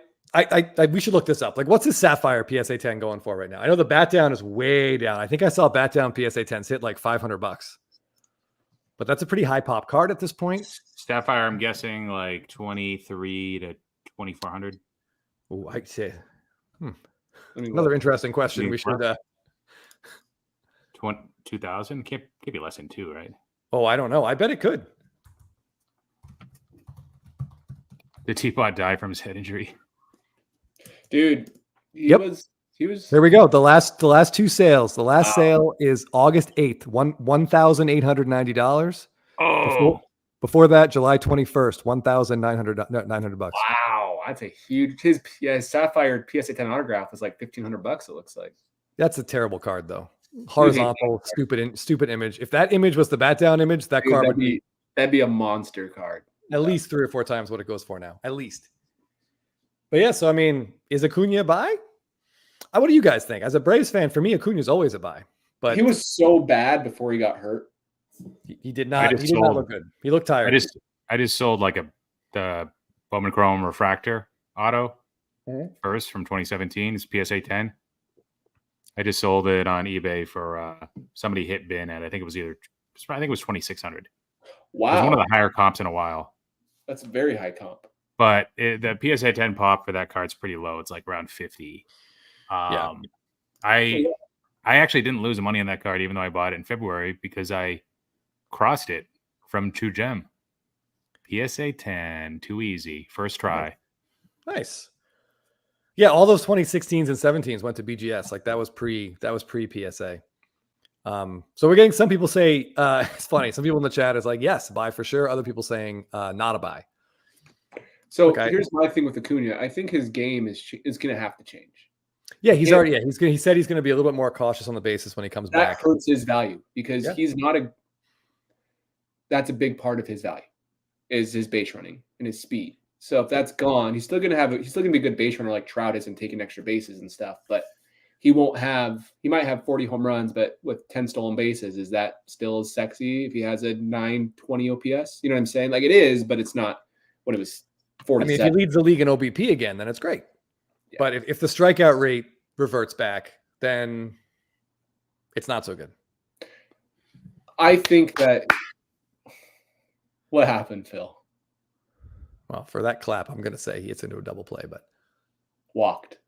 we should look this up. Like, what's his Sapphire PSA 10 going for right now? I know the bat down is way down. I think I saw bat down PSA 10s hit like $500, but that's a pretty high pop card at this point. Sapphire, I'm guessing like 23 to 2,400. Oh, I'd say another interesting question. We should 2,000 can't be less than 2, right? Oh, I don't know. I bet it could. Did Teapot die from his head injury? Dude, he was There we go. The last two sales. The last sale is August 8th, $1,890. Oh, Before that, July 21st, $1,900. Wow, that's a huge. His Sapphire PSA 10 autograph was like $1,500. It looks like That's a terrible card, though. Horizontal, stupid image. If that image was the bat down image, that card would be that'd be a monster card. at least 3 or 4 times what it goes for now, at least. But yeah, so I mean, is Acuna a buy? What do you guys think? As a Braves fan, for me, Acuna's always a buy. But he was so bad before he got hurt. He did not. He did not look good. He looked tired. I just sold like the Bowman Chrome Refractor auto first from 2017. It's PSA 10. I just sold it on eBay for somebody hit bin at I think it was 2,600. Wow, it was one of the higher comps in a while. That's a very high comp. But the PSA 10 pop for that card's pretty low. It's like around 50. I actually didn't lose money on that card, even though I bought it in February because I crossed it from 2 gem. PSA 10, too easy. First try. Nice. Yeah, all those 2016s and 17s went to BGS. Like that was pre PSA. So we're getting some people say it's funny. Some people in the chat is like, yes, buy for sure. Other people saying not a buy. So here's my thing with Acuna. I think his game is going to have to change. Yeah, he said he's going to be a little bit more cautious on the basis when he comes back. That hurts his value because he's not that's a big part of his value is his base running and his speed. So if that's gone, he's still going to be a good base runner like Trout is and taking extra bases and stuff, but he might have 40 home runs, but with 10 stolen bases, is that still as sexy if he has a 920 OPS? You know what I'm saying? Like it is, but it's not what it was 47. I mean, if he leads the league in OBP again, then it's great. Yeah. But if the strikeout rate reverts back, then it's not so good. I think that what happened, Phil? Well, for that clap, I'm going to say he hits into a double play, but walked.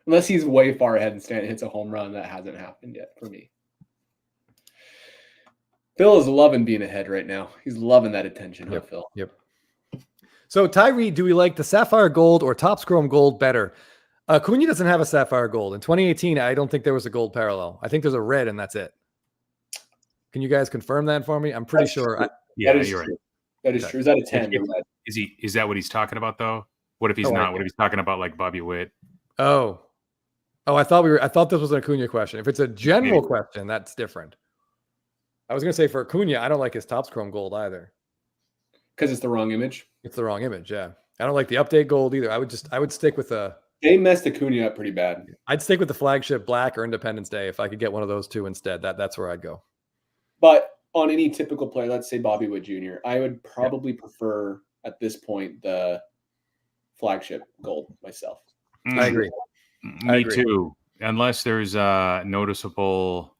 Unless he's way far ahead and Stanton hits a home run, that hasn't happened yet for me. Phil is loving being ahead right now. He's loving that attention, huh, Phil? Yep. So, Tyree, do we like the Sapphire Gold or Topps Chrome Gold better? Acuna doesn't have a Sapphire Gold. In 2018, I don't think there was a gold parallel. I think there's a red, and that's it. Can you guys confirm that for me? I'm pretty sure. You're true. right. That is true. Is that a 10? Is that what he's talking about, though? What if he's not? What if he's talking about like Bobby Witt? Oh, I thought this was an Acuna question. If it's a general question, that's different. I was going to say for Acuna, I don't like his Topps Chrome Gold either. Because it's the wrong image? It's the wrong image, yeah. I don't like the update gold either. I would stick with they messed Acuna up pretty bad. I'd stick with the flagship black or Independence Day if I could get one of those two instead. That's where I'd go. But on any typical player, let's say Bobby Witt Jr., I would probably prefer at this point the flagship gold myself. I agree. Me too. Unless there's a noticeable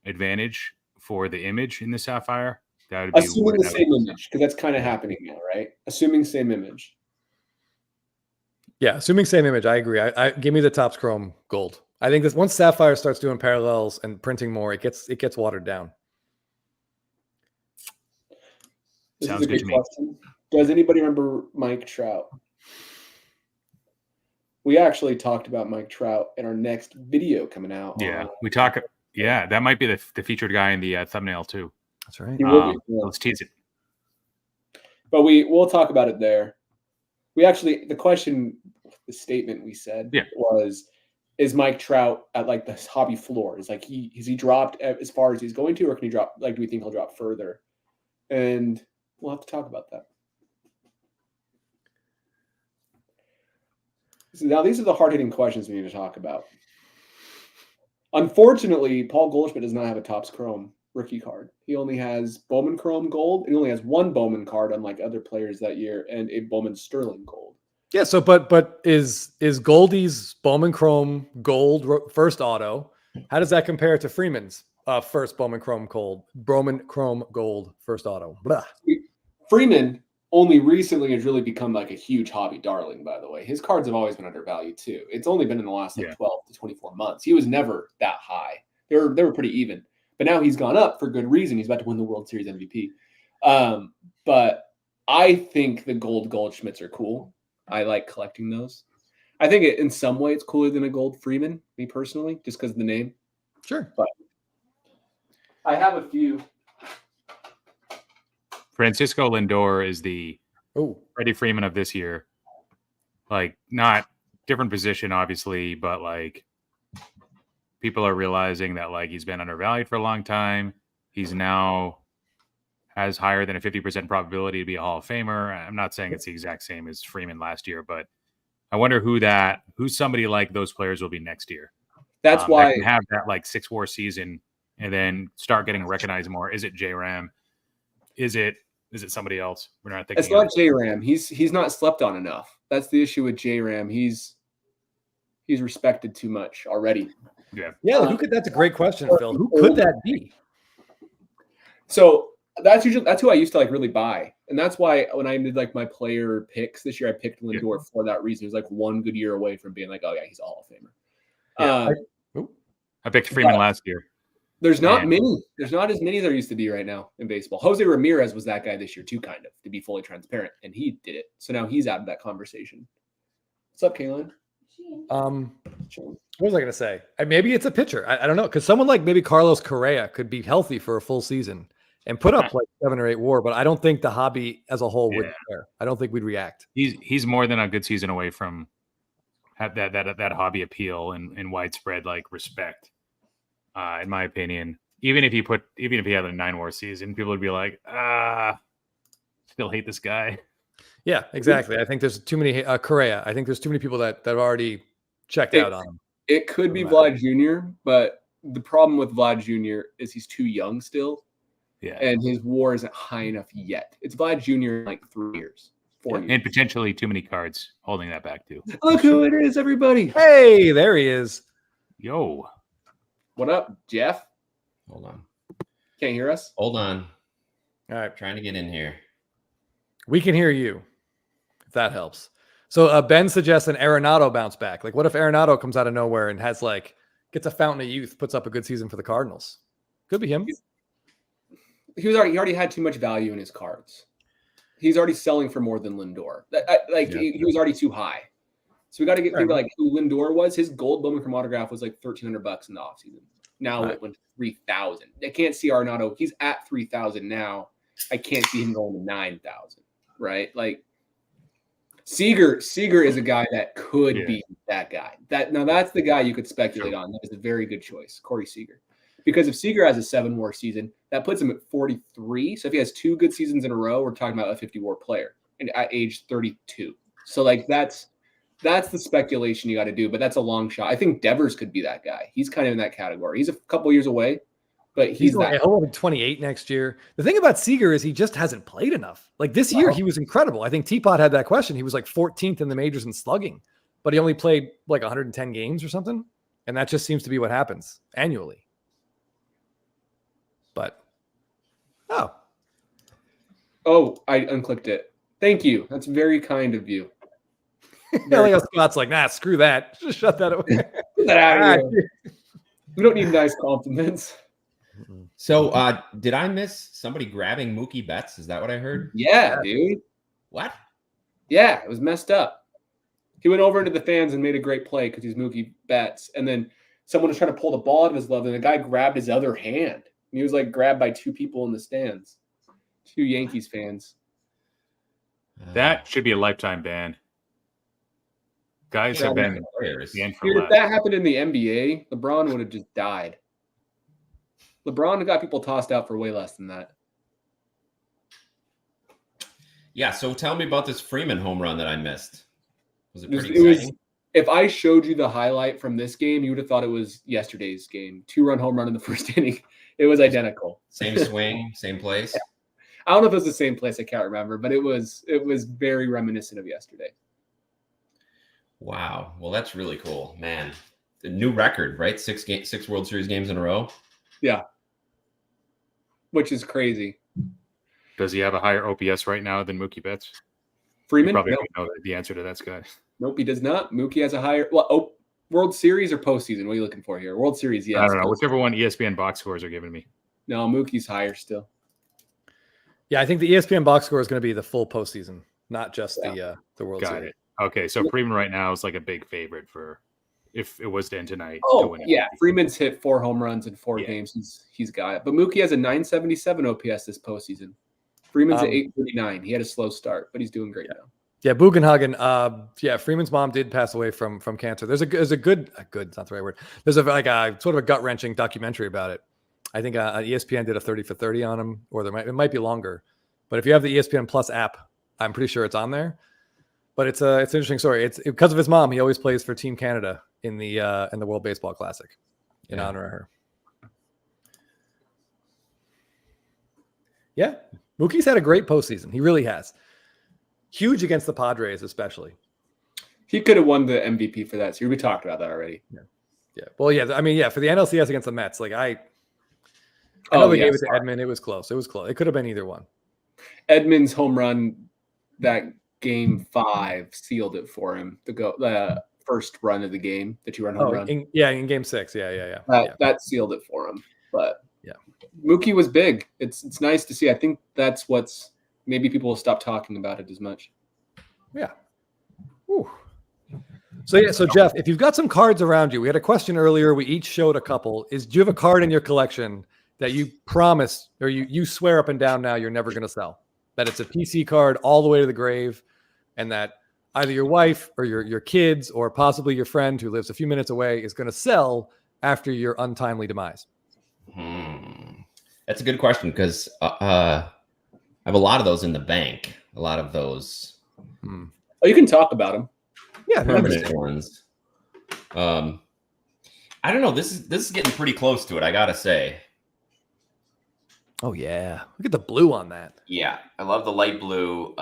advantage for the image in the Sapphire, That would be Assuming the what I same would- image, because that's kind of happening now, right? Assuming same image. Yeah, assuming same image, I agree. I give me the Topps Chrome gold. I think this once Sapphire starts doing parallels and printing more, it gets watered down. This Sounds is a good good to me. question. Does anybody remember Mike Trout? We actually talked about Mike Trout in our next video coming out. Yeah, we talk. Yeah, that might be the featured guy in the thumbnail too. That's right. He will be, yeah. Let's tease it. But we'll talk about it there. We actually, the statement we said was, is Mike Trout at like this hobby floor? Is like has he dropped as far as he's going to, or can he drop? Like, do we think he'll drop further? And we'll have to talk about that. So now these are the hard-hitting questions we need to talk about. Unfortunately, Paul Goldschmidt does not have a Topps Chrome rookie card. He only has Bowman Chrome Gold. And he only has one Bowman card, unlike other players that year, and a Bowman Sterling Gold. Yeah. So, but is Goldie's Bowman Chrome Gold first auto? How does that compare to Freeman's first Bowman Chrome Gold first auto? Blah. Freeman only recently has really become like a huge hobby darling, by the way. His cards have always been undervalued too. It's only been in the last 12 to 24 months. He was never that high. They were pretty even. But now he's gone up for good reason. He's about to win the World Series MVP. But I think the gold Goldschmidts are cool. I like collecting those. I think in some way it's cooler than a gold Freeman, me personally, just because of the name. Sure. But I have a few. Francisco Lindor is the Freddie Freeman of this year. Like, not different position, obviously, but like people are realizing that like he's been undervalued for a long time. He's now has higher than a 50% probability to be a Hall of Famer. I'm not saying it's the exact same as Freeman last year, but I wonder who somebody like those players will be next year. That's why that can have that like 6-4 season and then start getting recognized more. Is it J-Ram? Is it somebody else? We're not thinking. It's not J-Ram. He's not slept on enough. That's the issue with J-Ram. He's respected too much already. Yeah. Yeah. That's a great question, Phil. Who could that be? So that's who I used to like really buy. And that's why when I did like my player picks this year, I picked Lindor for that reason. He was like one good year away from being like, oh yeah, he's a Hall of Famer. Yeah. I picked Freeman last year. There's not many. There's not as many as there used to be right now in baseball. Jose Ramirez was that guy this year too, kind of, to be fully transparent, and he did it. So now he's out of that conversation. What's up, Kaylin? What was I going to say? Maybe it's a pitcher. I don't know, because someone like maybe Carlos Correa could be healthy for a full season and put up like 7 or 8 WAR, but I don't think the hobby as a whole would care. I don't think we'd react. He's more than a good season away from that hobby appeal and widespread like respect. In my opinion, even if he had a 9 WAR season, people would be like, still hate this guy. Yeah, exactly. I think there's too many Correa. I think there's too many people that have already checked out on him. It could be Vlad Jr., but the problem with Vlad Jr. is he's too young still. Yeah. And his WAR isn't high enough yet. It's Vlad Jr. in like 3 years, 4 years. And potentially too many cards holding that back too. Look who it is, everybody. Hey, there he is. Yo. What up, Jeff? Hold on. Can't hear us? Hold on. All right. Trying to get in here. We can hear you, if that helps. So Ben suggests an Arenado bounce back. Like, what if Arenado comes out of nowhere and has gets a fountain of youth, puts up a good season for the Cardinals? Could be him. He already had too much value in his cards. He's already selling for more than Lindor. He was already too high. So we got to think about like who Lindor was. His gold Bowman Chrome autograph was like $1,300 in the offseason. Now it went to $3,000. I can't see Arenado. He's at $3,000 now. I can't see him going to $9,000. Right? Like Seager is a guy that could be that guy. That's the guy you could speculate on. That is a very good choice, Corey Seager. Because if Seager has a 7 WAR season, that puts him at 43. So if he has 2 good seasons in a row, we're talking about a 50 WAR player and at age 32. So like that's the speculation you got to do, but that's a long shot. I think Devers could be that guy. He's kind of in that category. He's a couple years away, but he'll be 28 next year. The thing about Seager is he just hasn't played enough. Like this year, he was incredible. I think Teapot had that question. He was like 14th in the majors in slugging, but he only played like 110 games or something. And that just seems to be what happens annually. But, Oh, I unclicked it. Thank you. That's very kind of you. Elio Scott's like, nah, screw that. Just shut that away. Get that out of here. We don't need nice compliments. So, did I miss somebody grabbing Mookie Betts? Is that what I heard? Yeah, dude. What? Yeah, it was messed up. He went over into the fans and made a great play because he's Mookie Betts. And then someone was trying to pull the ball out of his glove, and the guy grabbed his other hand. And he was like grabbed by two people in the stands, two Yankees fans. That should be a lifetime ban. Guys have been banned for Dude, if life. that happened in the NBA, LeBron would have just died. LeBron got people tossed out for way less than that. Yeah. So tell me about this Freeman home run that I missed. Was it pretty exciting? If I showed you the highlight from this game, you would have thought it was yesterday's game. 2-run home run in the first inning. It was identical. Same swing, same place. Yeah. I don't know if it was the same place. I can't remember, but it was very reminiscent of yesterday. Wow. Well, that's really cool, man. The new record, right? 6 World Series games in a row. Yeah. Which is crazy. Does he have a higher OPS right now than Mookie Betts? Freeman? You probably Nope. don't know the answer to that, Scott. Nope, he does not. Mookie has a higher World Series or postseason. What are you looking for here? World Series, yes. I don't know. Whichever one ESPN box scores are giving me. No, Mookie's higher still. Yeah, I think the ESPN box score is going to be the full postseason, not just the World Got Series. it. Okay, so Freeman right now is like a big favorite for if it was to end tonight. to Oh, win it. yeah. Freeman's hit 4 home runs in 4 Yeah. games. He's got it. But Mookie has a 977 OPS this postseason. Freeman's at 839. He had a slow start, but he's doing great now. Yeah, Bugenhagen. Freeman's mom did pass away from cancer. There's a good, it's not the right word. There's a sort of a gut wrenching documentary about it. I think ESPN did a 30 for 30 on him, or it might be longer. But if you have the ESPN Plus app, I'm pretty sure it's on there. But it's an interesting story. It's because of his mom. He always plays for Team Canada in the World Baseball Classic in honor of her. Yeah, Mookie's had a great postseason. He really has. Huge against the Padres, especially. He could have won the MVP for that series. We talked about that already. Yeah. Well, yeah. I mean, yeah. For the NLCS against the Mets, like I know they gave it to Edman. It was close. It could have been either one. Edman's home run that game 5 sealed it for him. The first run of the game, the 2-run home run. In game 6. Yeah. That sealed it for him. But yeah, Mookie was big. It's nice to see. I think that's what's maybe people will stop talking about it as much. Yeah. Whew. So Jeff, if you've got some cards around you, we had a question earlier. We each showed a couple. Do you have a card in your collection that you promise or you swear up and down now you're never going to sell? That it's a PC card all the way to the grave, and that either your wife or your kids or possibly your friend who lives a few minutes away is going to sell after your untimely demise? That's a good question because I have a lot of those in the bank. A lot of those. Oh, you can talk about them. Yeah, permanent ones. I don't know. This is getting pretty close to it, I gotta say. Oh yeah, look at the blue on that. Yeah, I love the light blue.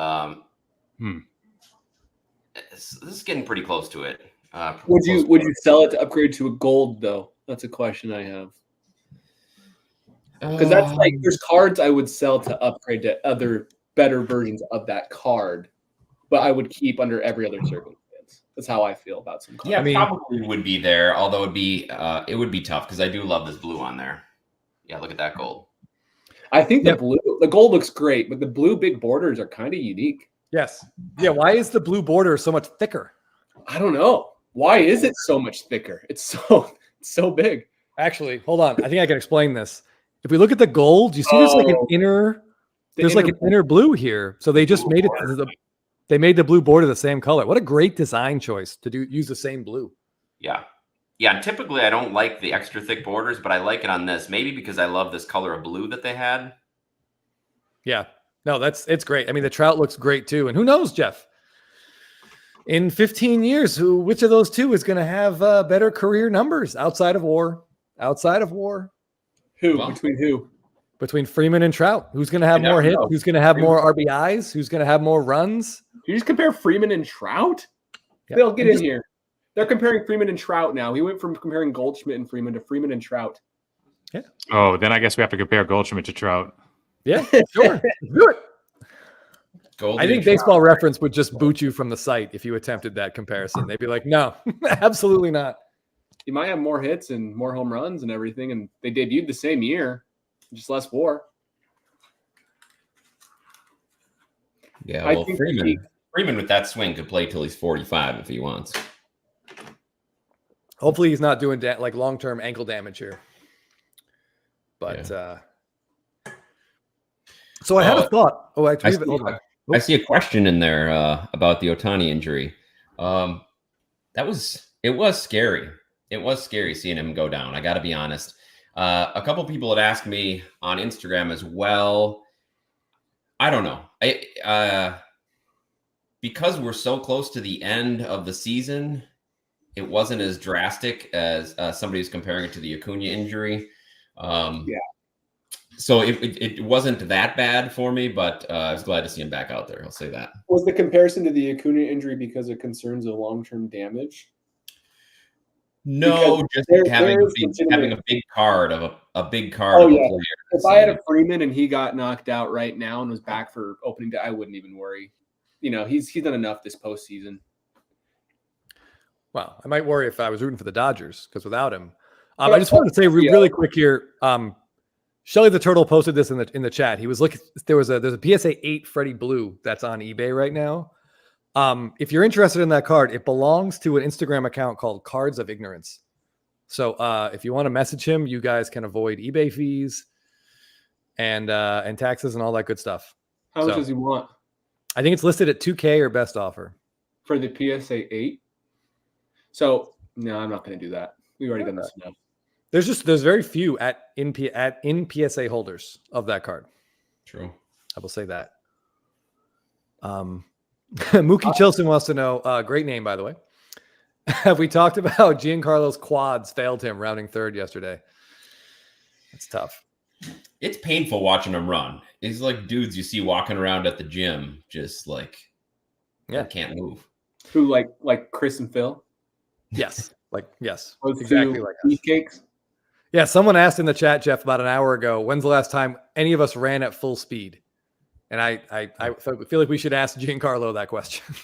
This is getting pretty close to it. Would you sell it to upgrade to a gold though? That's a question I have. Because that's like there's cards I would sell to upgrade to other better versions of that card, but I would keep under every other circumstance. That's how I feel about some cards. Yeah, probably would be there, although it would be tough because I do love this blue on there. Yeah, look at that gold. I think the gold looks great, but the blue big borders are kind of unique. Yes. Yeah. Why is the blue border so much thicker? I don't know. Why is it so much thicker? It's so big. Actually, hold on. I think I can explain this. If we look at the gold, you see there's like an inner blue here. So they just made it. They made the blue border the same color. What a great design choice to use the same blue. Yeah. Yeah, typically I don't like the extra thick borders, but I like it on this. Maybe because I love this color of blue that they had. Yeah. No, it's great. I mean, the Trout looks great too. And who knows, Jeff? In 15 years, which of those two is going to have better career numbers outside of WAR? Between who? Between Freeman and Trout. Who's going to have more hits? Who's going to have more RBIs? Who's going to have more runs? Do you just compare Freeman and Trout? Yeah. They'll get in here. They're comparing Freeman and Trout now. He went from comparing Goldschmidt and Freeman to Freeman and Trout. Yeah. Oh, then I guess we have to compare Goldschmidt to Trout. Yeah, sure. Do it. I think Baseball Reference would just boot you from the site if you attempted that comparison. They'd be like, no, absolutely not. He might have more hits and more home runs and everything, and they debuted the same year, just less WAR. Yeah, well, Freeman with that swing could play till he's 45 if he wants. Hopefully he's not doing like long-term ankle damage here. But so I had a thought. Oh, I see a question in there about the Ohtani injury. It was scary. It was scary seeing him go down. I got to be honest. A couple people had asked me on Instagram as well. I don't know. Because we're so close to the end of the season, it wasn't as drastic as somebody who's comparing it to the Acuna injury. So it wasn't that bad for me, but I was glad to see him back out there. I'll say that. Was the comparison to the Acuna injury because of concerns of long-term damage? No, just having a big card of a big card. Oh, yeah. If I had a Freeman and he got knocked out right now and was back for opening day, I wouldn't even worry. You know, he's done enough this postseason. Well, I might worry if I was rooting for the Dodgers because without him, I just wanted to say really quick here. Shelly the Turtle posted this in the chat. He was looking. There's a PSA 8 Freddie Blue that's on eBay right now. If you're interested in that card, it belongs to an Instagram account called Cards of Ignorance. So if you want to message him, you guys can avoid eBay fees and taxes and all that good stuff. How much does he want? I think it's listed at 2K or best offer for the PSA 8. So no, I'm not going to do that. We've already done this enough. There's very few in PSA holders of that card. True. I will say that. Mookie Chilson wants to know, great name, by the way. Have we talked about Giancarlo's quads failed him rounding third yesterday? It's tough. It's painful watching him run. He's like dudes you see walking around at the gym, just like, can't move. Who like Chris and Phil? Yes. Yes. Those exactly like cakes. Yeah. Someone asked in the chat, Jeff, about an hour ago, when's the last time any of us ran at full speed? And I feel like we should ask Giancarlo that question.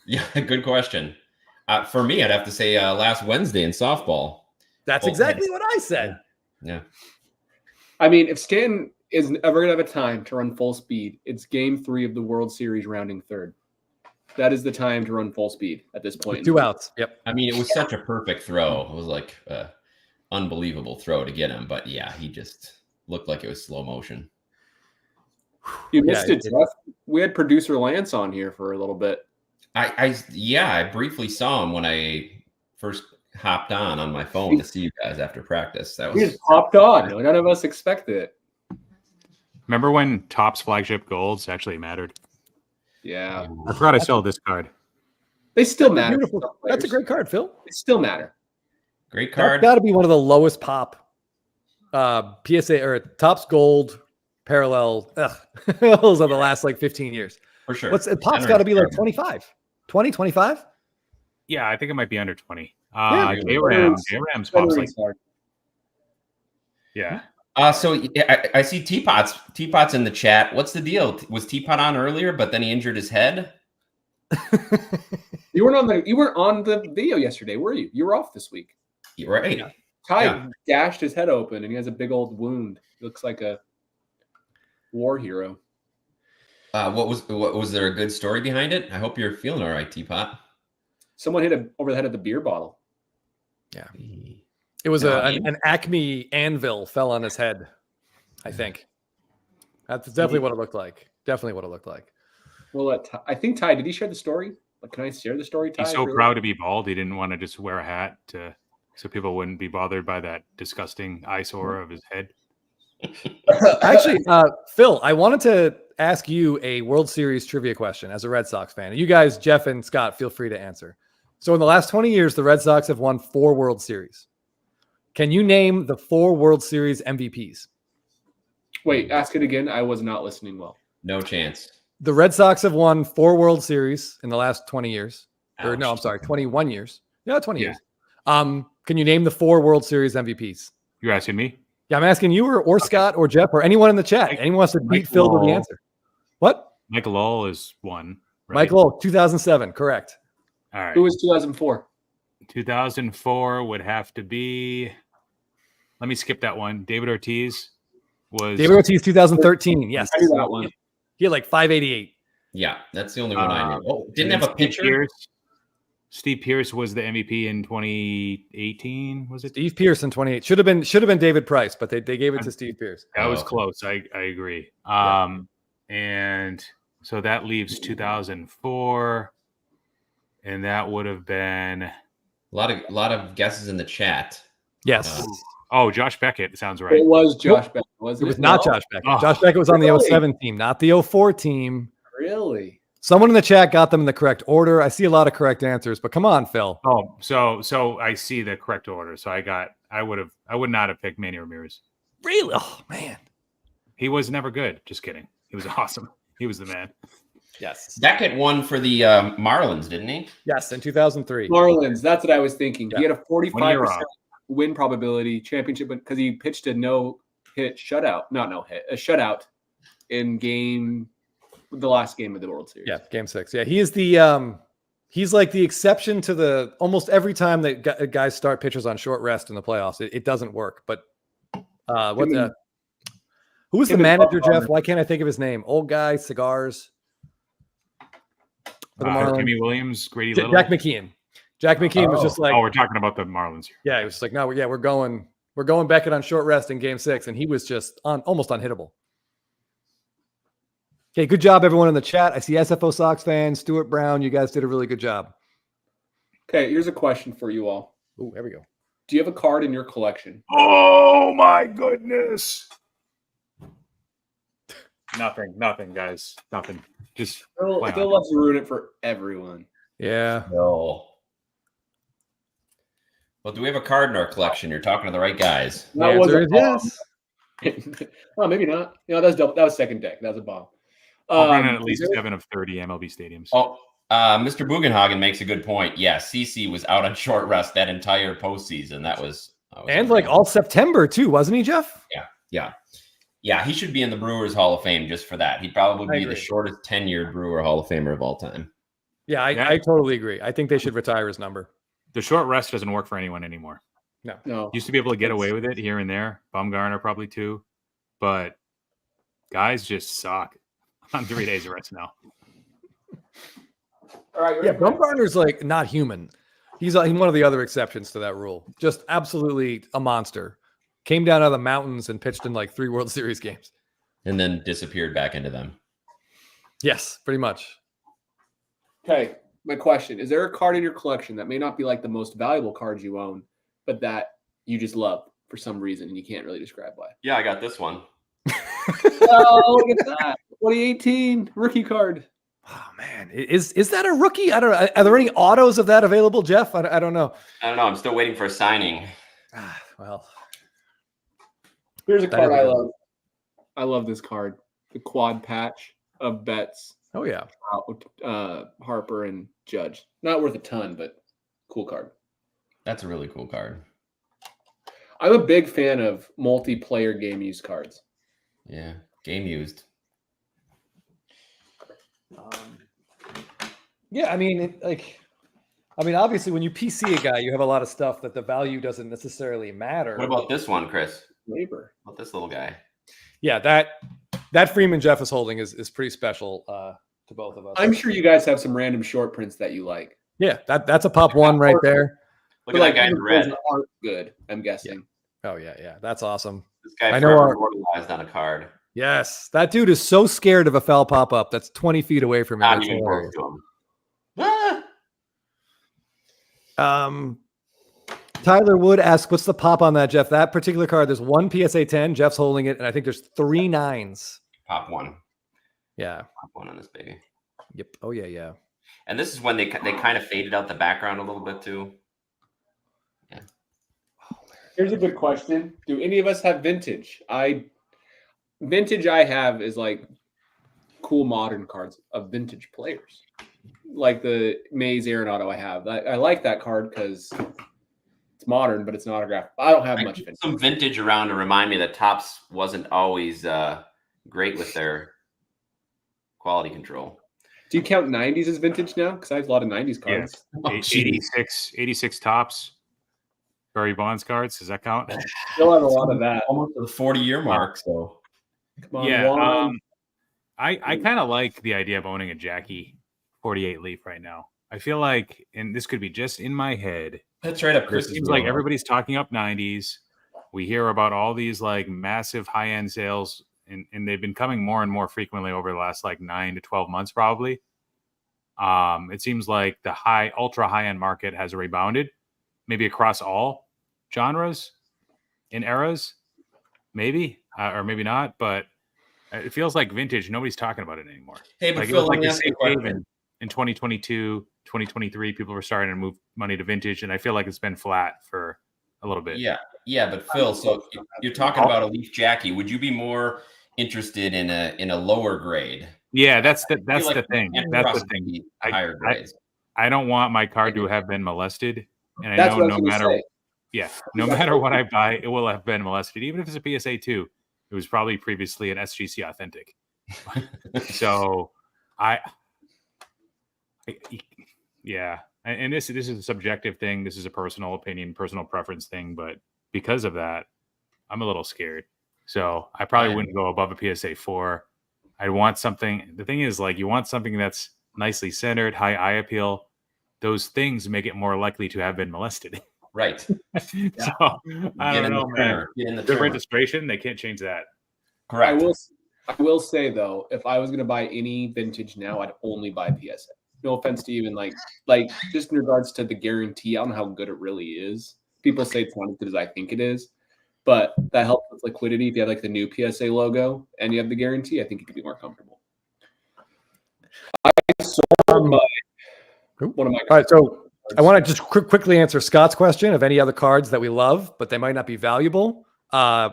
Yeah, good question. For me, I'd have to say last Wednesday in softball. That's exactly what I said. Yeah. I mean, if Stanton is ever going to have a time to run full speed, it's Game 3 of the World Series rounding third. That is the time to run full speed at this point. 2 outs. Yep. I mean, it was such a perfect throw. It was like unbelievable throw to get him. But yeah, he just looked like it was slow motion. You missed it, Jeff. We had producer Lance on here for a little bit. I briefly saw him when I first hopped on my phone to see you guys after practice. He just popped on. None of us expected it. Remember when Topps flagship golds actually mattered? Yeah. I forgot I still have this card. They still matter. That's a great card, Phil. They still matter. Great card. That's got to be one of the lowest pop PSA or Topps Gold parallel those are the last like 15 years. For sure. Pop's got to be like 25. 20, 25? Yeah, I think it might be under 20. J-Rams pops like yeah. So I see Teapot's in the chat. What's the deal? Was Teapot on earlier, but then he injured his head? You weren't on the video yesterday, were you? You were off this week. Right. Yeah. Ty gashed his head open and he has a big old wound. He looks like a war hero. What was there a good story behind it? I hope you're feeling all right, Teapot. Someone hit him over the head of the beer bottle. Yeah. It was an Acme anvil fell on his head, I think. That's definitely what it looked like. Well, I think Ty, did he share the story? Can I share the story, Ty? He's so proud to be bald. He didn't want to just wear a hat so people wouldn't be bothered by that disgusting eyesore of his head. Actually, Phil, I wanted to ask you a World Series trivia question as a Red Sox fan. You guys, Jeff and Scott, feel free to answer. So in the last 20 years, the Red Sox have won 4 World Series. Can you name the 4 World Series MVPs? Wait, ask it again. I was not listening well. No chance. The Red Sox have won 4 World Series in the last 20 years. Or no, I'm sorry, 21 years. Yeah, 20 years. Can you name the 4 World Series MVPs? You're asking me? Yeah, I'm asking you or Scott or Jeff or anyone in the chat. Anyone wants to beat Phil to the answer. What? Michael Lowell is one. Right? Michael, 2007, correct. All right. Who was 2004? 2004 would have to be. Let me skip that one. David Ortiz was. David Ortiz, 2013. Yes. I knew that one. He had like 588. Yeah, that's the only one I knew. Oh, didn't have a pitcher. Steve Pierce was the MVP in 2018. Was it? Steve Pierce in 28. Should have been David Price, but they gave it to Steve Pierce. That was okay. close. I agree. And so that leaves 2004, and that would have been A lot of guesses in the chat. Yes. Josh Beckett sounds right. It was Josh Beckett, wasn't it? It was not Josh Beckett. Oh, Josh Beckett was on the really? 07 team, not the 04 team. Really? Someone in the chat got them in the correct order. I see a lot of correct answers, but come on, Phil. Oh, so I see the correct order. So I would not have picked Manny Ramirez. Really? Oh, man. He was never good. Just kidding. He was awesome. He was the man. Yes. Beckett won for the Marlins, didn't he? Yes, in 2003. Marlins. That's what I was thinking. Yeah. He had a 1 year 45% off. win probability championship because he pitched a no-hit shutout. Not no-hit, a shutout in the last game of the World Series. Yeah, game 6. Yeah, he is he's like the exception to the almost every time that guys start pitchers on short rest in the playoffs. It doesn't work. But who was the manager, Jeff? Why can't I think of his name? Old guy, cigars. For the Marlins. Jimmy Williams, Grady Little. Jack McKeon. Jack McKeon was just like, we're talking about the Marlins here. yeah, he was just like, no, we're going Beckett on short rest in game 6, and he was just almost unhittable. Okay, good job, everyone in the chat. I see SFO Sox fans, Stuart Brown. You guys did a really good job. Okay, here's a question for you all. Oh, there we go. Do you have a card in your collection? Oh my goodness! Nothing, guys. Nothing. Just Phil plan. loves to ruin it for everyone. Yeah. No. Well, do we have a card in our collection? You're talking to the right guys. The That was answer a is bomb. yes. Oh, maybe not. That was second deck. That was a bomb. I'll run at least 7 of 30 MLB stadiums. Oh, Mr. Bugenhagen makes a good point. Yeah, CC was out on short rest that entire postseason. That was And like all September too, wasn't he, Jeff? Yeah, he should be in the Brewers Hall of Fame just for that. He'd probably I be the agree. shortest tenured Brewer Hall of Famer of all time. Yeah, I totally agree. I think they should retire his number. The short rest doesn't work for anyone anymore. No. Used to be able to get away with it here and there. Bumgarner probably too, but guys just suck on 3 days of rest now. All right. Yeah, Bumgarner's like not human. He's one of the other exceptions to that rule. Just absolutely a monster. Came down out of the mountains and pitched in like 3 World Series games. And then disappeared back into them. Yes, pretty much. Okay. My question, is there a card in your collection that may not be like the most valuable cards you own, but that you just love for some reason and you can't really describe why? Yeah, I got this one. Oh, look at that. 2018 rookie card. Oh man, is that a rookie? I don't know. Are there any autos of that available, Jeff? I don't know. I don't know. I'm still waiting for a signing. Well, Here's a That card is a I good love. I love this card. The quad patch of Betts, oh yeah. Harper, and Judge. Not worth a ton, but cool card. That's a really cool card. I'm a big fan of multiplayer game use cards. Yeah, game used. Yeah, I mean, obviously, when you PC a guy, you have a lot of stuff that the value doesn't necessarily matter. What about this one, Chris? Labor. What about this little guy? Yeah, that Freeman Jeff is holding is pretty special to both of us. I'm sure you guys have some random short prints that you like. Yeah, that's a pop one right there. Look at that guy in even red. those aren't good, I'm guessing. Oh yeah, that's awesome. This guy I know forever our- immortalized on a card. Yes, that dude is so scared of a foul pop up that's 20 feet away from him. Not It's even hilarious. close to him. Ah! Tyler Wood asks, "What's the pop on that, Jeff? That particular card, there's one PSA 10. Jeff's holding it, and I think there's 3 9s. Pop one. Yeah. Pop one on this baby. Yep. Oh yeah. And this is when they kind of faded out the background a little bit too. Here's a good question. Do any of us have vintage? Vintage I have is like cool modern cards of vintage players. Like the Mays Arenado I have. I like that card because it's modern, but it's an autograph. I don't have I much keep vintage. some vintage around to remind me that Topps wasn't always great with their Quality control. Do you count 90s as vintage now? Because I have a lot of 90s cards. Oh, 86 tops. Barry Bonds cards. Does that count? Still have a lot of that. Almost to the 40-year mark. So Come on, Yeah. Juan. I kind of like the idea of owning a Jackie 48 Leaf right now. I feel like, and this could be just in my head, that's right up it Chris's seems like wheelhouse. everybody's talking up 90s. We hear about all these like massive high-end sales, and they've been coming more and more frequently over the last like 9 to 12 months, probably. It seems like the ultra high-end market has rebounded, maybe across all genres and eras, maybe, or maybe not, but it feels like vintage. Nobody's talking about it anymore. Hey, but Like, it Phil, was let like me the ask you same a thing question. in 2022, 2023, people were starting to move money to vintage, and I feel like it's been flat for a little bit. Yeah, but Phil, so you're talking about a Leaf Jackie. Would you be more interested in a lower grade? Yeah, that's the like thing. and That's across the thing. the higher grades. I don't want my card to have been molested, and I That's know what I was gonna say. no matter what I buy, it will have been molested, even if it's a PSA 2. It was probably previously an SGC authentic. So and this is a subjective thing. This is a personal opinion, personal preference thing, but because of that, I'm a little scared. So I probably wouldn't go above a PSA 4. I'd want something. The thing is, like, you want something that's nicely centered, high eye appeal. Those things make it more likely to have been molested. Right. So I don't know, man. Get in the The trimmer. registration, they can't change that. Correct. I will say though, if I was gonna buy any vintage now, I'd only buy PSA. No offense to even like just in regards to the guarantee. I don't know how good it really is. People say it's not as good as I think it is, but that helps with liquidity. If you have like the new PSA logo and you have the guarantee, I think you could be more comfortable. I sold one of my. All right, so I want to just quickly answer Scott's question of any other cards that we love, but they might not be valuable.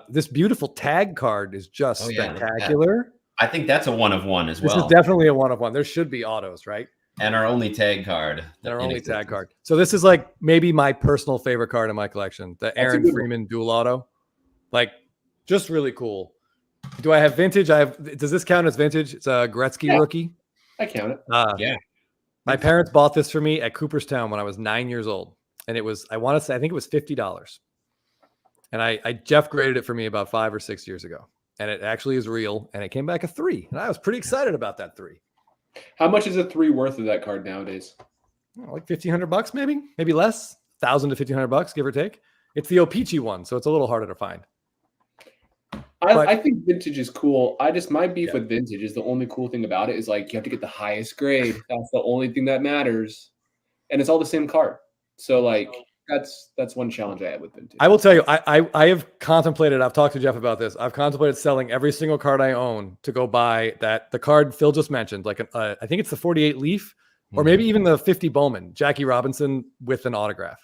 This beautiful tag card is just spectacular. I think that's a one of one as well. This is definitely a one of one. There should be autos, right? And our only tag card. So this is like maybe my personal favorite card in my collection, the Aaron Freeman dual auto. Like, just really cool. Do I have vintage? Does this count as vintage? It's a Gretzky rookie. I count it. Yeah. My parents bought this for me at Cooperstown when I was 9 years old. And it was, I think it was $50. And I Jeff graded it for me about 5 or 6 years ago. And it actually is real. And it came back a 3. And I was pretty excited about that 3. How much is a 3 worth of that card nowadays? Like $1,500, maybe less, $1,000 to $1,500, give or take. It's the O-Pee-Chee one, so it's a little harder to find. I think vintage is cool. My beef with vintage is the only cool thing about it is like you have to get the highest grade. That's the only thing that matters, and it's all the same card. So like that's one challenge I have with vintage. I will tell you, I have contemplated. I've talked to Jeff about this. I've contemplated selling every single card I own to go buy the card Phil just mentioned. Like I think it's the 48 Leaf, or maybe even the 50 Bowman, Jackie Robinson with an autograph,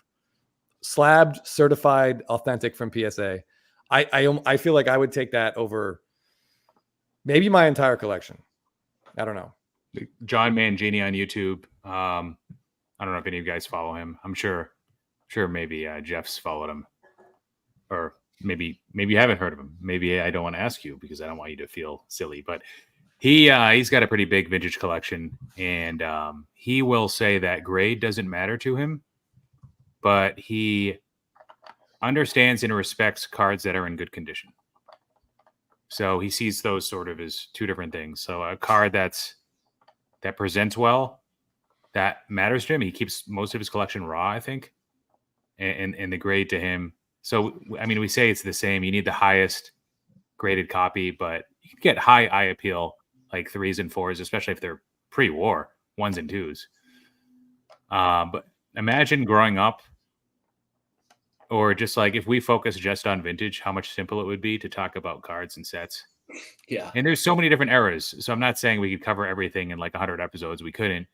slabbed, certified, authentic from PSA. I feel like I would take that over maybe my entire collection. I don't know. John Mangini on YouTube. I don't know if any of you guys follow him. I'm sure maybe Jeff's followed him, or maybe you haven't heard of him. Maybe I don't want to ask you because I don't want you to feel silly. But he's got a pretty big vintage collection, and he will say that grade doesn't matter to him, but he understands and respects cards that are in good condition. So he sees those sort of as two different things. So a card that presents well, that matters to him. He keeps most of his collection raw, I think, and the grade to him. So, I mean, we say it's the same. You need the highest graded copy, but you can get high eye appeal, like 3s and 4s, especially if they're pre-war, 1s and 2s. But imagine growing up, or just like if we focus just on vintage, how much simpler it would be to talk about cards and sets. Yeah. And there's so many different eras. So I'm not saying we could cover everything in like 100 episodes. We couldn't.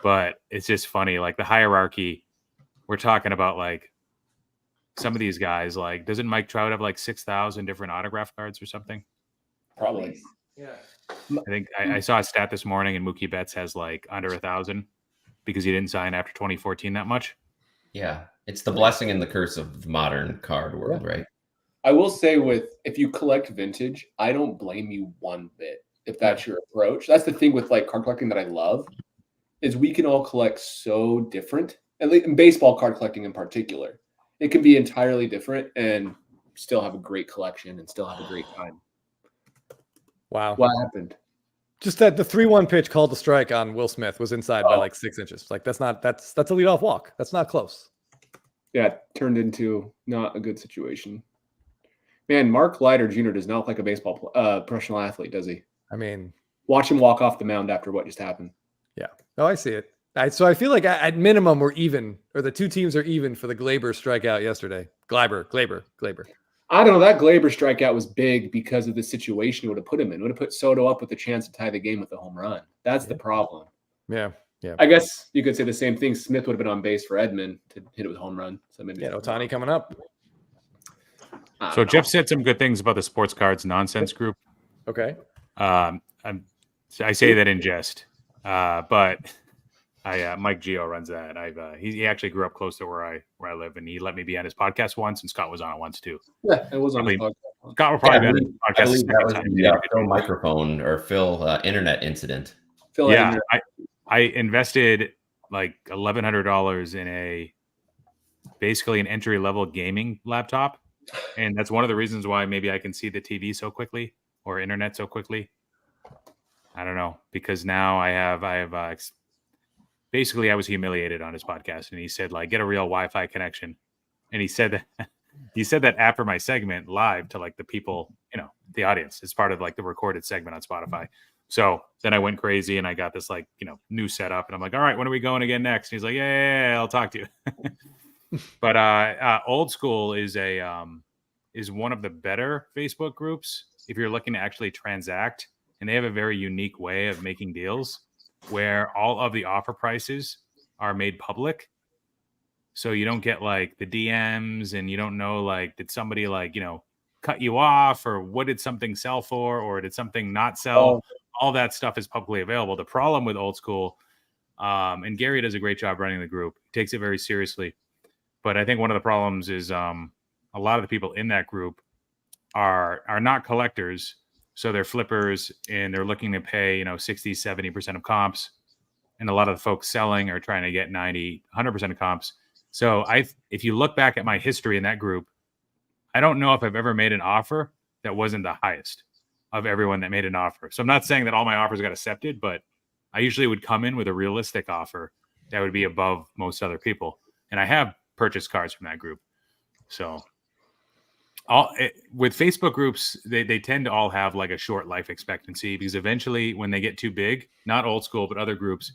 But it's just funny. Like the hierarchy, we're talking about like some of these guys. Like, doesn't Mike Trout have like 6,000 different autograph cards or something? Probably. Yeah. I think I saw a stat this morning, and Mookie Betts has like under 1,000 because he didn't sign after 2014 that much. Yeah. It's the blessing and the curse of the modern card world, right? I will say if you collect vintage, I don't blame you one bit. if that's your approach. That's the thing with like card collecting that I love is we can all collect so different. At least in baseball card collecting in particular, it can be entirely different and still have a great collection and still have a great time. Wow. What happened? Just that the 3-1 pitch called the strike on Will Smith was inside by like 6 inches. Like that's a leadoff walk. That's not close. Yeah, it turned into not a good situation. Man, Mark Leiter Jr. does not look like a baseball professional athlete, does he? I mean, watch him walk off the mound after what just happened. Yeah. Oh, I see it. So I feel like at minimum we're even, or the two teams are even for the Glaber strikeout yesterday. Glaber. I don't know. That Glaber strikeout was big because of the situation it would have put him in. It would have put Soto up with a chance to tie the game with a home run. That's the problem. Yeah. I guess you could say the same thing. Smith would have been on base for Edman to hit it with a home run. So maybe Ohtani coming up. So Jeff said some good things about the sports cards nonsense group. Okay. I say that in jest, but Mike Gio runs that. He actually grew up close to where I live, and he let me be on his podcast once, and Scott was on it once too. Yeah, it was on his podcast. Scott will probably be on his I podcast. believe that was the Phil microphone or Phil internet incident. I invested like $1,100 in basically an entry level gaming laptop, and that's one of the reasons why maybe I can see the TV so quickly or internet so quickly. I don't know, because now I have basically I was humiliated on his podcast, and he said like get a real Wi-Fi connection, and he said that after my segment live to like the people, the audience. It's part of like the recorded segment on Spotify. So then I went crazy and I got this like, new setup, and I'm like, all right, when are we going again next? And he's like, yeah, I'll talk to you. But Old School is one of the better Facebook groups if you're looking to actually transact, and they have a very unique way of making deals where all of the offer prices are made public. So you don't get like the DMs, and you don't know like did somebody like, cut you off, or what did something sell for, or did something not sell? All that stuff is publicly available. The problem with Old School, and Gary does a great job running the group, he takes it very seriously. But I think one of the problems is a lot of the people in that group are not collectors. So they're flippers, and they're looking to pay, 60, 70% of comps. And a lot of the folks selling are trying to get 90, 100% of comps. So if you look back at my history in that group, I don't know if I've ever made an offer that wasn't the highest of everyone that made an offer. So I'm not saying that all my offers got accepted, but I usually would come in with a realistic offer that would be above most other people. And I have purchased cards from that group. So with Facebook groups, they tend to all have like a short life expectancy, because eventually when they get too big, not Old School, but other groups,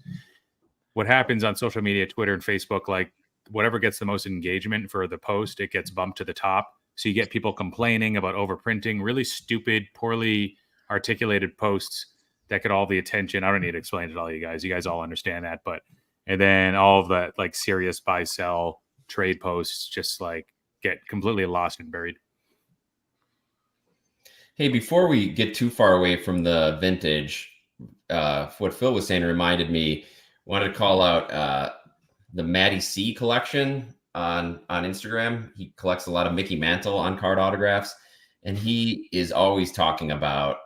what happens on social media, Twitter and Facebook, like whatever gets the most engagement for the post, it gets bumped to the top. So you get people complaining about overprinting, really stupid, poorly articulated posts that get all the attention. I don't need to explain it to all you guys. You guys all understand that. And then all of that like serious buy, sell, trade posts just like get completely lost and buried. Hey, before we get too far away from the vintage, what Phil was saying reminded me, wanted to call out the Matty C collection on Instagram. He collects a lot of Mickey Mantle on card autographs, and he is always talking about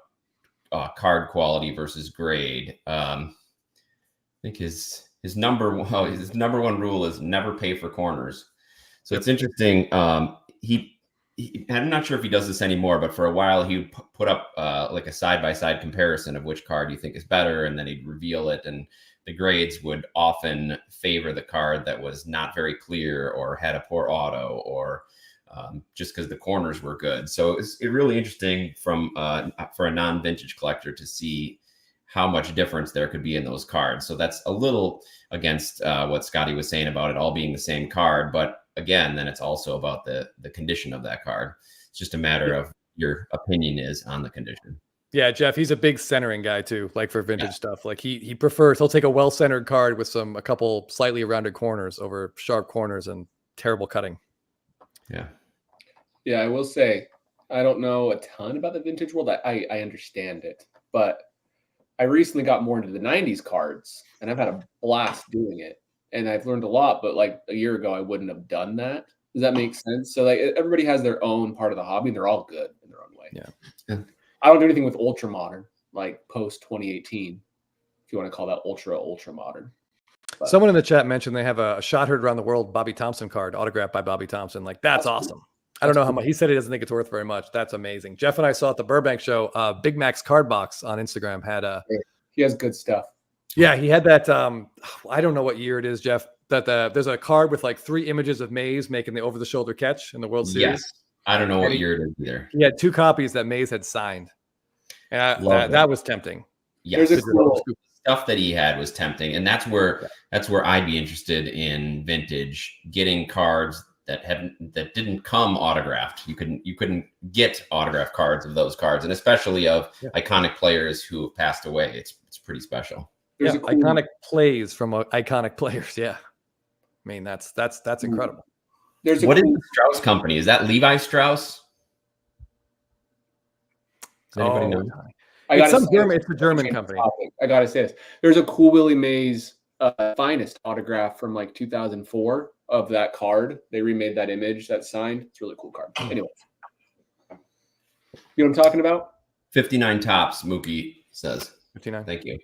card quality versus grade. I think his number one rule is never pay for corners. So it's interesting. I'm not sure if he does this anymore, but for a while he would put up like a side-by-side comparison of which card you think is better, and then he'd reveal it, and the grades would often favor the card that was not very clear or had a poor auto, or just because the corners were good. So it's really interesting for a non-vintage collector to see how much difference there could be in those cards. So that's a little against what Scotty was saying about it all being the same card. But again, then it's also about the condition of that card. It's just a matter of your opinion is on the condition. Yeah, Jeff, he's a big centering guy too, like for vintage stuff. Like he prefers, he'll take a well-centered card with a couple slightly rounded corners over sharp corners and terrible cutting. Yeah. Yeah, I will say, I don't know a ton about the vintage world. I understand it, but I recently got more into the 90s cards, and I've had a blast doing it. And I've learned a lot, but like a year ago, I wouldn't have done that. Does that make sense? So like everybody has their own part of the hobby, and they're all good in their own way. Yeah. I don't do anything with ultra modern. like post 2018, if you want to call that ultra modern. But Someone in the chat mentioned they have a shot heard around the world Bobby Thompson card autographed by Bobby Thompson. Like that's awesome. I don't know how much he said. He doesn't think it's worth very much. That's amazing. Jeff and I saw at the Burbank show. Big Mac's card box on Instagram had a. he has good stuff. Yeah, he had that. I don't know what year it is, Jeff. That there's a card with like 3 images of Mays making the over the shoulder catch in the World Series. Yes. I don't know what year it is either. He had 2 copies that Mays had signed, and that was tempting. Yes. There's a cool Stuff that he had was tempting, and that's where I'd be interested in vintage, getting cards that didn't come autographed. You couldn't get autographed cards of those cards, and especially of iconic players who have passed away. It's pretty special. There's a cool iconic plays from iconic players. Yeah, I mean that's incredible. What is the Strauss company? Is that Levi Strauss? Does anybody know? It's the German company. I gotta say this. There's a Cool Willie Mays finest autograph from like 2004 of that card. They remade that image that's signed. It's a really cool card. Anyway, you know what I'm talking about? 59 tops. Mookie says 59. Thank you.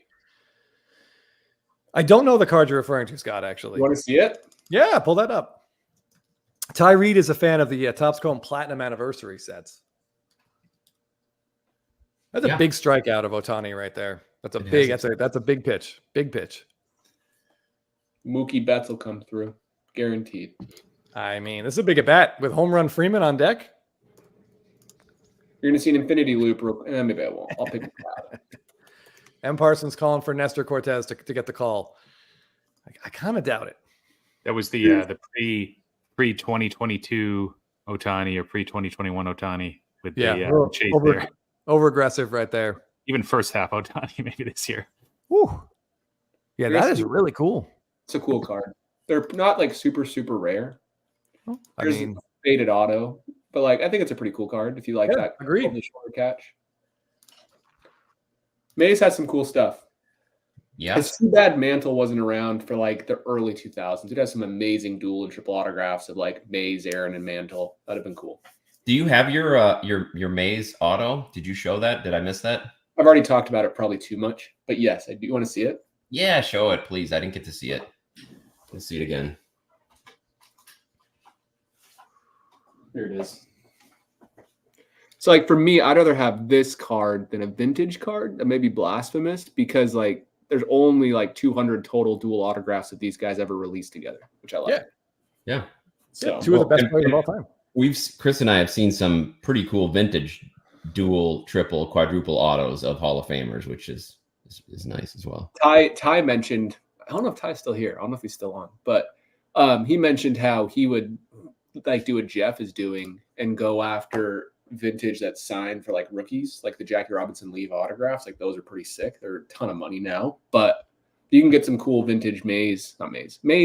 I don't know the card you're referring to, Scott. Actually, You want to see it? Yeah, pull that up. Ty Reed is a fan of the Topps Chrome Platinum Anniversary sets. That's a big strikeout of Ohtani right there. That's a big pitch. Big pitch. Mookie Betts will come through, guaranteed. I mean, this is a big at bat with home run Freeman on deck. You're gonna see an infinity loop. Maybe I won't. I'll pick it out. M. Parsons calling for Nestor Cortez to get the call. I kind of doubt it. That was the pre 2022 Ohtani or pre 2021 Ohtani with the chase there. Over aggressive right there. Even first half Ohtani maybe this year. Woo. Yeah, that is really cool. It's a cool card. They're not like super rare. There's a faded auto, but like I think it's a pretty cool card if you like that. Agreed. Shoulder catch. Mays has some cool stuff. Yeah. It's too bad Mantle wasn't around for like the early 2000s. It has some amazing dual and triple autographs of like Mays, Aaron, and Mantle. That'd have been cool. Do you have your Mays auto? Did you show that? Did I miss that? I've already talked about it probably too much, but yes, I do. You want to see it? Yeah, show it, please. I didn't get to see it. Let's see it again. Here it is. So like for me, I'd rather have this card than a vintage card. That may be blasphemous because like there's only like 200 total dual autographs that these guys ever released together, which I like. Yeah. So 2 of the best players of all time. Chris and I have seen some pretty cool vintage dual, triple, quadruple autos of Hall of Famers, which is nice as well. Ty mentioned, I don't know if Ty's still here. I don't know if he's still on, but he mentioned how he would like do what Jeff is doing and go after vintage that's signed for like rookies, like the Jackie Robinson Leave autographs. Like those are pretty sick. They're a ton of money now, but you can get some cool vintage Mays,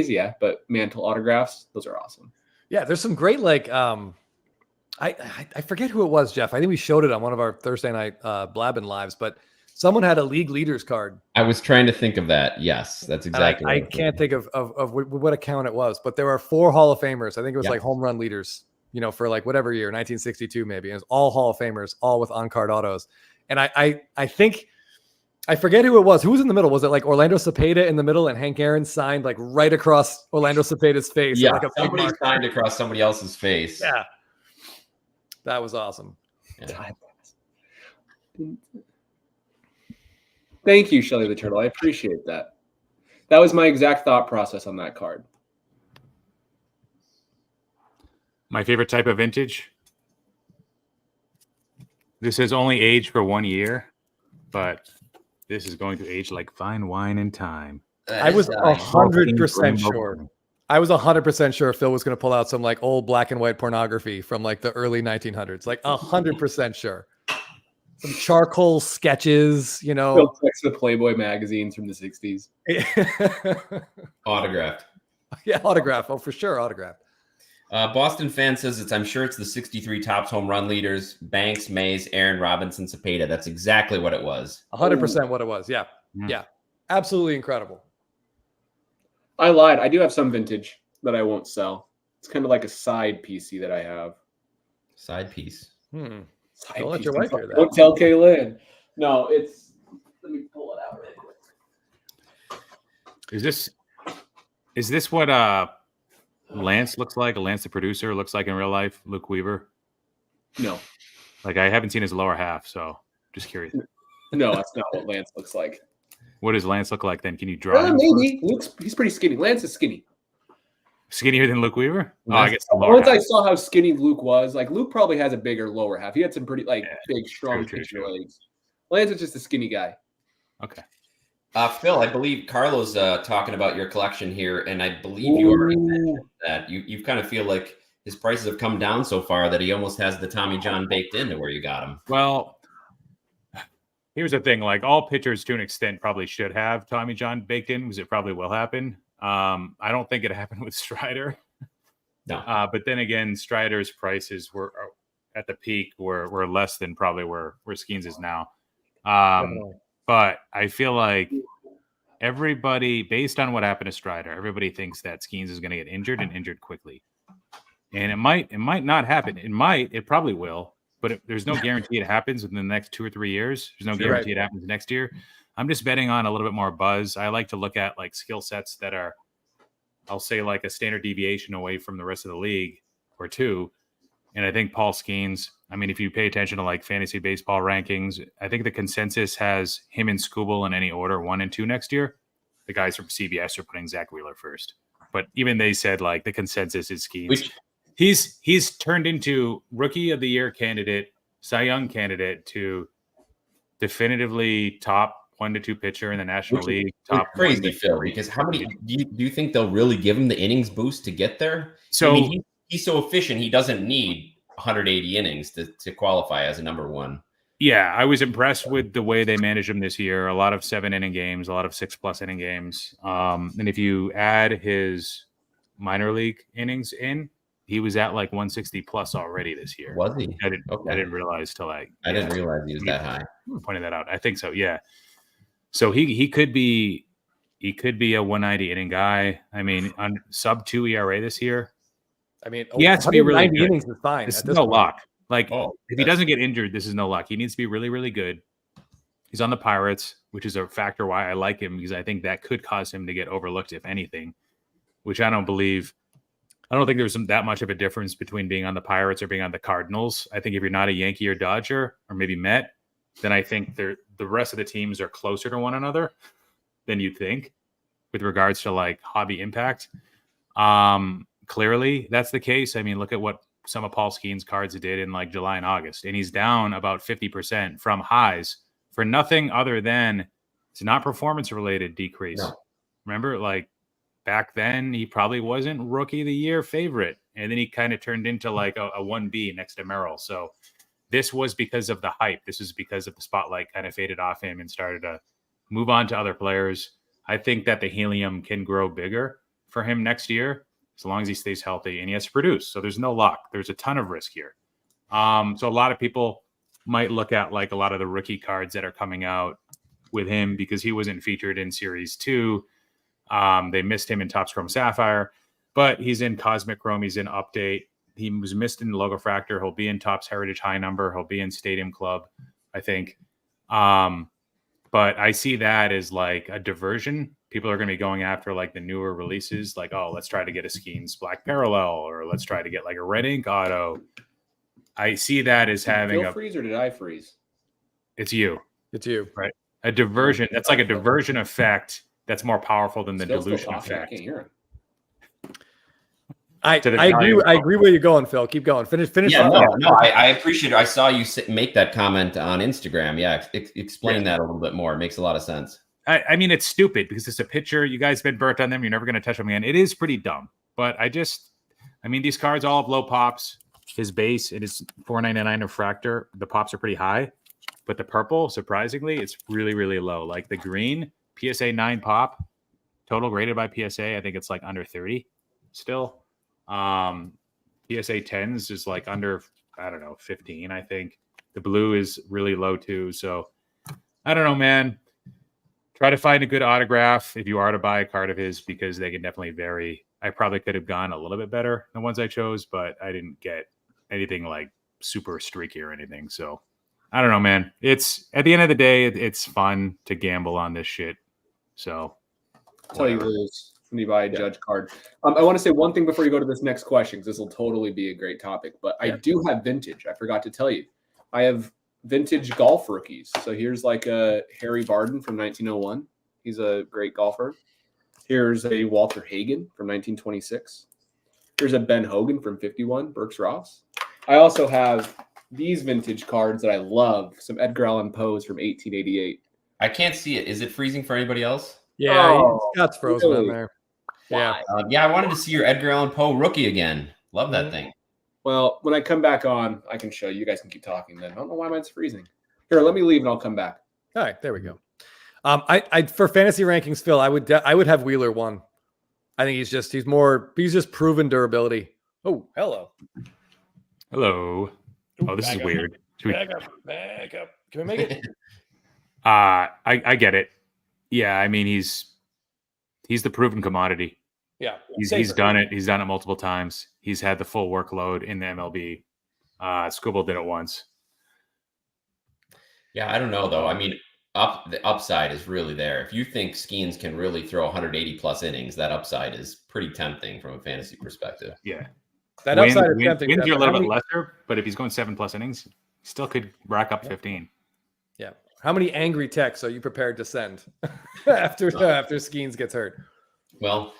yeah, but Mantle autographs. Those are awesome. Yeah, there's some great like I forget who it was, Jeff. I think we showed it on one of our Thursday night Blabbin' lives, but someone had a league leaders card. I was trying to think of that. Yes, that's exactly. I can't think of what account it was, but there were 4 Hall of Famers. I think it was like home run leaders, for like whatever year, 1962 maybe. It was all Hall of Famers, all with on-card autos. And I think I forget who it was. Who was in the middle? Was it like Orlando Cepeda in the middle and Hank Aaron signed like right across Orlando Cepeda's face? Yeah, like somebody signed across somebody else's face. Yeah. That was awesome. Yeah. Thank you, Shelly the Turtle. I appreciate that. That was my exact thought process on that card. My favorite type of vintage. This has only aged for 1 year, but this is going to age like fine wine in time. I was 100% sure. I was 100% sure Phil was going to pull out some like old black and white pornography from like the early 1900s. Like 100% sure. Some charcoal sketches, Phil checks the Playboy magazines from the 60s. Autographed. Yeah, autograph. Oh, for sure, autographed. Boston fan says I'm sure it's the 63 Topps home run leaders, Banks, Mays, Aaron, Robinson, Cepeda. That's exactly what it was. 100% what it was. Yeah. Yeah. Absolutely incredible. I lied. I do have some vintage that I won't sell. It's kind of like a side PC that I have. Side piece. Don't let your wife hear that. Don't tell Kaylin. No, it's Is this what Lance looks like? Lance, the producer, looks like in real life? Luke Weaver? No, Like, I haven't seen his lower half, so just curious. no, that's not what Lance looks like. What does Lance look like then? Can you draw him? Maybe he's pretty skinny. Lance is skinny. Skinnier than Luke Weaver? Oh, Lance- I guess the lower Once half. I saw how skinny Luke was, like Luke probably has a bigger lower half. He had some pretty big, strong true. pitcher legs. Lance is just a skinny guy. Okay. Phil, I believe Carlos talking about your collection here, and I believe you already mentioned that you kind of feel like his prices have come down so far that he almost has the Tommy John baked into where you got him. Well, here's the thing. Like, all pitchers to an extent probably should have Tommy John baked in, because it probably will happen. I don't think it happened with Strider. No. But then again, Strider's prices were at the peak were less than probably where Skeens is now. But I feel like everybody, based on what happened to Strider, everybody thinks that Skeens is going to get injured and injured quickly. And it might not happen. It probably will, but there's no guarantee it happens within the next 2 or 3 years. There's no guarantee it happens next year. I'm just betting on a little bit more buzz. I like to look at like skill sets that are, I'll say, like a standard deviation away from the rest of the league or two. And I think Paul Skeens, I mean, if you pay attention to like fantasy baseball rankings, I think the consensus has him and Skubal in any order 1 and 2 next year. The guys from CBS are putting Zach Wheeler first. But even they said like the consensus is Skeens. He's turned into Rookie of the Year candidate, Cy Young candidate, to definitively top 1 to 2 pitcher in the National League. Top crazy, Phil, because how many do you think they'll really give him the innings boost to get there? So I mean, he's so efficient, he doesn't need 180 innings to qualify as a number 1. Yeah, I was impressed with the way they managed him this year. A lot of 7-inning games, a lot of 6+ inning games. And if you add his minor league innings in, he was at like 160 plus already this year. Was he? I didn't realize till I didn't realize he was that high. Pointed that out. I think so. Yeah. So he could be a 190 inning guy. I mean, on sub 2 ERA this year. I mean, he has to be really good. innings is fine. It's no luck. Like, if he doesn't get injured, this is no luck. He needs to be really, really good. He's on the Pirates, which is a factor why I like him, because I think that could cause him to get overlooked, if anything, which I don't believe. I don't think there's that much of a difference between being on the Pirates or being on the Cardinals. I think if you're not a Yankee or Dodger or maybe Met, then I think the rest of the teams are closer to one another than you'd think with regards to like hobby impact. Clearly, that's the case. I mean, look at what some of Paul Skeens' cards did in like July and August, and he's down about 50% from highs for nothing other than it's not performance-related decrease. No. Remember, like back then, he probably wasn't Rookie of the Year favorite, and then he kind of turned into like a 1B next to Merrill. So this was because of the hype. This is because of the spotlight kind of faded off him and started to move on to other players. I think that the helium can grow bigger for him next year, as long as he stays healthy and he has to produce. So there's no luck. There's a ton of risk here. So a lot of people might look at like a lot of the rookie cards that are coming out with him because he wasn't featured in Series 2. They missed him in Topps Chrome Sapphire, but he's in Cosmic Chrome. He's in Update. He was missed in Logo Fractor. He'll be in Topps Heritage High Number. He'll be in Stadium Club, I think. But I see that as like a diversion. People are going to be going after like the newer releases, like, oh, let's try to get a Skeens Black Parallel, or let's try to get like a Red Ink Auto. I see that as having a freeze, or did I freeze? It's you. It's you. Right. A diversion. That's like a diversion effect that's more powerful than the dilution effect. I can't hear him. I agree where you're going, Phil. Keep going. Finish. Yeah, no, I appreciate it. I saw you make that comment on Instagram. Yeah, explain that a little bit more. It makes a lot of sense. I mean, it's stupid because it's a pitcher. You guys have been burnt on them. You're never going to touch them again. It is pretty dumb. But I mean, these cards all have low pops. His base, it is 499 refractor. The pops are pretty high. But the purple, surprisingly, it's really, really low. Like the green, PSA 9 pop, total graded by PSA, I think it's like under 30 still. PSA 10s is like under, I don't know, 15, I think. The blue is really low too. So I don't know, man. Try to find a good autograph if you are to buy a card of his, because they can definitely vary. I probably could have gone a little bit better than ones I chose, but I didn't get anything like super streaky or anything. So I don't know, man. It's at the end of the day, it's fun to gamble on this shit. So Tell you lose when you buy a Judge card. I want to say one thing before you go to this next question, because this will totally be a great topic. But I do have vintage. I forgot to tell you. I have vintage golf rookies. So here's like a Harry Barden from 1901. He's a great golfer. Here's a Walter Hagen from 1926. Here's a Ben Hogan from 51, Brooks Ross. I also have these vintage cards that I love. Some Edgar Allan Poes from 1888. I can't see it. Is it freezing for anybody else? Yeah, Scott's frozen on there. Yeah. Yeah, I wanted to see your Edgar Allan Poe rookie again. Love that thing. Well, when I come back on, I can show you. You guys can keep talking then. I don't know why mine's freezing. Here, let me leave and I'll come back. All right, there we go. I for fantasy rankings, Phil, I would have Wheeler 1. I think he's just proven durability. Oh, hello. Hello. Oh, this is weird. Back up. Can we make it? I get it. Yeah, I mean he's the proven commodity. Yeah, he's done it. He's done it multiple times. He's had the full workload in the MLB. Skubal did it once. Yeah, I don't know though. I mean, the upside is really there. If you think Skeens can really throw 180 plus innings, that upside is pretty tempting from a fantasy perspective. Yeah, that upside is tempting. Wins are a little bit lesser, but if he's going 7+ innings, he still could rack up 15. Yeah. How many angry texts are you prepared to send after Skeens gets hurt? Well,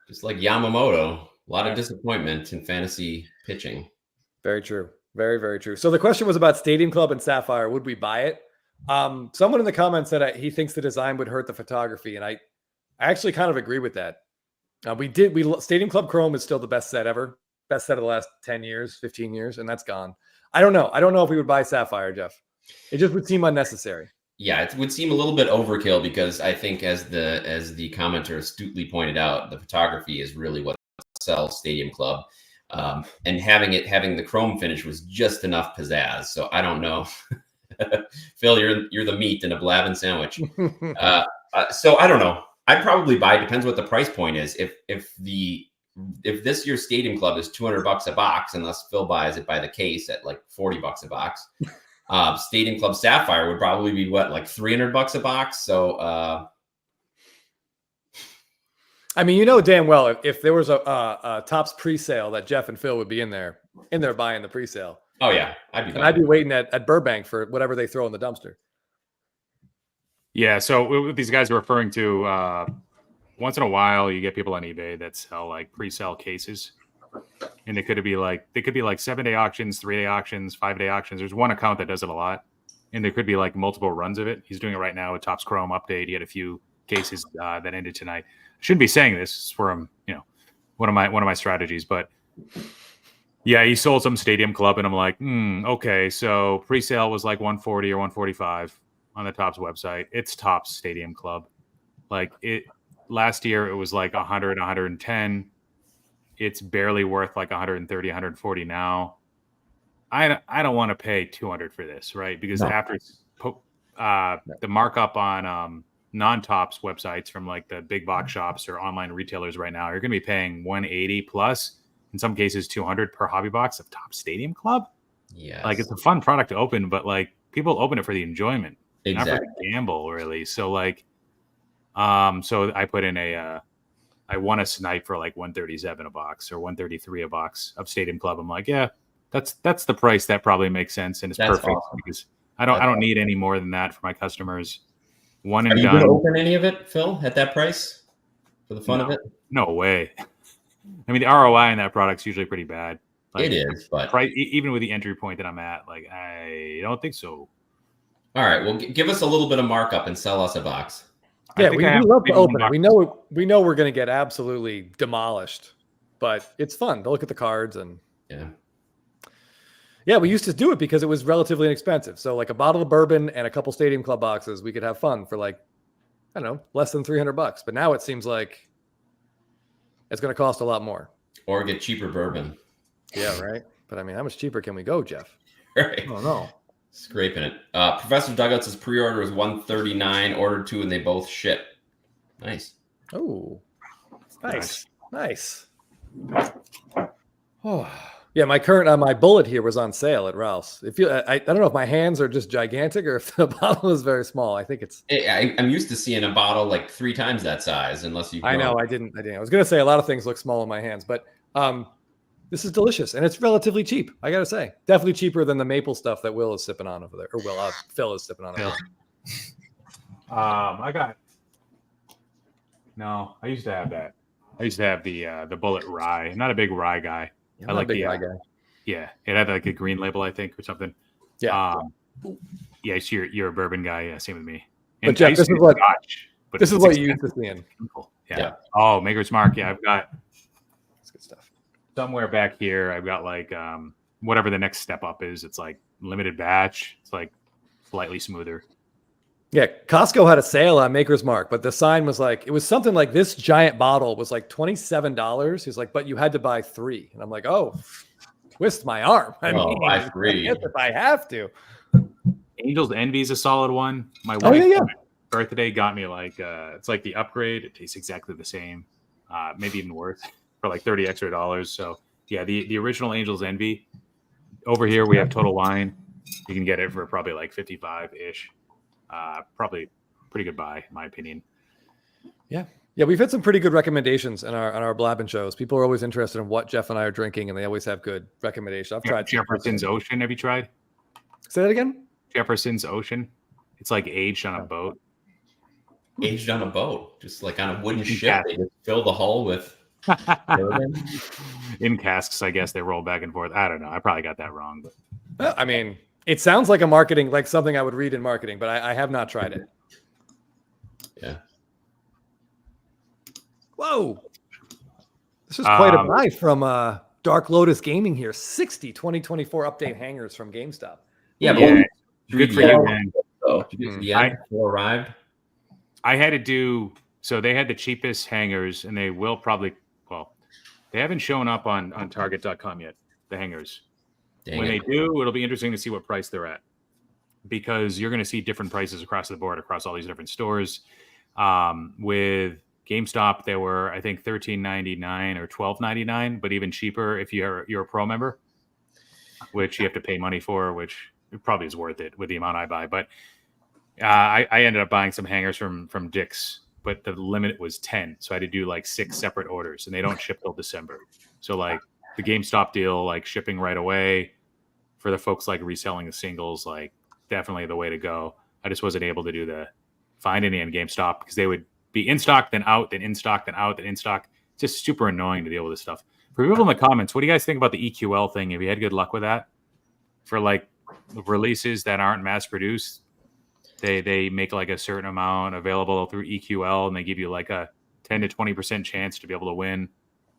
just like Yamamoto, a lot of disappointment in fantasy pitching. Very true. Very, very true. So the question was about Stadium Club and Sapphire. Would we buy it? Someone in the comments said he thinks the design would hurt the photography, and I actually kind of agree with that. Stadium Club Chrome is still the best set ever. Best set of the last 10 years, 15 years, and that's gone. I don't know. I don't know if we would buy Sapphire, Jeff. It just would seem unnecessary. Yeah, it would seem a little bit overkill because I think, as the commenter astutely pointed out, the photography is really what sells Stadium Club, and having the chrome finish was just enough pizzazz. So I don't know, Phil, you're the meat in a Blavin sandwich. So I don't know. I'd probably buy. It depends what the price point is. If this year's Stadium Club is $200 a box, unless Phil buys it by the case at like $40 a box. Stadium Club Sapphire would probably be like $300 a box. So, I mean, you know damn well if there was a Topps pre-sale that Jeff and Phil would be in there buying the pre-sale. Oh yeah, I'd be waiting at Burbank for whatever they throw in the dumpster. Yeah. So what these guys are referring to, once in a while, you get people on eBay that sell like pre-sale cases. And they could be like 7-day auctions, 3-day auctions, 5-day auctions. There's one account that does it a lot, and there could be like multiple runs of it. He's doing it right now with Topps Chrome update. He had a few cases that ended tonight. I shouldn't be saying this. It's where I'm, one of my strategies. But yeah, he sold some Stadium Club, and I'm like, okay. So pre-sale was like 140 or 145 on the Topps website. It's Topps Stadium Club. Like it last year, it was like 100, 110. It's barely worth like 130, 140 now. I don't want to pay 200 for this, right? Because after the markup on non-Topps websites from like the big box shops or online retailers right now, you're going to be paying 180 plus, in some cases 200 per hobby box of Topps Stadium Club. Yeah, like it's a fun product to open, but like people open it for the enjoyment, not for the gamble, really. So like, so I put in I won a snipe for like 137 a box or 133 a box of Stadium Club. I'm like, yeah, that's the price that probably makes sense, and it's perfect awesome. Because I don't need any more than that for my customers. One and done. Are you going to open any of it, Phil, at that price for the fun of it? No way. I mean, the ROI in that product's usually pretty bad. Like, it is, but even with the entry point that I'm at, like I don't think so. All right, well, give us a little bit of markup and sell us a box. Yeah, we love to open it. We know we're going to get absolutely demolished, but it's fun to look at the cards and yeah, we used to do it because it was relatively inexpensive. So like a bottle of bourbon and a couple Stadium Club boxes, we could have fun for like, I don't know, less than $300. But now it seems like it's going to cost a lot more. Or get cheaper bourbon. Yeah, right. But I mean, how much cheaper can we go, Jeff? Right. I don't know. Scraping it. Professor Dugouts' pre-order was $139. Ordered 2 and they both ship. Nice. Oh, nice. Oh, Yeah, my current my bullet here was on sale at Ralph's. I don't know if my hands are just gigantic or if the bottle is very small. I think it's. I'm used to seeing a bottle like 3 times that size, unless you. I know. I didn't. I was gonna say a lot of things look small in my hands, but this is delicious and it's relatively cheap. I gotta say, definitely cheaper than the maple stuff that Will is sipping on over there, or Phil is sipping on over there. I got. No, I used to have that. I used to have the Bullet Rye. I'm not a big rye guy. I like the rye guy. Yeah, it had like a green label, I think, or something. Yeah. Yeah, so you're a bourbon guy. Yeah, same with me. And but Jeff, this is what you used to see in. Yeah. Oh, Maker's Mark. Yeah, I've got. That's good stuff. Somewhere back here, I've got like whatever the next step up is. It's like limited batch. It's like slightly smoother. Yeah, Costco had a sale on Maker's Mark, but the sign was like, it was something like this giant bottle was like $27. He's like, but you had to buy 3. And I'm like, oh, twist my arm. I mean, buy 3. I guess if I have to. Angel's Envy is a solid one. My wife, yeah. birthday got me like, it's like the upgrade. It tastes exactly the same, maybe even worse for like $30 extra. So yeah, the original Angel's Envy. Over here, we have Total Wine. You can get it for probably like 55-ish. Probably pretty good buy, in my opinion. Yeah, we've had some pretty good recommendations on our Blabbin shows. People are always interested in what Jeff and I are drinking, and they always have good recommendations. I've tried Jefferson's Ocean. Have you tried? Say that again. Jefferson's Ocean. It's like aged on a boat. Aged on a boat, just like on a wooden ship. They just fill the hull with in casks. I guess they roll back and forth. I don't know. I probably got that wrong, but I mean. It sounds like like something I would read in marketing, but I have not tried it. Yeah. Whoa. This is quite a buy from Dark Lotus Gaming here. 60 2024 update hangers from GameStop. Yeah, but good for you, man. Yeah, arrived. I had to do so. They had the cheapest hangers, and they will probably. Well, they haven't shown up on Target.com yet. The hangers. When they do, it'll be interesting to see what price they're at, because you're going to see different prices across the board, across all these different stores. With GameStop, they were, I think, $13.99 or $12.99, but even cheaper if you're a pro member, which you have to pay money for, which probably is worth it with the amount I buy. But I ended up buying some hangers from Dick's, but the limit was 10, so I had to do like 6 separate orders, and they don't ship till December. So like. The GameStop deal, like shipping right away for the folks like reselling the singles, like definitely the way to go. I just wasn't able to find any on GameStop because they would be in stock, then out, then in stock, then out, then in stock. It's just super annoying to deal with this stuff. For people in the comments, what do you guys think about the EQL thing? Have you had good luck with that? For like releases that aren't mass produced, they make like a certain amount available through EQL, and they give you like a 10 to 20% chance to be able to win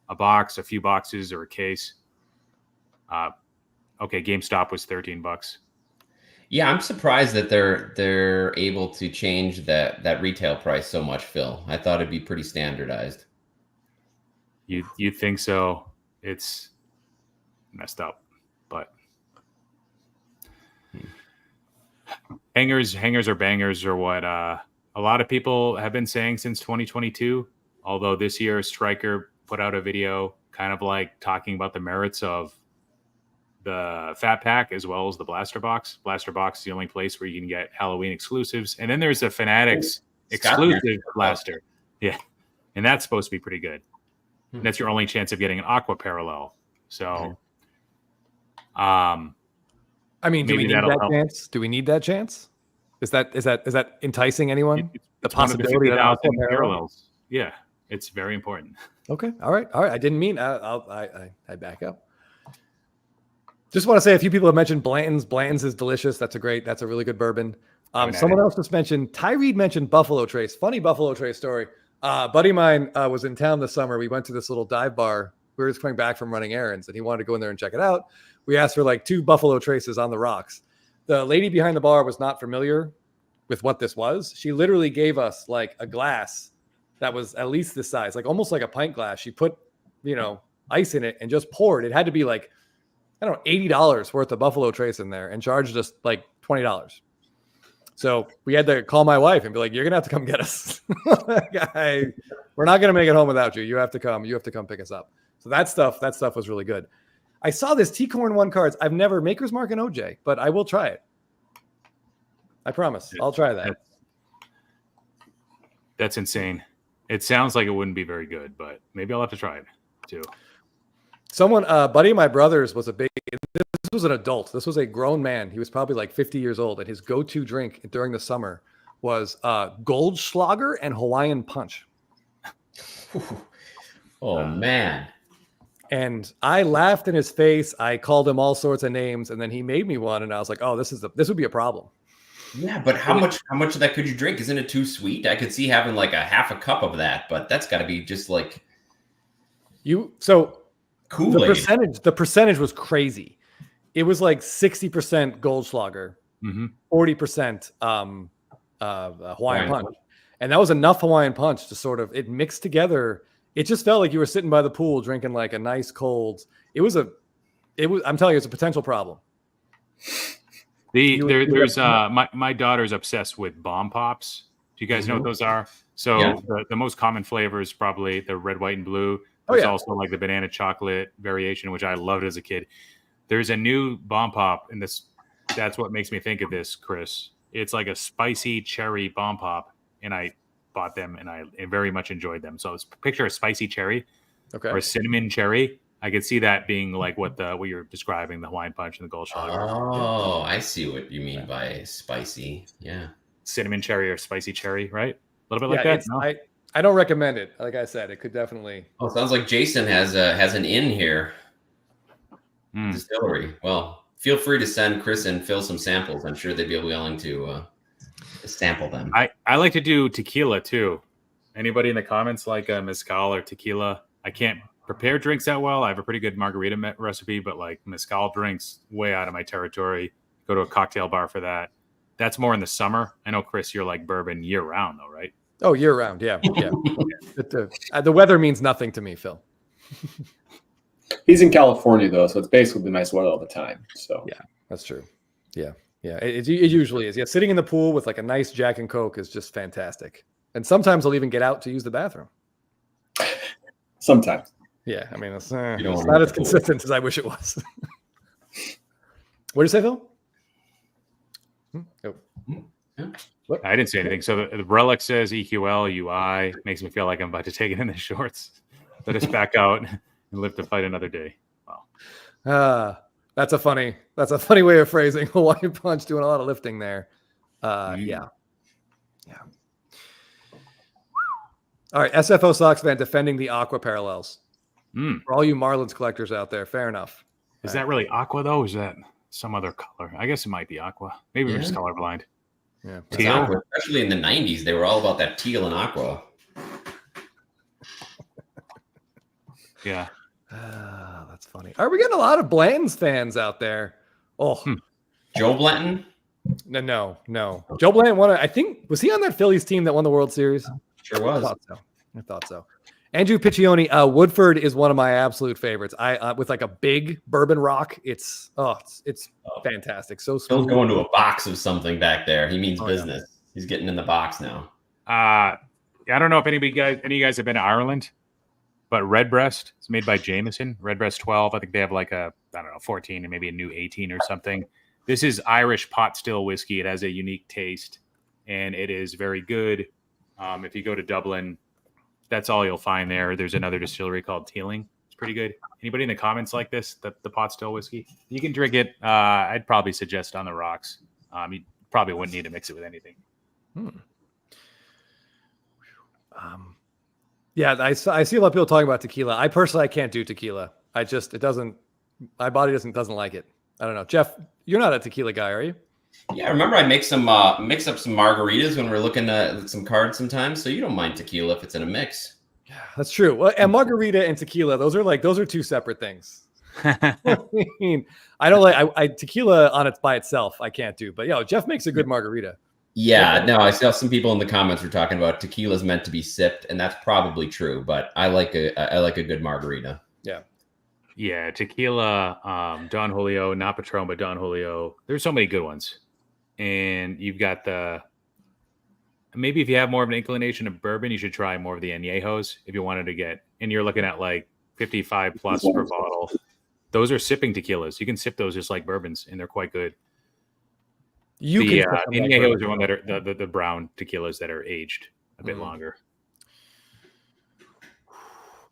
a box, a few boxes, or a case. Okay, GameStop was $13. Yeah, I'm surprised that they're able to change that retail price so much, Phil. I thought it'd be pretty standardized. You think so? It's messed up, but hangers are bangers, or what a lot of people have been saying since 2022. Although this year Stryker put out a video kind of like talking about the merits of the Fat Pack as well as the Blaster Box. Blaster Box is the only place where you can get Halloween exclusives. And then there's a Fanatics exclusive Blaster. Yeah. And that's supposed to be pretty good. And that's your only chance of getting an Aqua Parallel. So, I mean, do we need that chance? Do we need that chance? Is that enticing anyone? The possibility of Aqua Parallels? Yeah. It's very important. Okay. All right. I didn't mean. I back up. Just want to say a few people have mentioned Blanton's. Blanton's is delicious. That's a really good bourbon. Someone else just mentioned. Tyreed mentioned Buffalo Trace. Funny Buffalo Trace story. Buddy of mine was in town this summer. We went to this little dive bar. We were just coming back from running errands, and he wanted to go in there and check it out. We asked for like 2 Buffalo Traces on the rocks. The lady behind the bar was not familiar with what this was. She literally gave us like a glass that was at least this size, like almost like a pint glass. She put, ice in it and just poured. It had to be like, I don't know, $80 worth of Buffalo Trace in there, and charged us like $20. So we had to call my wife and be like, "You're gonna have to come get us. We're not gonna make it home without you. You have to come. You have to come pick us up." So that stuff was really good. I saw this T-Corn 1 cards. I've never Maker's Mark and OJ, but I will try it. I promise. I'll try that. That's insane. It sounds like it wouldn't be very good, but maybe I'll have to try it too. Someone, buddy of my brother's was this was an adult. This was a grown man. He was probably like 50 years old. And his go-to drink during the summer was Goldschlager and Hawaiian Punch. Oh, man. And I laughed in his face. I called him all sorts of names, and then he made me one. And I was like, "Oh, this would be a problem." Yeah, but how much of that could you drink? Isn't it too sweet? I could see having like a half a cup of that, but that's got to be just like Kool-Aid. The percentage was crazy. It was like 60% Goldschlager, 40% Hawaiian Punch, and that was enough Hawaiian Punch to sort of it mixed together. It just felt like you were sitting by the pool drinking like a nice cold. I'm telling you, it's a potential problem. My daughter's obsessed with bomb pops. Do you guys know what those are? So the most common flavor is probably the red, white, and blue. There's also like the banana chocolate variation, which I loved as a kid. There's a new bomb pop, and that's what makes me think of this, Chris. It's like a spicy cherry bomb pop, and I bought them, and I very much enjoyed them. So picture a spicy cherry or a cinnamon cherry. I could see that being like what you're describing, the Hawaiian Punch and the Goldschlager. Oh, I see what you mean by spicy. Yeah. Cinnamon cherry or spicy cherry, right? A little bit like that? No? I don't recommend it. Like I said, it could definitely. Oh, sounds like Jason has an in here. Distillery. Well, feel free to send Chris and Phil some samples. I'm sure they'd be willing to sample them. I like to do tequila too. Anybody in the comments like mezcal or tequila? I can't prepare drinks that well. I have a pretty good margarita recipe, but like mezcal drinks, way out of my territory. Go to a cocktail bar for that. That's more in the summer. I know, Chris, you're like bourbon year round though, right? Oh, year round. Yeah. The weather means nothing to me, Phil. He's in California though, so it's basically the nice weather all the time. So yeah, that's true. Yeah. It usually is. Yeah, sitting in the pool with like a nice Jack and Coke is just fantastic. And sometimes I'll even get out to use the bathroom. Sometimes. Yeah, I mean it's not as consistent as I wish it was. What did you say, Phil? I didn't say anything. So the relic says EQL UI makes me feel like I'm about to take it in the shorts. Let us back out and live to fight another day. Wow. That's a funny way of phrasing Hawaiian Punch, doing a lot of lifting there. Yeah. All right, SFO Sox fan defending the Aqua parallels. For all you Marlins collectors out there, fair enough. Is that really Aqua though? Or is that some other color? I guess it might be Aqua. Maybe we're just colorblind. Yeah, teal. Aqua, especially in the 90s, they were all about that teal and aqua. Yeah. That's funny. Are we getting a lot of Blanton's fans out there? Oh, Joe Blanton? No. Joe Blanton won. I think was he on that Phillies team that won the World Series? Sure was. I thought so. Andrew Piccioni, Woodford is one of my absolute favorites. I with like a big bourbon rock. It's fantastic. So smooth. Phil's going to a box of something back there. He means business. Yeah. He's getting in the box now. I don't know if any of you guys have been to Ireland, but Redbreast is made by Jameson. Redbreast 12. I think they have like a 14 and maybe a new 18 or something. This is Irish pot still whiskey. It has a unique taste, and it is very good. If you go to Dublin, that's all you'll find there. There's another distillery called Teeling. It's pretty good. Anybody in the comments like this, the pot still whiskey? You can drink it. I'd probably suggest on the rocks. You probably wouldn't need to mix it with anything. Yeah, I see a lot of people talking about tequila. I personally can't do tequila. My body doesn't like it. I don't know. Jeff, you're not a tequila guy, are you? Yeah, I remember I mix up some margaritas when we're looking at some cards sometimes. So you don't mind tequila if it's in a mix. Yeah, that's true. Well, and margarita and tequila, those are two separate things. I mean, I don't like tequila on it by itself. I can't do, but Jeff makes a good margarita. Yeah, no, I saw some people in the comments were talking about tequila's meant to be sipped, and that's probably true. But I like a good margarita. Yeah, tequila, Don Julio, not Patron, but Don Julio. There's so many good ones. And you've got maybe if you have more of an inclination of bourbon, you should try more of the añejos if you wanted to get, and you're looking at like 55 plus per bottle. Those are sipping tequilas. You can sip those just like bourbons, and they're quite good. You The can sip them like Añejos bourbon. are one that are the brown tequilas that are aged a bit longer.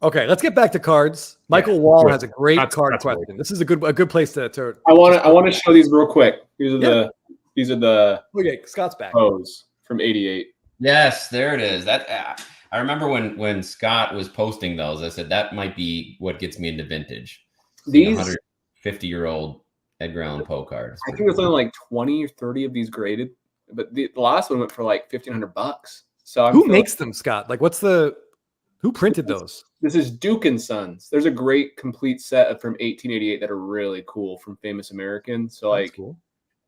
Okay, let's get back to cards. Michael Yeah, Wall good. has a great That's question. great. This is a good place to I want to show these real quick. These are the Okay, Scott's back. O's from '88. Yes, there it is. That I remember when Scott was posting those. I said that might be what gets me into vintage. These 150-year-old Edgar Allan Poe cards. I think there's only like 20 or 30 of these graded, but the last one went for like $1,500. So Who makes them, Scott? Like, who printed those? This is Duke and Sons. There's a great complete set from 1888 that are really cool from Famous American. So That's like cool.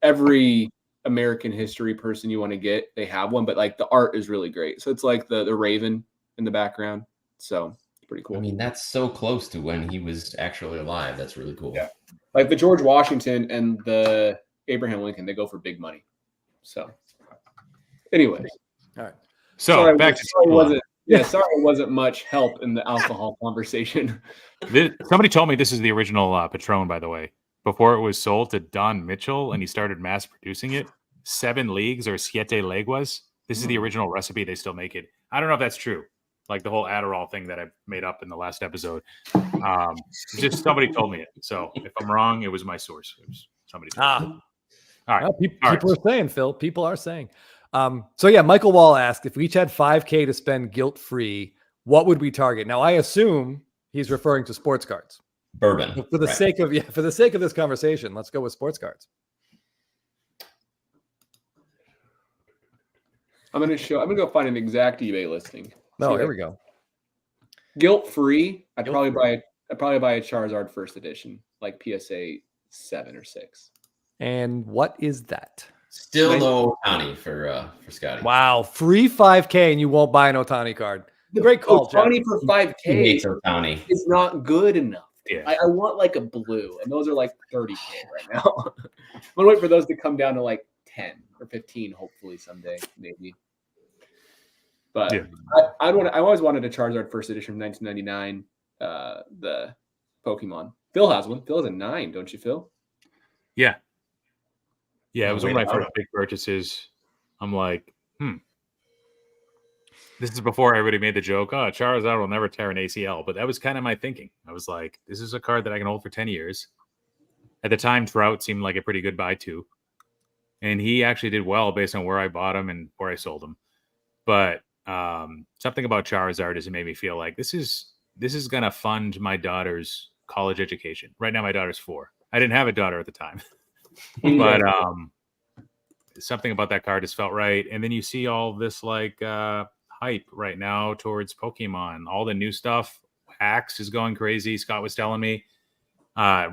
every American history person you want to get, they have one, but like the art is really great. So it's like the Raven in the background. So it's pretty cool. I mean, that's so close to when he was actually alive. That's really cool. Yeah. Like the George Washington and the Abraham Lincoln, they go for big money. So anyways. All right. So sorry, back to sorry it wasn't much help in the alcohol conversation. Somebody told me this is the original Patron, by the way. Before it was sold to Don Mitchell and he started mass producing it, 7 leagues or siete leguas. This is the original recipe. They still make it. I don't know if that's true. Like the whole Adderall thing that I made up in the last episode. Just somebody told me it. So if I'm wrong, it was my source. It was somebody told me. All right. Well, people are saying, Phil. People are saying. So yeah, Michael Wall asked if we each had $5,000 to spend guilt-free, what would we target? Now I assume he's referring to sports cards. Bourbon. But for the sake of this conversation, let's go with sports cards. I'm gonna go find an exact eBay listing. No, here we go. Guilt-free. I'd probably buy a Charizard first edition, like PSA 7 or 6. And what is that? Still no Ohtani for Scotty. Wow, free $5,000 and you won't buy an Ohtani card. Great call, Ohtani for $5,000 He hates Ohtani. is not good enough. Yeah. I want like a blue, and those are like $30,000 right now. I'm gonna wait for those to come down to like 10 or 15, hopefully someday, maybe. But yeah. I always wanted a Charizard first edition from 1999, the Pokemon. Phil has one. Phil has a 9, don't you, Phil? Yeah. Yeah, it was one of my Wait, first big purchases. I'm like, This is before everybody made the joke, oh, Charizard will never tear an ACL. But that was kind of my thinking. I was like, this is a card that I can hold for 10 years. At the time, Trout seemed like a pretty good buy, too. And he actually did well based on where I bought him and where I sold him. But something about Charizard has made me feel like this is going to fund my daughter's college education. Right now, my daughter's 4. I didn't have a daughter at the time. But something about that card has felt right. And then you see all this like hype right now towards Pokemon. All the new stuff. Axe is going crazy. Scott was telling me.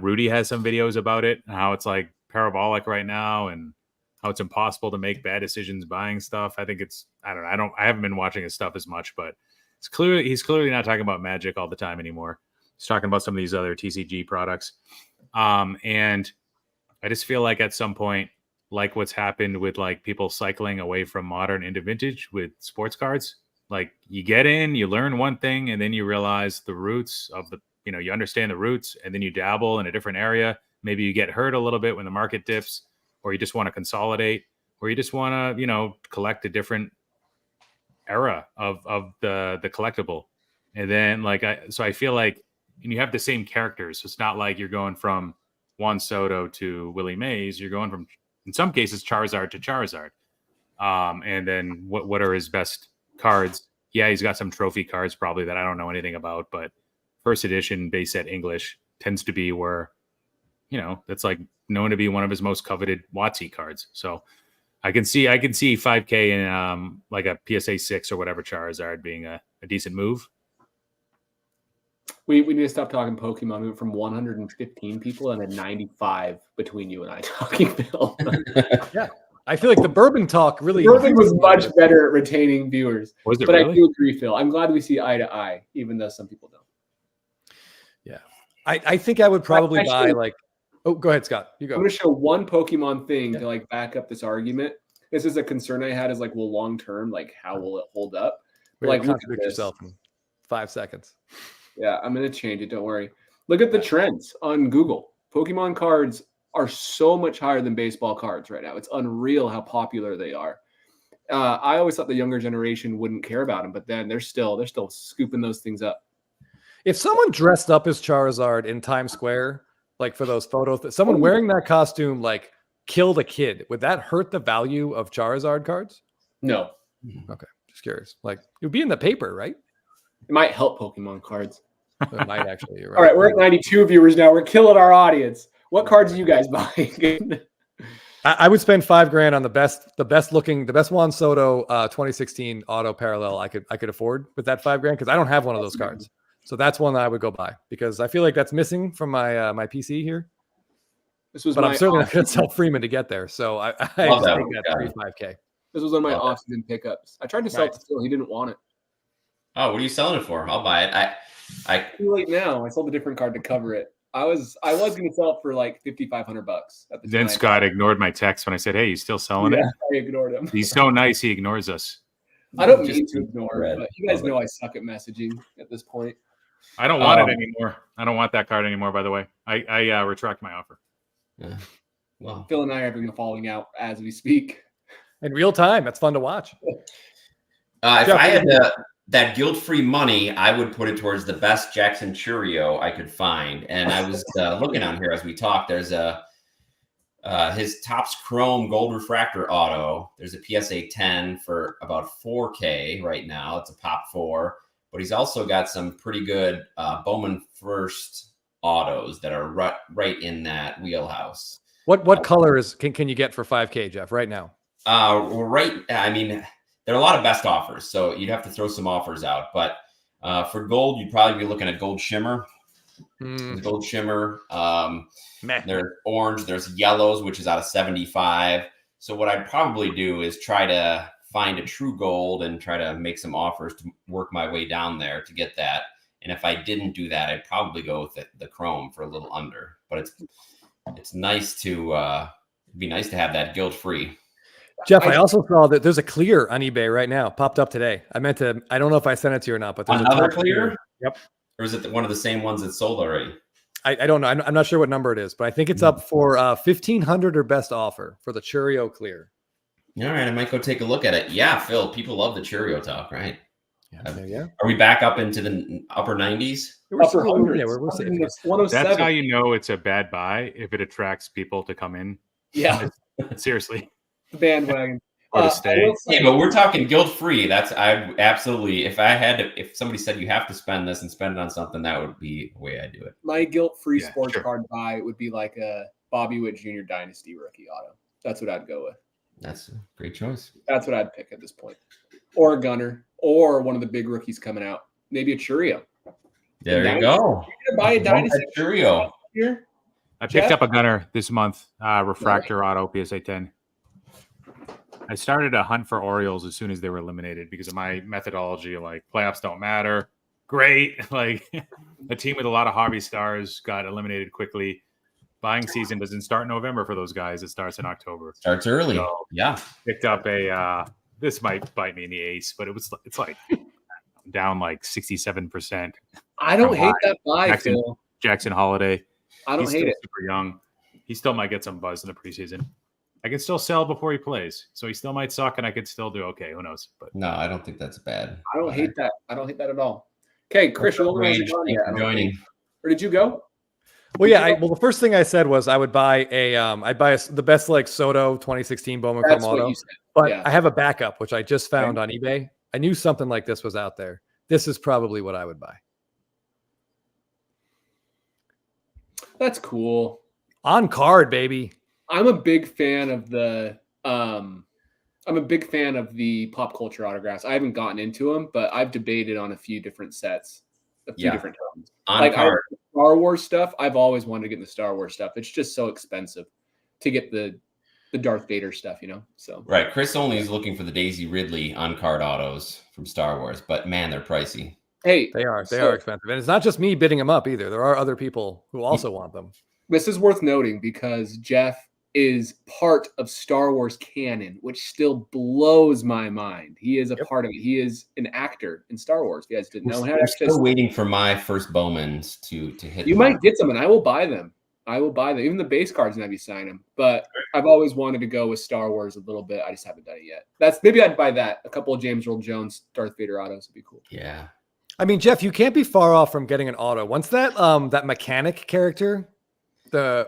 Rudy has some videos about it and how it's like parabolic right now and how it's impossible to make bad decisions buying stuff. I think I haven't been watching his stuff as much, but he's clearly not talking about Magic all the time anymore. He's talking about some of these other TCG products. And I just feel like at some point, like what's happened with like people cycling away from modern into vintage with sports cards, like you get in, you learn one thing, and then you realize the roots of you understand the roots, and then you dabble in a different area. Maybe you get hurt a little bit when the market dips, or you just want to consolidate, or you just want to, collect a different era of the collectible. And then so I feel like, and you have the same characters. So it's not like you're going from Juan Soto to Willie Mays. You're going from, in some cases, Charizard to Charizard. And then what are his best cards? Yeah, he's got some trophy cards probably that I don't know anything about, but first edition base set English tends to be where, that's like known to be one of his most coveted WotC cards. So I can see $5,000 in like a PSA 6 or whatever Charizard being a decent move. We need to stop talking Pokemon. We went from 115 people and a 95 between you and I talking, Phil. Yeah. I feel like the bourbon talk really. Bourbon was much better at retaining viewers. Was it but really? I do agree, Phil. I'm glad we see eye to eye, even though some people don't. Yeah. I think I would probably buy like. Oh, go ahead, Scott. You go. I'm going to show one Pokemon thing to like back up this argument. This is a concern I had is like, well, long term, like how will it hold up? We're Like contradict yourself in 5 seconds. Yeah, I'm going to change it. Don't worry. Look at the trends on Google. Pokemon cards are so much higher than baseball cards right now. It's unreal how popular they are. I always thought the younger generation wouldn't care about them, but then they're still scooping those things up. If someone dressed up as Charizard in Times Square, like for those photos, someone wearing that costume, like killed a kid, would that hurt the value of Charizard cards? No. Okay, just curious. Like it would be in the paper, right? It might help Pokemon cards. It might actually. You're right. All right, we're at 92 viewers now. We're killing our audience. What cards are you guys buying? I would spend $5,000 on the best Juan Soto 2016 auto parallel I could afford with that $5,000 because I don't have one of those cards. So that's one that I would go buy because I feel like that's missing from my my PC here. But I'm certainly not going to sell Freeman to get there. So I just think that $3,500. This was one of my off-season pickups. I tried to sell it to Phil. He didn't want it. Oh, what are you selling it for? I'll buy it. I too late now. I sold a different card to cover it. I was going to sell it for like $5,500 at the then time. Scott ignored my text when I said, "Hey, you still selling it?" I ignored him. He's so nice, he ignores us. I don't mean to ignore, but you guys know I suck at messaging at this point. I don't want it anymore. I don't want that card anymore. By the way, I retract my offer. Well, Phil and I are having a falling out as we speak in real time. That's fun to watch. If I had that guilt-free money, I would put it towards the best Jackson Churio I could find. And I was looking on here as we talked. There's his Topps Chrome Gold Refractor Auto. There's a PSA 10 for about $4K right now. It's a Pop 4. But he's also got some pretty good Bowman First autos that are right in that wheelhouse. What color can you get for $5K, Jeff, right now? I mean, there are a lot of best offers, so you'd have to throw some offers out. But for gold, you'd probably be looking at Gold Shimmer. Gold Shimmer. There's orange. There's yellows, which is out of 75. So what I'd probably do is try to find a true gold and try to make some offers to work my way down there to get that. And if I didn't do that, I'd probably go with the chrome for a little under. But it's nice to it'd be nice to have that guilt free. Jeff, I also saw that there's a clear on eBay right now. Popped up today. I don't know if I sent it to you or not, but there's another clear. Yep. Or is it one of the same ones that sold already? I don't know. I'm not sure what number it is, but I think it's up for $1,500 or best offer for the Churio clear. All right, I might go take a look at it. Yeah, Phil, people love the Churio talk, right? Yeah. Are we back up into the upper 90s? Upper 100s. Yeah, we're safe. That's how you know it's a bad buy if it attracts people to come in. Yeah. Seriously. The bandwagon. Or to stay. Hey, but we're talking guilt-free. I absolutely, if somebody said you have to spend this and spend it on something, that would be the way I do it. My guilt-free sports card buy would be like a Bobby Witt Jr. Dynasty rookie auto. That's what I'd go with. That's a great choice. That's what I'd pick at this point. Or a Gunner, or one of the big rookies coming out. Maybe a Churio. There you go. You're gonna buy a Dynasty Churio here? I picked up a Gunner this month, Refractor Auto PSA 10. I started a hunt for Orioles as soon as they were eliminated because of my methodology. Like, playoffs don't matter. Great. Like, a team with a lot of Harvey stars got eliminated quickly. Buying season doesn't start in November for those guys. It starts in October. Starts early. So, yeah. Picked up a this might bite me in the ace, but it's like down like 67%. I don't hate that buy, Phil. Jackson Holiday. I don't hate it. Super young. He still might get some buzz in the preseason. I can still sell before he plays, so he still might suck, and I could still do okay. Who knows? But no, I don't think that's bad. I don't hate that. I don't hate that at all. Okay, Chris, you're joining. Or did you go? Well, yeah. Well, the first thing I said was I would buy the best like Soto 2016 Bowman Chrome Auto, but I have a backup which I just found on eBay. I knew something like this was out there. This is probably what I would buy. That's cool. On card, baby. I'm a big fan of the pop culture autographs. I haven't gotten into them, but I've debated on a few different sets, different times. Like Star Wars stuff, I've always wanted to get in the Star Wars stuff. It's just so expensive to get the Darth Vader stuff, you know. So right, Chris only is looking for the Daisy Ridley on card autos from Star Wars, but man, they're pricey. Hey, they are expensive, and it's not just me bidding them up either. There are other people who also want them. This is worth noting because Jeff is part of Star Wars canon, which still blows my mind. He is a part of it. He is an actor in Star Wars. If you guys didn't know. I'm still waiting for my first Bowmans to hit. You might get some, and I will buy them. I will buy them. Even the base cards, and have you sign them. But I've always wanted to go with Star Wars a little bit. I just haven't done it yet. Maybe I'd buy that. A couple of James Earl Jones, Darth Vader autos would be cool. Yeah. I mean, Jeff, you can't be far off from getting an auto. Once that mechanic character, I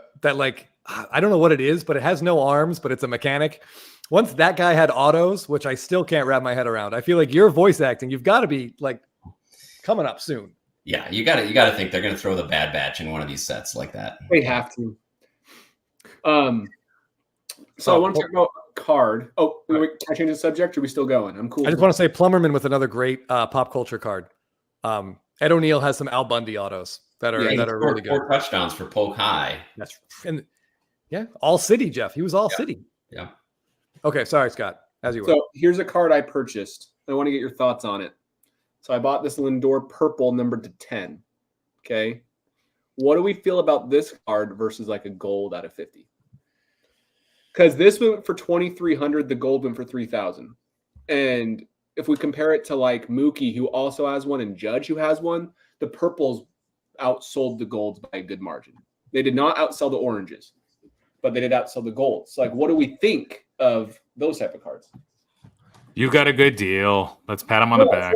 don't know what it is, but it has no arms, but it's a mechanic. Once that guy had autos, which I still can't wrap my head around, I feel like your voice acting, you've got to be like coming up soon. Yeah, you got to think they're going to throw the Bad Batch in one of these sets like that. They have to. So I want to talk about card. Oh, can I change the subject? Or are we still going? I'm cool. I just want to say Plumberman with another great pop culture card. Ed O'Neill has some Al Bundy autos that are really good. 4 touchdowns for Polk High. All city, Jeff. He was all city. Yeah. Okay, sorry, Scott. As you were. So here's a card I purchased. I want to get your thoughts on it. So I bought this Lindor purple numbered to 10. Okay. What do we feel about this card versus like a gold out of 50? Because this went for 2,300, the gold went for 3,000. And if we compare it to like Mookie, who also has one, and Judge, who has one, the purples outsold the golds by a good margin. They did not outsell the oranges, but they did outsell the golds. So like, what do we think of those type of cards? You got a good deal. Let's pat him on the back.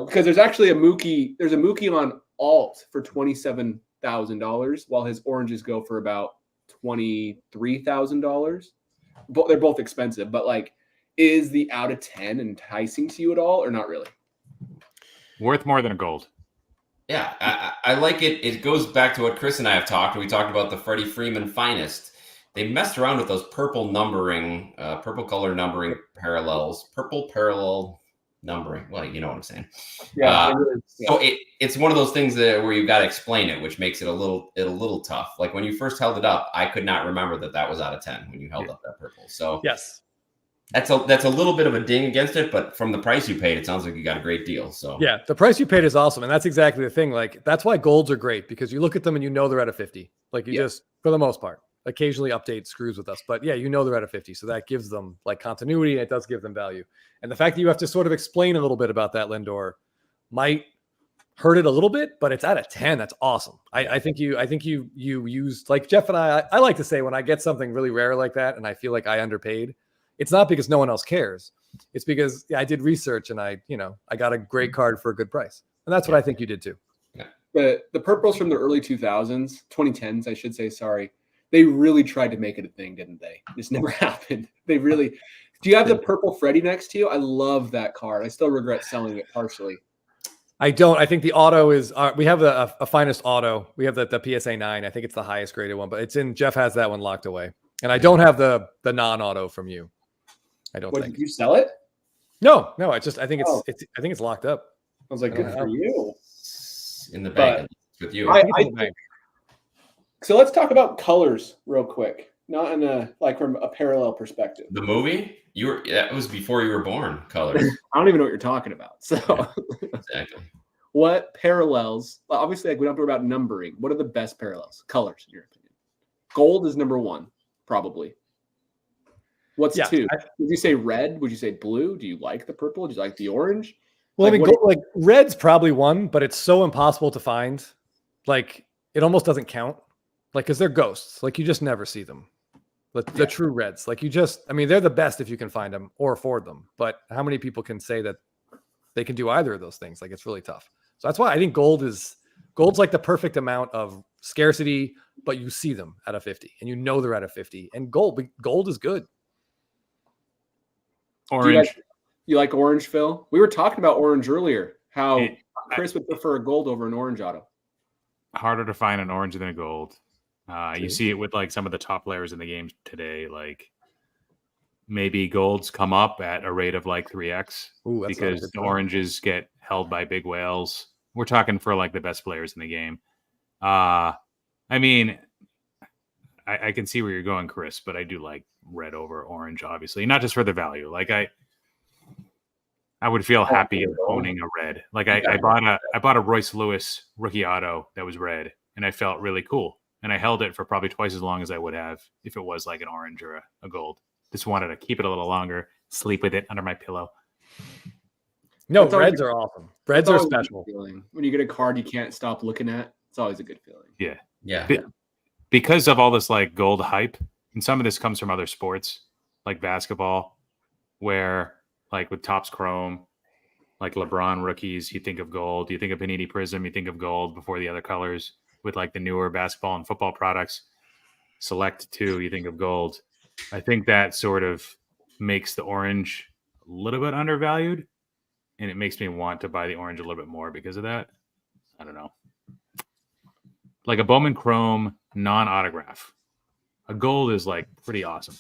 Because there's actually a Mookie. There's a Mookie on alt for $27,000, while his oranges go for about $23,000. But they're both expensive. But like, is the out of 10 enticing to you at all, or not really? Worth more than a gold. Yeah, I like it. It goes back to what Chris and I have talked. We talked about the Freddie Freeman finest. They messed around with those purple numbering, purple color numbering parallels, purple parallel numbering. Well, you know what I'm saying. Yeah. So it's one of those things where you've got to explain it, which makes it a little tough. Like when you first held it up, I could not remember that was out of 10 when you held up that purple. So yes, that's a little bit of a ding against it, but from the price you paid, it sounds like you got a great deal. So yeah, the price you paid is awesome, and that's exactly the thing. Like that's why golds are great, because you look at them and you know they're at a 50. Like you just, for the most part. Occasionally update screws with us, but yeah, you know they're at a 50, so that gives them like continuity, and it does give them value. And the fact that you have to sort of explain a little bit about that Lindor might hurt it a little bit, but it's at a 10. That's awesome. I think you used, like Jeff and I like to say, when I get something really rare like that and I feel like I underpaid, it's not because no one else cares. It's because I did research and I got a great card for a good price, and that's what I think you did too. Yeah. The purples from the early 2000s, 2010s, I should say. Sorry. They really tried to make it a thing, didn't they? This never happened. They really. Do you have the purple Freddy next to you? I love that card. I still regret selling it partially. I don't. I think the auto is. We have a finest auto. We have the PSA 9. I think it's the highest graded one, but it's in. Jeff has that one locked away, and I don't have the non-auto from you. I don't think. Did you sell it? No. I think it's locked up. I was like, good for you. In the bank with you. So let's talk about colors real quick, not in from a parallel perspective. The movie? That was before you were born, colors. I don't even know what you're talking about. So exactly. What parallels? Well, obviously, we don't talk about numbering. What are the best parallels? Colors, in your opinion. Gold is number 1, probably. What's 2? Would you say red? Would you say blue? Do you like the purple? Do you like the orange? Well, red's probably 1, but it's so impossible to find. Like, it almost doesn't count. Like, because they're ghosts. Like, you just never see them. The true reds. Like, they're the best if you can find them or afford them. But how many people can say that they can do either of those things? Like, it's really tough. So that's why I think gold's like the perfect amount of scarcity, but you see them at a 50 and you know they're at a 50. And gold is good. Orange. You like orange, Phil? We were talking about orange earlier. How Chris would prefer a gold over an orange auto. Harder to find an orange than a gold. You see it with like some of the top players in the game today. Like maybe golds come up at a rate of like 3x because the oranges get held by big whales. We're talking for like the best players in the game. I can see where you're going, Chris, but I do like red over orange, obviously, not just for the value. Like I would feel happy owning a red. Like I bought a Royce Lewis rookie auto that was red, and I felt really cool. and I held it for probably twice as long as I would have if it was like an orange or a gold. Just wanted to keep it a little longer, sleep with it under my pillow. No, That's always reds a- are awesome. Reds are It's always a good special. feeling. When you get a card you can't stop looking at, it's always a good feeling. Yeah. Yeah. Because of all this like gold hype, and some of this comes from other sports like basketball, where like with Topps Chrome, like LeBron rookies, you think of gold. You think of Panini Prism, you think of gold before the other colors. With like the newer basketball and football products, Select 2, you think of gold. I think that sort of makes the orange a little bit undervalued, and it makes me want to buy the orange a little bit more because of that. I don't know. Like a Bowman Chrome non-autograph. A gold is like pretty awesome.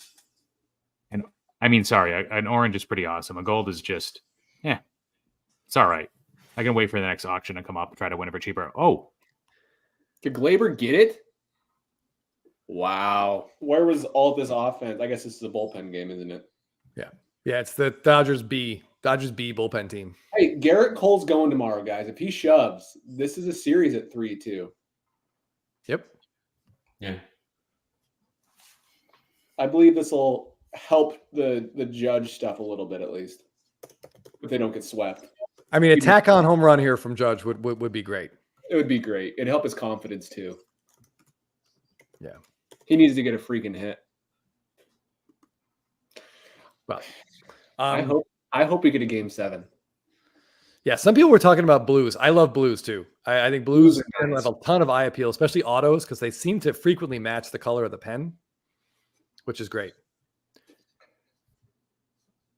And I mean, sorry, an orange is pretty awesome. A gold is just, it's all right. I can wait for the next auction to come up and try to win it for cheaper. Oh, Did Glaber get it? Wow. Where was all this offense? I guess this is a bullpen game, isn't it? Yeah, it's the Dodgers B bullpen team. Hey, Garrett Cole's going tomorrow, guys. If he shoves, this is a series at 3-2. Yep. Yeah. I believe this will help the Judge stuff a little bit at least. If they don't get swept. I mean, a tack on home run here from Judge would be great. It would be great. It'd help his confidence too. Yeah. He needs to get a freaking hit. Well, I hope we get a game 7. yeah, some people were talking about blues. I love blues too. I think blues Blues are nice. have a ton of eye appeal, especially autos, because they seem to frequently match the color of the pen, which is great.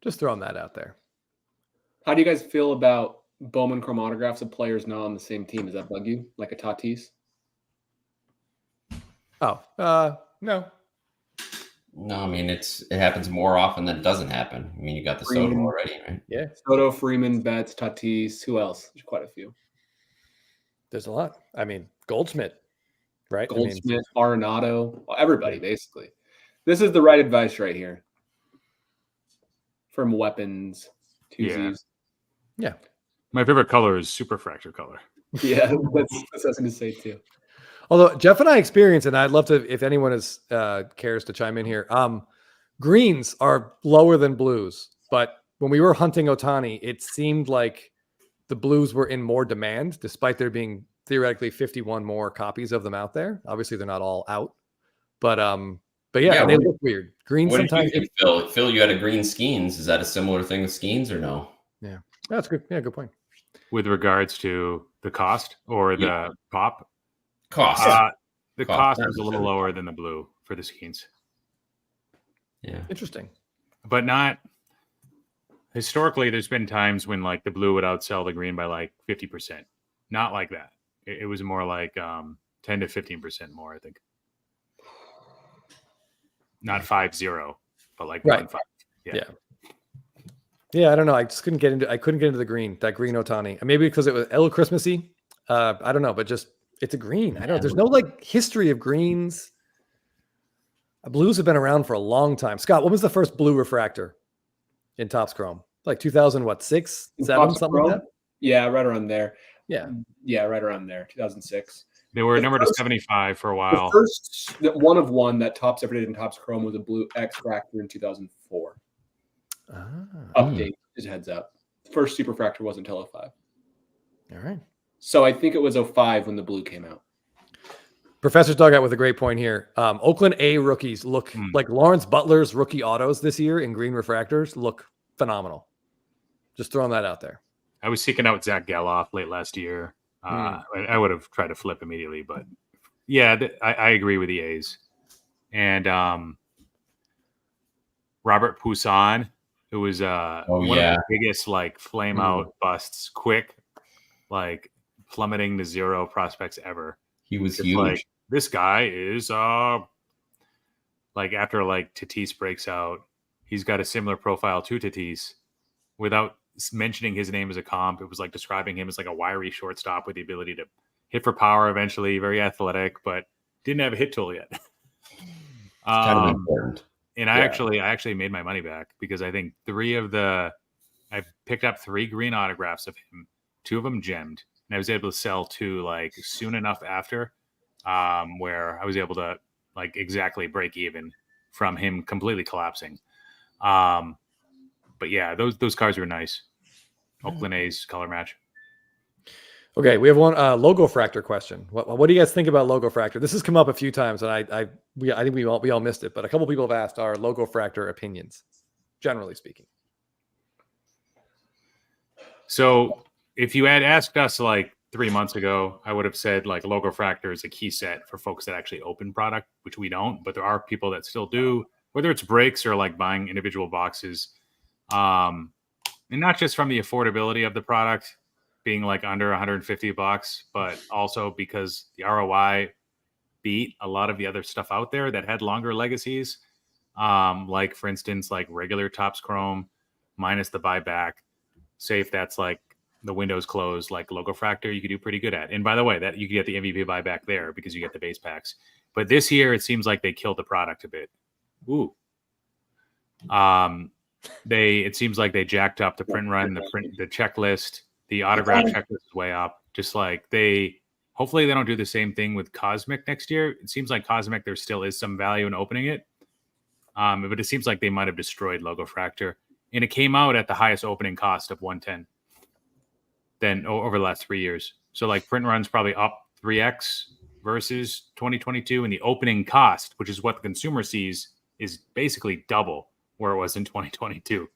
Just throwing that out there. How do you guys feel about Bowman Chrome autographs of players not on the same team? Does that bug you? Like a Tatis? Oh, no. No, I mean it happens more often than it doesn't happen. I mean, you got the Soto Freeman. already, right? Yeah, Soto, Freeman, Betts, Tatis. Who else? There's quite a few. there's a lot. I mean, Goldschmidt, right? Goldsmith, Arenado, everybody basically. This is the right advice right here. From weapons, twosies. Yeah. my favorite color is superfractor color. Yeah, that's what I was going to say too. Although Jeff and I experience, and I'd love to, if anyone is cares to chime in here. Greens are lower than blues, but when we were hunting Ohtani, it seemed like the blues were in more demand, despite there being theoretically 51 more copies of them out there. Obviously, they're not all out, but yeah, Yeah, and they look weird. Green What did sometimes. you think, Phil? Phil, you had a green Skeens. Is that a similar thing with Skeens or no? That's good. Yeah, good point. With regards to the cost or the pop, Cost. the Cost, cost was a little 100%. lower than the blue for the Skeens, Yeah. Interesting. but not historically. There's been times when like the blue would outsell the green by like 50%. Not like that. It was more like 10 to 15% more, I think. Not 5-0, but like Right. 1-5. Yeah. Yeah, I don't know. I just couldn't get into. I couldn't get into the green. That green Ohtani. Maybe because it was a little Christmassy. I don't know, but just it's a green. I don't know. There's no like history of greens. Blues have been around for a long time. Scott, what was the first blue refractor in Topps Chrome? Like 2006, In 7, Topps something Chrome? like that. Yeah, right around there. Yeah. Yeah, right around there. 2006. They were The numbered to first- 75 for a The while. first one of one that Topps ever did in Topps Chrome was a blue X Fractor in 2004. Ah, Update, just heads up. First Superfractor wasn't until 05. all right. So I think it was 05 when the blue came out. Professor's Dugout with a great point here. Oakland A rookies look Hmm. like Lawrence Butler's rookie autos this year in green refractors look phenomenal. Just throwing that out there. I was seeking out Zach Galoff late last year. I would have tried to flip immediately, but yeah, I agree with the A's. And Robert Poussin, who was one of the biggest like flame out busts, quick, like plummeting to zero prospects ever. He was It's huge. like this guy is like after like Tatis breaks out, he's got a similar profile to Tatis without mentioning his name as a comp. It was like describing him as like a wiry shortstop with the ability to hit for power eventually, very athletic, but didn't have a hit tool yet. Kind of important. And I actually made my money back because I think I picked up 3 green autographs of him, 2 of them gemmed, and I was able to sell 2 like soon enough after where I was able to like exactly break even from him completely collapsing. But yeah, those cards were nice. Oakland A's color match. Okay, we have one logo fractor question. What do you guys think about logo fractor? This has come up a few times, and I think we all missed it, but a couple people have asked our logo fractor opinions, generally speaking. So if you had asked us like 3 months ago, I would have said like logo fractor is a key set for folks that actually open product, which we don't, but there are people that still do, whether it's breaks or like buying individual boxes. And not just from the affordability of the product being like under $150, but also because the ROI beat a lot of the other stuff out there that had longer legacies. Like for instance, like regular Topps Chrome minus the buyback. Say if that's like the window's closed, like logo fractor, you could do pretty good at. And by the way, that you could get the MVP buyback there because you get the base packs. But this year, it seems like they killed the product a bit. Ooh. It seems like they jacked up the print run, the checklist, the autograph checklist is way up. Just like hopefully they don't do the same thing with Cosmic next year. It seems like Cosmic, there still is some value in opening it. But it seems like they might have destroyed logo fractor. And it came out at the highest opening cost of 110 then over the last 3 years. So like print run's probably up 3x versus 2022. And the opening cost, which is what the consumer sees, is basically double where it was in 2022.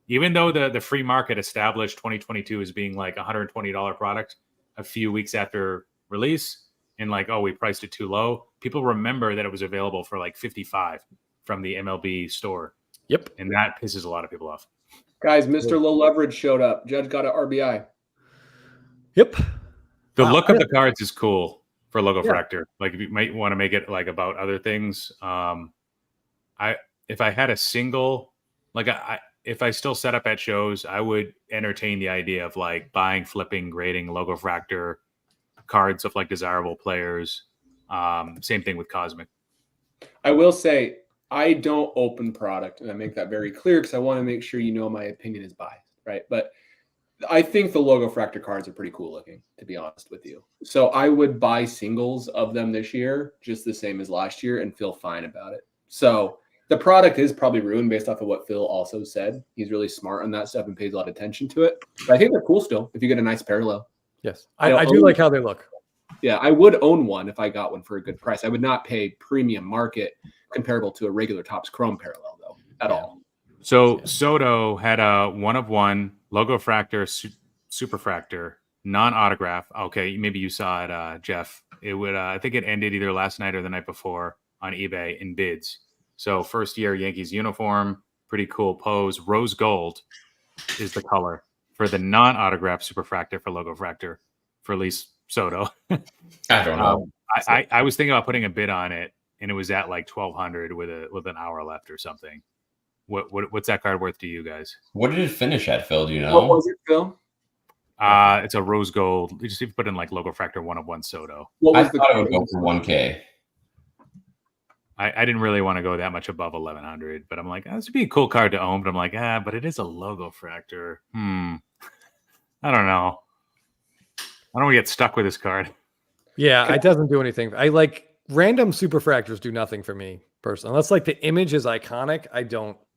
Even though the free market established 2022 as being like $120 product a few weeks after release and like, oh, we priced it too low. People remember that it was available for like 55 from the MLB store. Yep. And that pisses a lot of people off. Guys, Mr. Low Leverage showed up. Judge got an RBI. Yep. The look of the cards is cool for logo fractor. Like you might want to make it like about other things. If I had a single, like if I still set up at shows, I would entertain the idea of like buying, flipping, grading logo fractor cards of like desirable players. Same thing with Cosmic. I will say I don't open product, and I make that very clear because I want to make sure you know my opinion is biased, right? But I think the logo fractor cards are pretty cool looking, to be honest with you. So I would buy singles of them this year, just the same as last year, and feel fine about it. So the product is probably ruined based off of what Phil also said. He's really smart on that stuff and pays a lot of attention to it. But I think they're cool still if you get a nice parallel. Yes. I do like how they look. Yeah, I would own one if I got one for a good price. I would not pay premium market comparable to a regular Topps Chrome parallel, though, at all. So Soto had a 1-of-1 logo fractor, super fractor, non-autograph. Okay, maybe you saw it, Jeff. It would, I think it ended either last night or the night before on eBay in bids. So first year Yankees uniform, pretty cool pose. Rose gold is the color for the non-autograph super fractor for logo fractor for at least Soto. I don't know. I was thinking about putting a bid on it, and it was at like 1,200 with an hour left or something. What's that card worth to you guys? What did it finish at, Phil? Do you know? What was it, Phil? It's a rose gold. You just put in like logo fractor 1-of-1 Soto. I thought it would go for 1K. I didn't really want to go that much above 1,100, but I'm like, this would be a cool card to own. But I'm like, but it is a logo fractor. I don't know. I don't want to get stuck with this card. Yeah, it doesn't do anything. I like random super fractors do nothing for me personally. Unless like the image is iconic,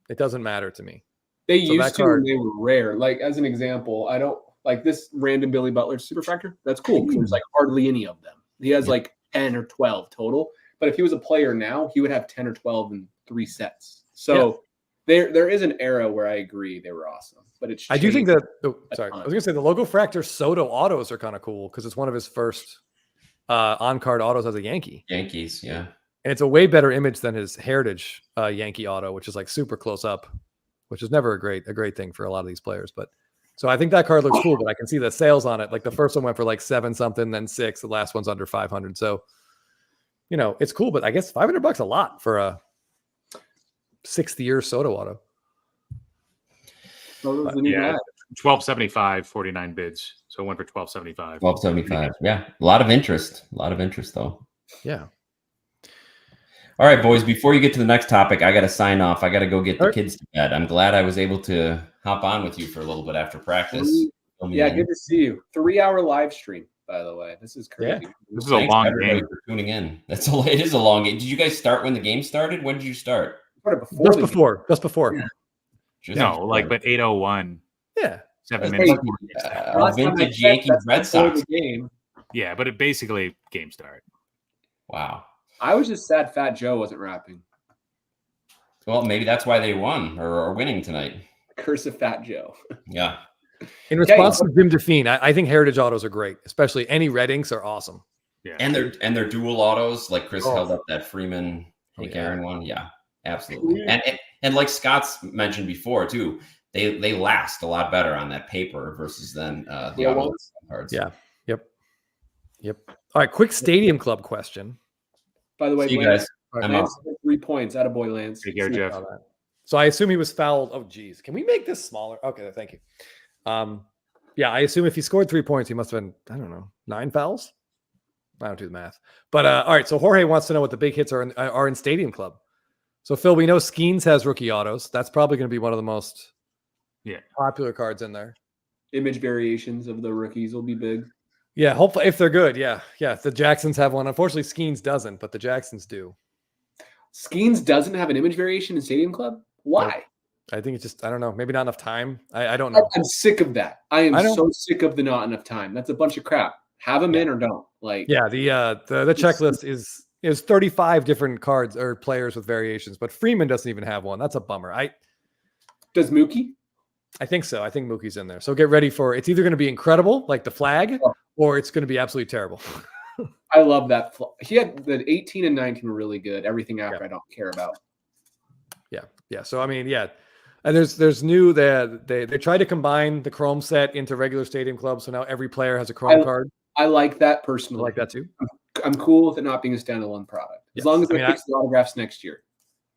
it doesn't matter to me. They used to when they were rare. Like as an example, I don't like this random Billy Butler super fractor. That's cool because there's like hardly any of them. He has like 10 or 12 total. But if he was a player now, he would have 10 or 12 in 3 sets. So there is an era where I agree they were awesome. But it's I do think that I was gonna say the logo fractor Soto autos are kind of cool because it's one of his first on-card autos as a Yankee. Yankees, yeah. And it's a way better image than his heritage Yankee auto, which is like super close up, which is never a great thing for a lot of these players. But so I think that card looks cool, but I can see the sales on it. Like the first one went for like 7 something, then 6. The last one's under 500. So, you know, it's cool, but I guess $500 a lot for a 60-year Soto auto. Yeah, 1275, 49 bids. So it went for 1275. 1275. Yeah, a lot of interest. Though. Yeah. All right, boys. Before you get to the next topic, I got to sign off. I got to go get the kids to bed. I'm glad I was able to hop on with you for a little bit after practice. Yeah, good to see you. 3-hour live stream. by the way. This is crazy. This is a Thanks, long everybody, game. for tuning in. It is a long game. Did you guys start when the game started? When did you start? Just before. Just No, before. like, but 8:01, Yeah. 7 That's minutes crazy. before game start. Last time I vintage checked, Yankees that's Red before Sox. the game. Yeah, but it basically game start. Wow. I was just sad Fat Joe wasn't rapping. Well, maybe that's why they won or are winning tonight. Curse of Fat Joe. Yeah. In response to Jim Define, I think Heritage Autos are great, especially any red inks are awesome. Yeah. And they're dual autos, like Chris Oh. held up that Freeman Hank yeah. Aaron one. Yeah, absolutely. And like Scott's mentioned before too, they last a lot better on that paper versus than the auto cards. Yeah. Yep. All right, quick Stadium Club question. By the way, See you Lance, guys. I'm Lance up. scored 3 points. Attaboy, Lance. Take care, Jeff. So I assume he was fouled. Oh, geez. Can we make this smaller? Okay, thank you. Yeah, I assume if he scored 3 points, he must have been, I don't know, 9 fouls? I don't do the math. But all right, so Jorge wants to know what the big hits are in Stadium Club. So, Phil, we know Skeens has rookie autos. That's probably going to be one of the most popular cards in there. Image variations of the rookies will be big. Yeah, hopefully, if they're good. Yeah. The Jacksons have one. Unfortunately, Skeens doesn't, but the Jacksons do. Skeens doesn't have an image variation in Stadium Club? Why? I think it's just, I don't know, maybe not enough time. I don't know. I'm sick of that. I am so sick of the not enough time. That's a bunch of crap. Have them in or don't. Yeah, the checklist is 35 different cards or players with variations, but Freeman doesn't even have one. That's a bummer. Does Mookie? I think so. I think Mookie's in there. So get ready for it's either going to be incredible, like the flag, or it's going to be absolutely terrible. I love that. He had the 18 and 19 were really good. Everything after I don't care about. Yeah. So I mean, and there's new they tried to combine the Chrome set into regular Stadium Club, so now every player has a Chrome card. I like that personally. I like that too. I'm cool with it not being a standalone product as long as they fix the autographs next year.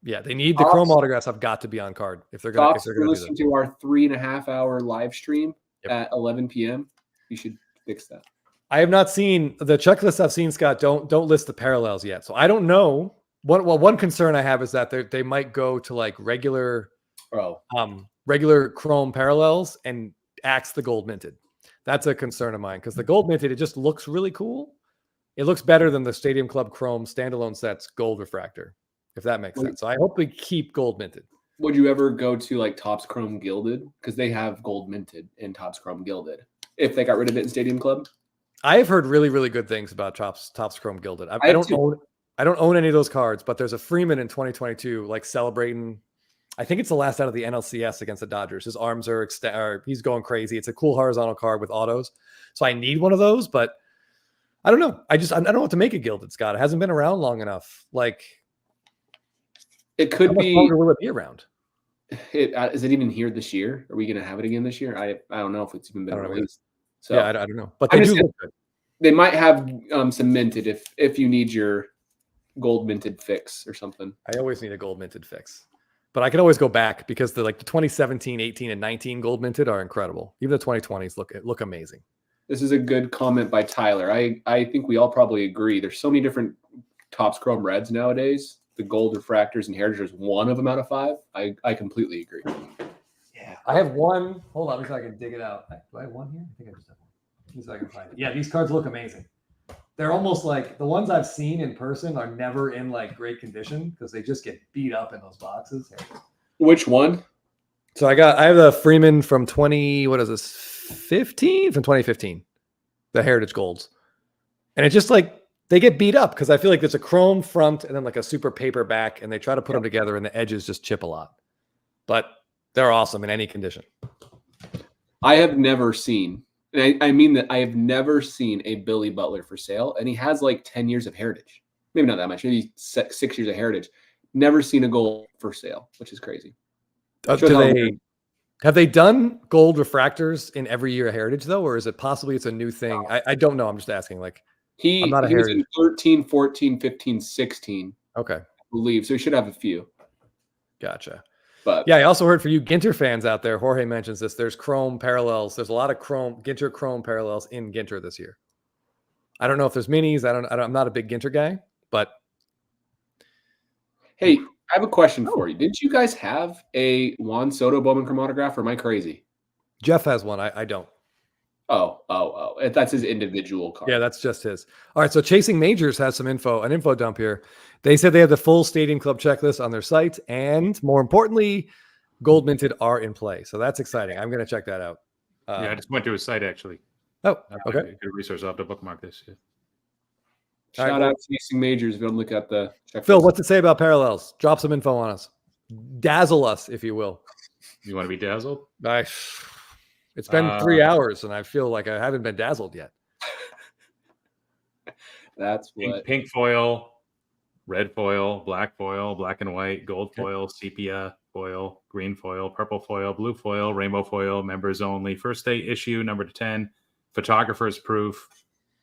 Yeah, they need the Chrome autographs. Have got to be on card if they're going to listen to our 3.5 hour live stream at 11 p.m. You should fix that. I have not seen the checklist I've seen, Scott. Don't list the parallels yet, so I don't know. One concern I have is that they might go to like regular Chrome parallels and axe the gold minted. That's a concern of mine because the gold minted, it just looks really cool. It looks better than the Stadium Club Chrome standalone sets gold refractor, if that makes sense. So I hope we keep gold minted. Would you ever go to like Topps Chrome Gilded? Because they have gold minted in Topps Chrome Gilded. If they got rid of it in Stadium Club, I have heard really, really good things about Topps Chrome Gilded. I don't own any of those cards, but there's a Freeman in 2022, like celebrating. I think it's the last out of the NLCS against the Dodgers. His arms are he's going crazy. It's a cool horizontal card with autos. So I need one of those, but I don't know. I don't know what to make of Gilded, Scott. It hasn't been around long enough. Like it could be. How longer will it be around? Is it even here this year? Are we going to have it again this year? I don't know if it's even been released. So yeah, I don't know. But they do look good. They might have some minted if you need your gold minted fix or something. I always need a gold minted fix. But I can always go back because the 2017, 18, and 19 gold minted are incredible. Even the 2020s look amazing. This is a good comment by Tyler. I think we all probably agree. There's so many different Topps Chrome Reds nowadays. The gold refractors and Heritage is one of them out of 5. I completely agree. Yeah. I have one. Hold on, so I can dig it out. Do I have one here? I think I just have one. Let me see if I can find it. Yeah, these cards look amazing. They're almost like the ones I've seen in person are never in like great condition because they just get beat up in those boxes. Which one? So I have the Freeman from 2015, the Heritage Golds. And it's just like they get beat up because I feel like there's a chrome front and then like a super paper back, and they try to put them together and the edges just chip a lot. But they're awesome in any condition. I have never seen, and I mean that I have never seen a Billy Butler for sale, and he has like 10 years of Heritage. Maybe not that much, maybe 6 years of Heritage. Never seen a gold for sale, which is crazy. Have they done gold refractors in every year of Heritage though, or is it possibly it's a new thing? I don't know. I'm just asking. Like I'm not a Heritage. He was in 13, 14, 15, 16. Okay, I believe so. He should have a few. Gotcha. But yeah, I also heard for you Ginter fans out there, Jorge mentions this. There's Chrome parallels. There's a lot of Ginter Chrome parallels in Ginter this year. I don't know if there's minis. I'm not a big Ginter guy, but hey, I have a question for you. Didn't you guys have a Juan Soto Bowman Chrome autograph, or am I crazy? Jeff has one. I don't. Oh. That's his individual card. Yeah, that's just his. All right, so Chasing Majors has an info dump here. They said they have the full Stadium Club checklist on their site, and more importantly, Gold Minted are in play. So that's exciting. I'm going to check that out. Yeah, I just went to his site actually. Oh, okay. Good resource. I'll have to bookmark this. Yeah. Shout out to Chasing Majors. If you want to look at the checklist. Phil, what's it say about parallels? Drop some info on us. Dazzle us, if you will. You want to be dazzled? It's been 3 hours, and I feel like I haven't been dazzled yet. That's what. Pink foil, red foil, black and white, gold foil, sepia foil, green foil, purple foil, blue foil, rainbow foil, members only, first day issue, number 10, photographer's proof,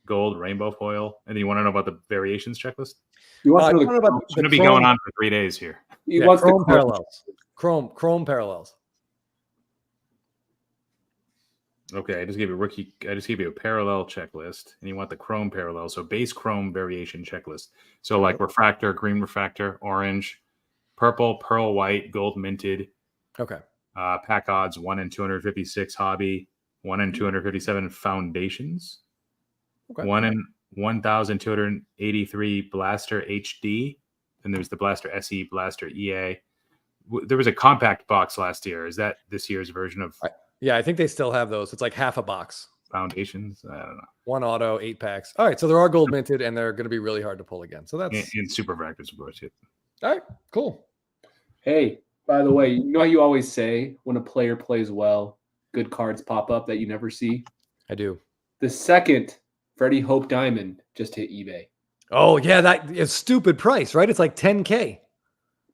gold, rainbow foil. And you want to know about the variations checklist? You want to know about it's going to be going on for 3 days here. He wants Chrome the parallels. Chrome parallels. Okay, I just gave you a parallel checklist, and you want the chrome parallel. So base chrome variation checklist. So like refractor, green refractor, orange, purple, pearl white, gold minted. Okay. Pack odds 1 in 256 hobby, 1 in 257 foundations, 1 in 1,283 Blaster HD, and there's the Blaster SE, Blaster EA. There was a compact box last year. Is that this year's version of? Yeah, I think they still have those. It's like half a box. Foundations. I don't know. 1 auto, 8 packs. All right, so there are gold minted, and they're going to be really hard to pull again. So that's in super fractors, of course. Yeah. All right, cool. Hey, by the way, you know how you always say when a player plays well, good cards pop up that you never see? I do. The second Freddie Hope Diamond just hit eBay. Oh, yeah, that is stupid price, right? It's like $10K.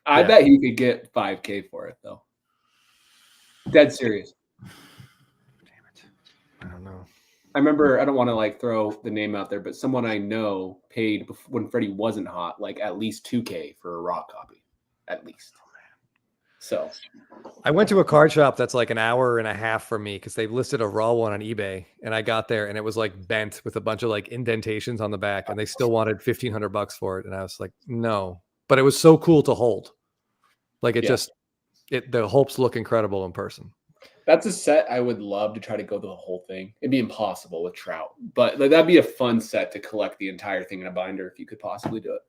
I bet he could get $5K for it, though. Dead serious. Damn it. I don't know. I remember, I don't want to like throw the name out there, but someone I know paid when Freddie wasn't hot, like at least $2K for a raw copy. At least. So I went to a card shop that's like an hour and a half from me because they listed a raw one on eBay, and I got there and it was like bent with a bunch of like indentations on the back, and they still wanted $1,500 for it. And I was like, no, but it was so cool to hold. Like the Hopes look incredible in person. that's a set I would love to try to go the whole thing. It'd be impossible with Trout, but that'd be a fun set to collect the entire thing in a binder if you could possibly do it.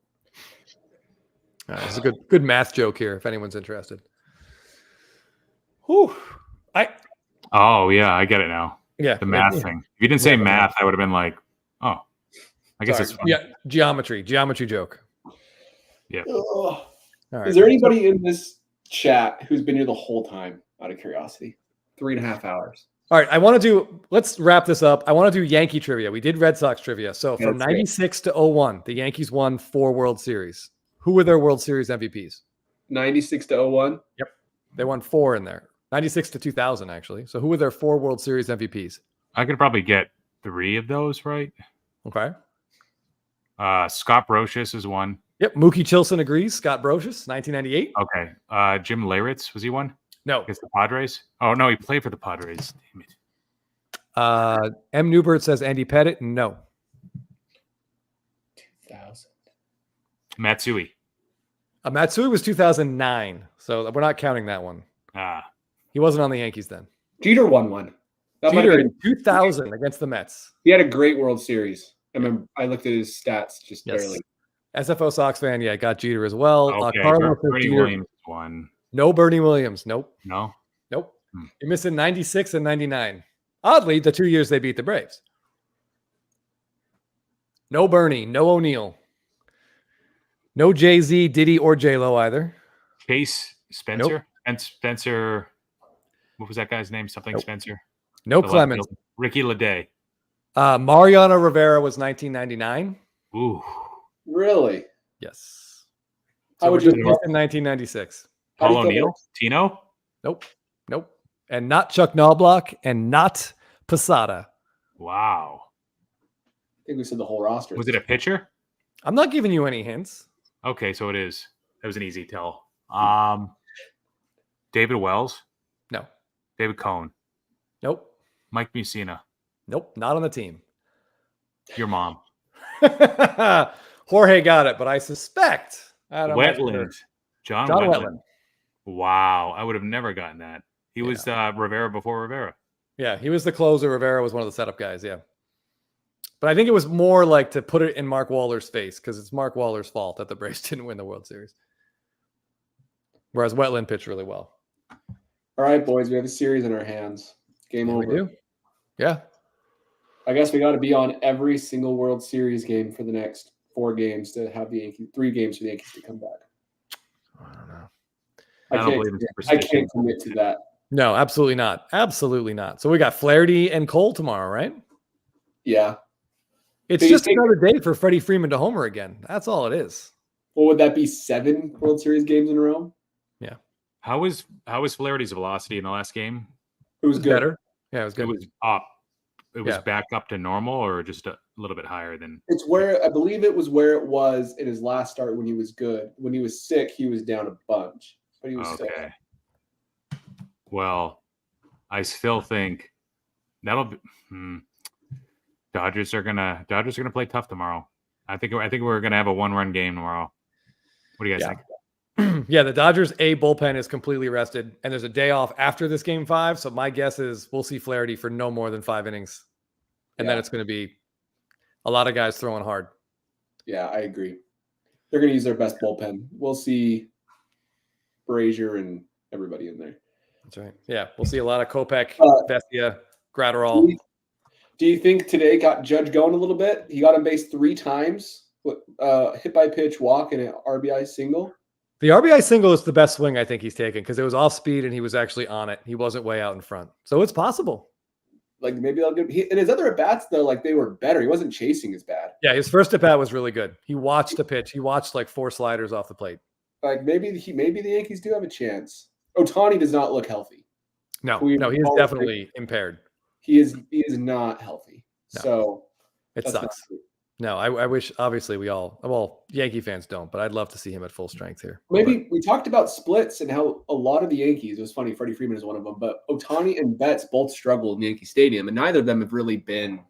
It's a good math joke here if anyone's interested. Whew. Oh yeah, I get it now. Yeah, the math thing. If you didn't say math, I would have been like, oh, I guess it's fun. Yeah, geometry joke. Yeah. All right. Is there anybody in this chat who's been here the whole time? Out of curiosity, 3.5 hours. All right, let's wrap this up. I want to do Yankee trivia. We did Red Sox trivia. So from 96 to 01, the Yankees won 4 World Series. Who were their World Series MVPs? 96 to 01? Yep. They won 4 in there. 96 to 2000, actually. So who were their 4 World Series MVPs? I could probably get 3 of those right. Okay. Scott Brocious is one. Yep. Mookie Chilson agrees. Scott Brocious, 1998. Okay. Jim Leyritz, was he one? No. Against the Padres? Oh, no, he played for the Padres. Damn it. M. Newbert says Andy Pettit. No. 2000. Matsui. Matsui was 2009. So we're not counting that one. He wasn't on the Yankees then. Jeter won one. Jeter in 2000 against the Mets. He had a great World Series. I remember I looked at his stats just barely. SFO Sox fan, got Jeter as well. Okay, Carlos Bernie Williams won. No Bernie Williams. Nope. No? Nope. You're missing 96 and 99. Oddly, the 2 years they beat the Braves. No Bernie. No O'Neill. No Jay-Z, Diddy, or J-Lo either. Chase Spencer? Nope. And Spencer, what was that guy's name? Something Spencer? No Clemens. Ricky Leday. Mariano Rivera was 1999. Ooh. Really? Yes. How would you you in 1996? Paul O'Neill? Tino? Nope. And not Chuck Knobloch and not Posada. Wow. I think we said the whole roster. Was it a pitcher? I'm not giving you any hints. Okay, so it is. That was an easy tell. David Wells? No. David Cohn? Nope. Mike Mussina? Nope. Not on the team. Your mom? Jorge got it, but I suspect Wetland. John Wetland. Wow, I would have never gotten that. He was Rivera before Rivera. Yeah, he was the closer. Rivera was one of the setup guys. Yeah. But I think it was more like to put it in Mark Waller's face because it's Mark Waller's fault that the Braves didn't win the World Series. Whereas Wetland pitched really well. All right, boys, we have a series in our hands. Game over. We do. Yeah. I guess we got to be on every single World Series game for the next 4 games to have the Yankees, 3 games for the Yankees to come back. I don't know. I don't believe in I superstition. can't commit to that. No, absolutely not. Absolutely not. So we got Flaherty and Cole tomorrow, right? Yeah. It's So you just think- another day for Freddie Freeman to homer again. That's all it is. What would that be? 7 World Series games in a row? How was Flaherty's velocity in the last game? It was good. Better. Yeah, it was It good. was up. It was Yeah. back up to normal, or just a little bit higher than. It's where I believe it was where it was in his last start when he was good. When he was sick, he was down a bunch, but he was still. Okay. Well, I still think that'll be. Dodgers are gonna play tough tomorrow. I think we're gonna have a 1-run game tomorrow. What do you guys think? Yeah, the Dodgers bullpen is completely rested, and there's a day off after this game 5. So my guess is we'll see Flaherty for no more than 5 innings, and then Yeah. it's going to be a lot of guys throwing hard. Yeah, I agree. They're going to use their best bullpen. We'll see Brazier and everybody in there. That's right. Yeah, we'll see a lot of Kopech, Uh, Vestia, Gratterall. Do you think today got Judge going a little bit? He got on base 3 times, hit by pitch, walk, and an RBI single. The RBI single is the best swing I think he's taken because it was off speed and he was actually on it. He wasn't way out in front, so it's possible. Like maybe they'll get. And his other at bats though, like they were better. He wasn't chasing as bad. Yeah, his first at bat was really good. He watched a pitch. He watched like 4 sliders off the plate. Like maybe the Yankees do have a chance. Otani does not look healthy. No, We he is all definitely impaired. He is not healthy. No. So It that's not sucks. good. No, I wish, obviously, Yankee fans don't, but I'd love to see him at full strength here. Maybe we talked about splits and how a lot of the Yankees, it was funny, Freddie Freeman is one of them, but Otani and Betts both struggled in Yankee Stadium, and neither of them have really been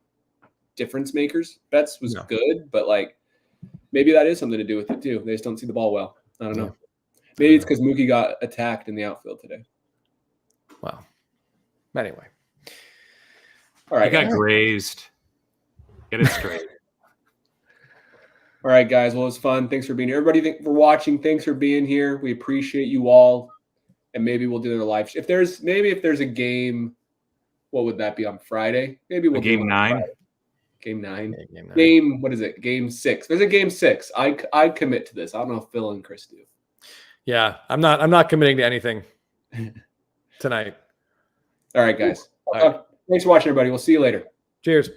difference makers. Betts was good, but like maybe that is something to do with it too. They just don't see the ball well. I don't know. Maybe it's because Mookie got attacked in the outfield today. Wow. Anyway. All right. He got grazed. Get it straight. All right, guys. Well, it was fun. Thanks for being here. Everybody for watching. Thanks for being here. We appreciate you all. And maybe we'll do another live. If there's a game, what would that be on Friday? Maybe we'll do Game one 9. Friday. Game 9. Yeah, game 9. Game, what is it? Game 6. There's a game 6. I commit to this. I don't know if Phil and Chris do. Yeah, I'm not committing to anything tonight. All right, guys. All right. Thanks for watching, everybody. We'll see you later. Cheers.